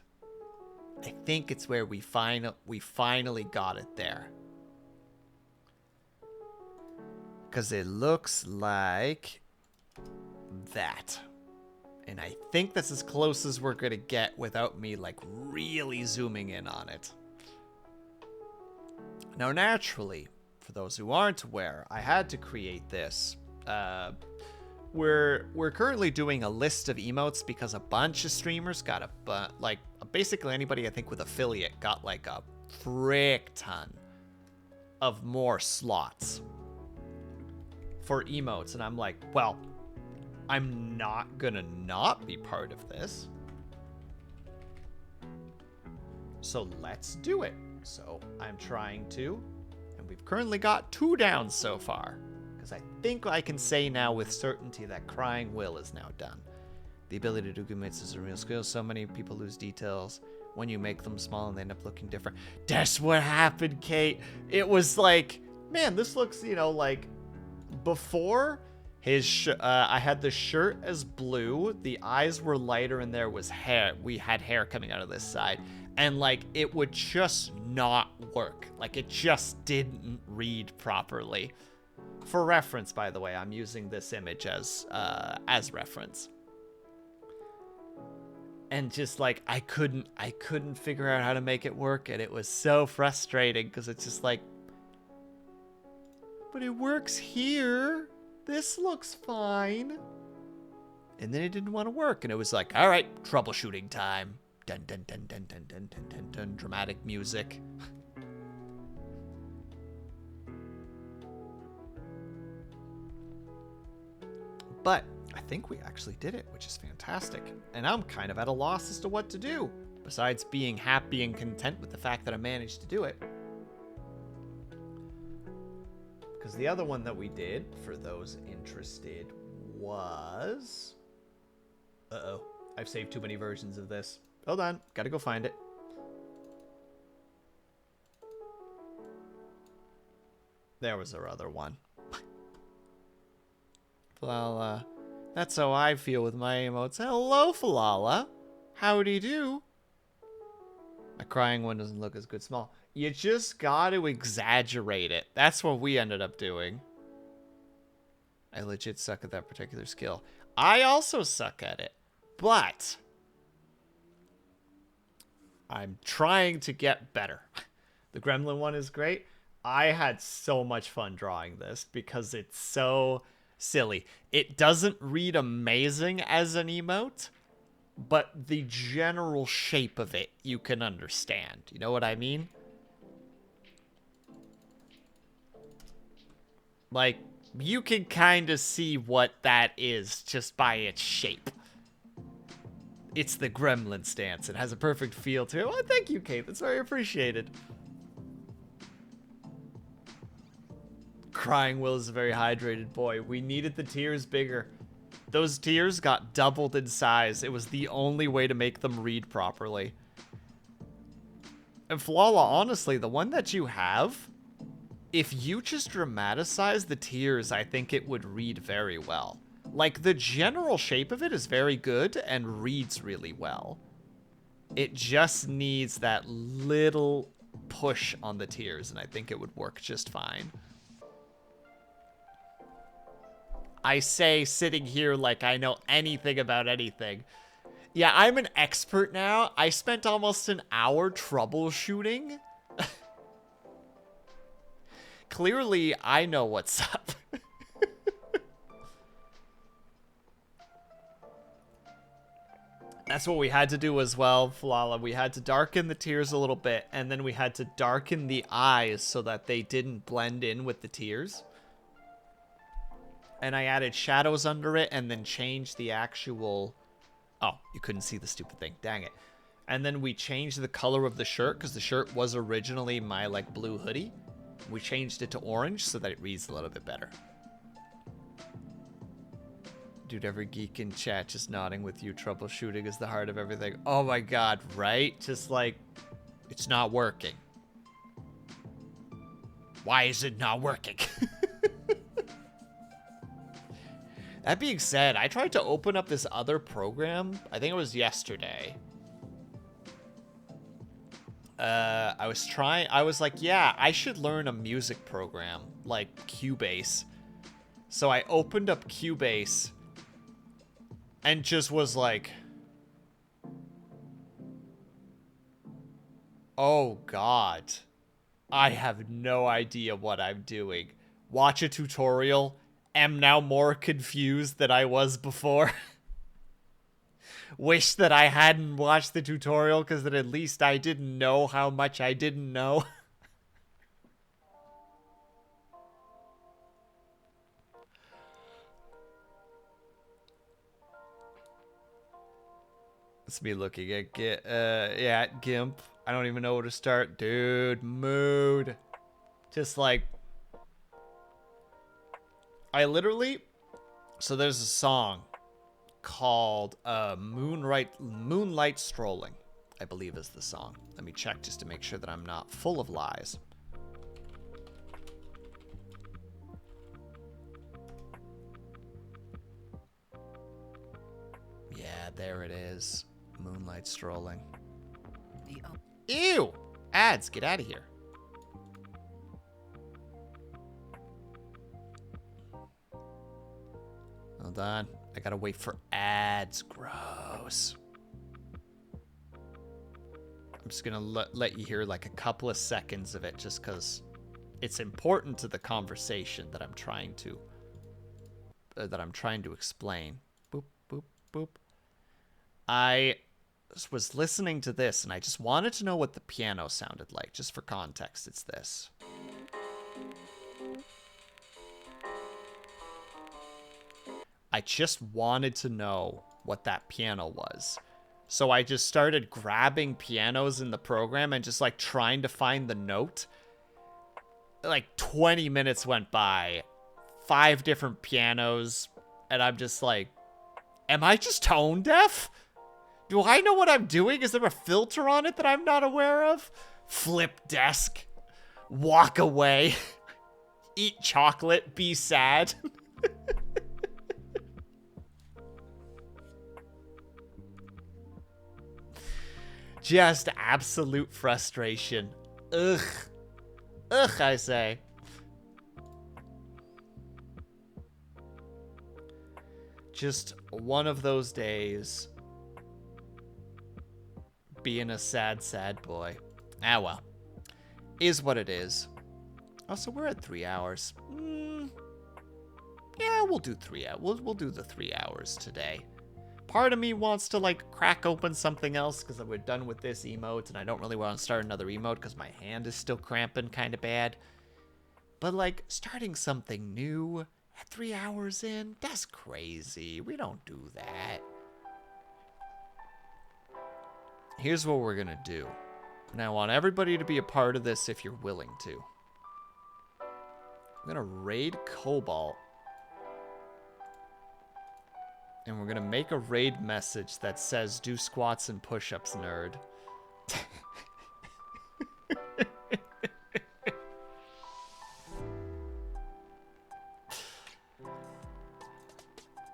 I think it's where we finally got it there. Because it looks like that. And I think that's as close as we're going to get without me, like, really zooming in on it. Now, naturally, for those who aren't aware, I had to create this. We're currently doing a list of emotes because a bunch of streamers got basically anybody I think with affiliate got like a frick ton of more slots for emotes, and I'm like, well, I'm not gonna not be part of this, so let's do it. So I'm trying to, and we've currently got 2 down so far. I think I can say now with certainty that Crying Will is now done. The ability to do good mates is a real skill. So many people lose details when you make them small and they end up looking different. That's what happened, Kate. It was like, man, this looks, you know, like before his I had the shirt as blue, the eyes were lighter, and there was hair. We had hair coming out of this side, and like it would just not work. Like it just didn't read properly. For reference, by the way, I'm using this image as reference. And just like I couldn't figure out how to make it work, and it was so frustrating because it's just like, but it works here. This looks fine. And then it didn't want to work, and it was like, all right, troubleshooting time. Dun dun dun dun dun dun dun dun dun. Dramatic music. But I think we actually did it, which is fantastic. And I'm kind of at a loss as to what to do, besides being happy and content with the fact that I managed to do it. Because the other one that we did, for those interested, was... Uh-oh. I've saved too many versions of this. Hold on. Gotta go find it. There was our other one. Falala. That's how I feel with my emotes. Hello, Falala. Howdy do. My crying one doesn't look as good small. You just got to exaggerate it. That's what we ended up doing. I legit suck at that particular skill. I also suck at it. But I'm trying to get better. The gremlin one is great. I had so much fun drawing this because it's so silly. It doesn't read amazing as an emote, but the general shape of it you can understand. You know what I mean? Like, you can kind of see what that is just by its shape. It's the gremlin stance. It has a perfect feel to it. Oh, thank you, Kate. That's very appreciated. Crying Will is a very hydrated boy. We needed the tears bigger. Those tears got doubled in size. It was the only way to make them read properly. And Flala, honestly, the one that you have, if you just dramatize the tears, I think it would read very well. Like, the general shape of it is very good and reads really well. It just needs that little push on the tears, and I think it would work just fine. I say sitting here like I know anything about anything. Yeah, I'm an expert now. I spent almost an hour troubleshooting. Clearly, I know what's up. That's what we had to do as well, Falala. We had to darken the tears a little bit, and then we had to darken the eyes so that they didn't blend in with the tears. And I added shadows under it, and then changed the actual... Oh, you couldn't see the stupid thing. Dang it. And then we changed the color of the shirt, because the shirt was originally my, like, blue hoodie. We changed it to orange so that it reads a little bit better. Dude, every geek in chat just nodding with you. Troubleshooting is the heart of everything. Oh my god, right? Just like, it's not working. Why is it not working? That being said, I tried to open up this other program. I think it was yesterday. I was like, yeah, I should learn a music program like Cubase. So I opened up Cubase and just was like, oh god, I have no idea what I'm doing. Watch a tutorial, am now more confused than I was before. Wish that I hadn't watched the tutorial, because then at least I didn't know how much I didn't know. It's me looking at GIMP. I don't even know where to start. Dude, mood. Just like... I literally... So there's a song called Moonlight Strolling, I believe is the song. Let me check just to make sure that I'm not full of lies. Yeah, there it is. Moonlight Strolling. Ew! Ads, get out of here. Hold on. I gotta wait for ads. Gross. I'm just gonna let you hear like a couple of seconds of it just because it's important to the conversation that I'm trying to explain. Boop, boop, boop. I was listening to this and I just wanted to know what the piano sounded like. Just for context, it's this. I just wanted to know what that piano was. So I just started grabbing pianos in the program and just like trying to find the note. Like 20 minutes went by, 5 different pianos, and I'm just like, am I just tone deaf? Do I know what I'm doing? Is there a filter on it that I'm not aware of? Flip desk. Walk away. Eat chocolate. Be sad. Just absolute frustration. Ugh. Ugh, I say. Just one of those days. Being a sad, sad boy. Ah, well. Is what it is. Oh, so we're at 3 hours. Yeah, we'll do 3 hours. We'll do the 3 hours today. Part of me wants to, like, crack open something else because we're done with this emote, and I don't really want to start another emote because my hand is still cramping kind of bad. But, like, starting something new at 3 hours in, that's crazy. We don't do that. Here's what we're gonna do. And I want everybody to be a part of this if you're willing to. I'm gonna raid Cobalt. And we're gonna make a raid message that says, do squats and push-ups, nerd.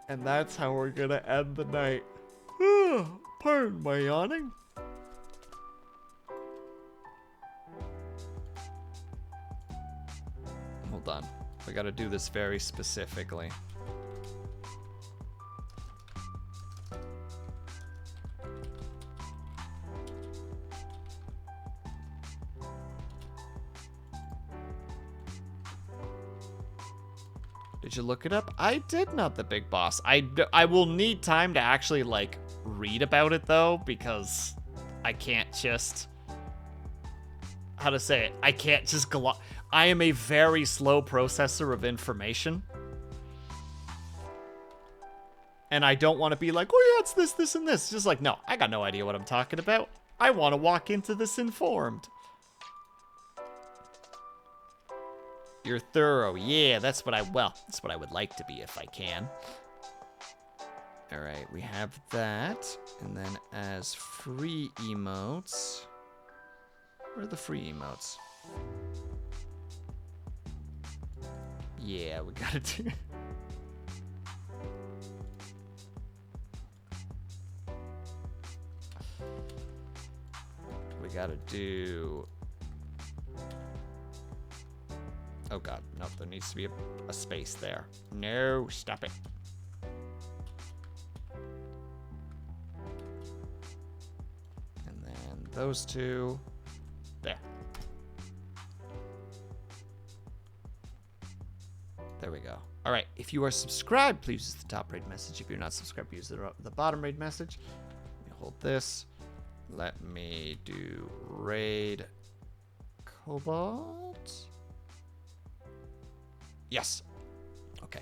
And that's how we're gonna end the night. Pardon my yawning. Hold on. We gotta do this very specifically. Did you look it up? I did not the big boss. I will need time to actually, like, read about it, though, because I can't just... How to say it? I can't just I am a very slow processor of information. And I don't want to be like, oh yeah, it's this, this, and this. Just like, no, I got no idea what I'm talking about. I want to walk into this informed. You're thorough. Yeah, that's what that's what I would like to be if I can. All right, we have that. And then as free emotes, where are the free emotes? Yeah, we gotta do... We gotta do... Oh god, nope, there needs to be a space there. No, stop it. And then those two. There. There we go. All right, if you are subscribed, please use the top raid message. If you're not subscribed, use the bottom raid message. Let me hold this. Let me do raid Cobalt. Yes. Okay.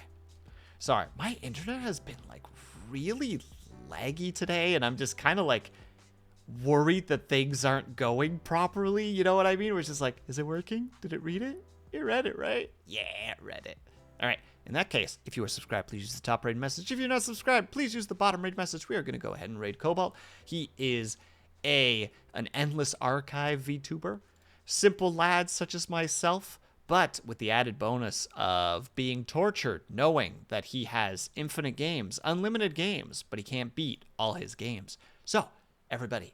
Sorry, my internet has been like really laggy today, and I'm just kind of like worried that things aren't going properly. You know what I mean? We're just like, is it working? Did it read it? It read it, right? Yeah, it read it. All right. In that case, if you are subscribed, please use the top raid message. If you're not subscribed, please use the bottom raid message. We are going to go ahead and raid Cobalt. He is an endless archive VTuber. Simple lads such as myself, but with the added bonus of being tortured, knowing that he has infinite games, unlimited games, but he can't beat all his games. So, everybody,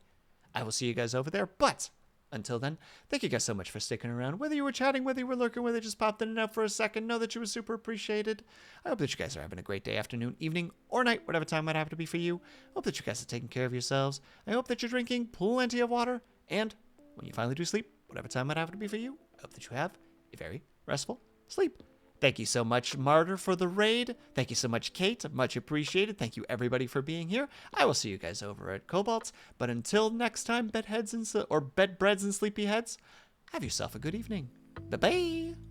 I will see you guys over there, but until then, thank you guys so much for sticking around. Whether you were chatting, whether you were lurking, whether you just popped in and out for a second, know that you were super appreciated. I hope that you guys are having a great day, afternoon, evening, or night, whatever time might have to be for you. I hope that you guys are taking care of yourselves. I hope that you're drinking plenty of water, and when you finally do sleep, whatever time might have to be for you, I hope that you have a very restful sleep. Thank you so much, Martyr, for the raid. Thank you so much, Kate. Much appreciated. Thank you, everybody, for being here. I will see you guys over at Cobalt. But until next time, bedheads and bedbreads and sleepyheads, have yourself a good evening. Bye-bye.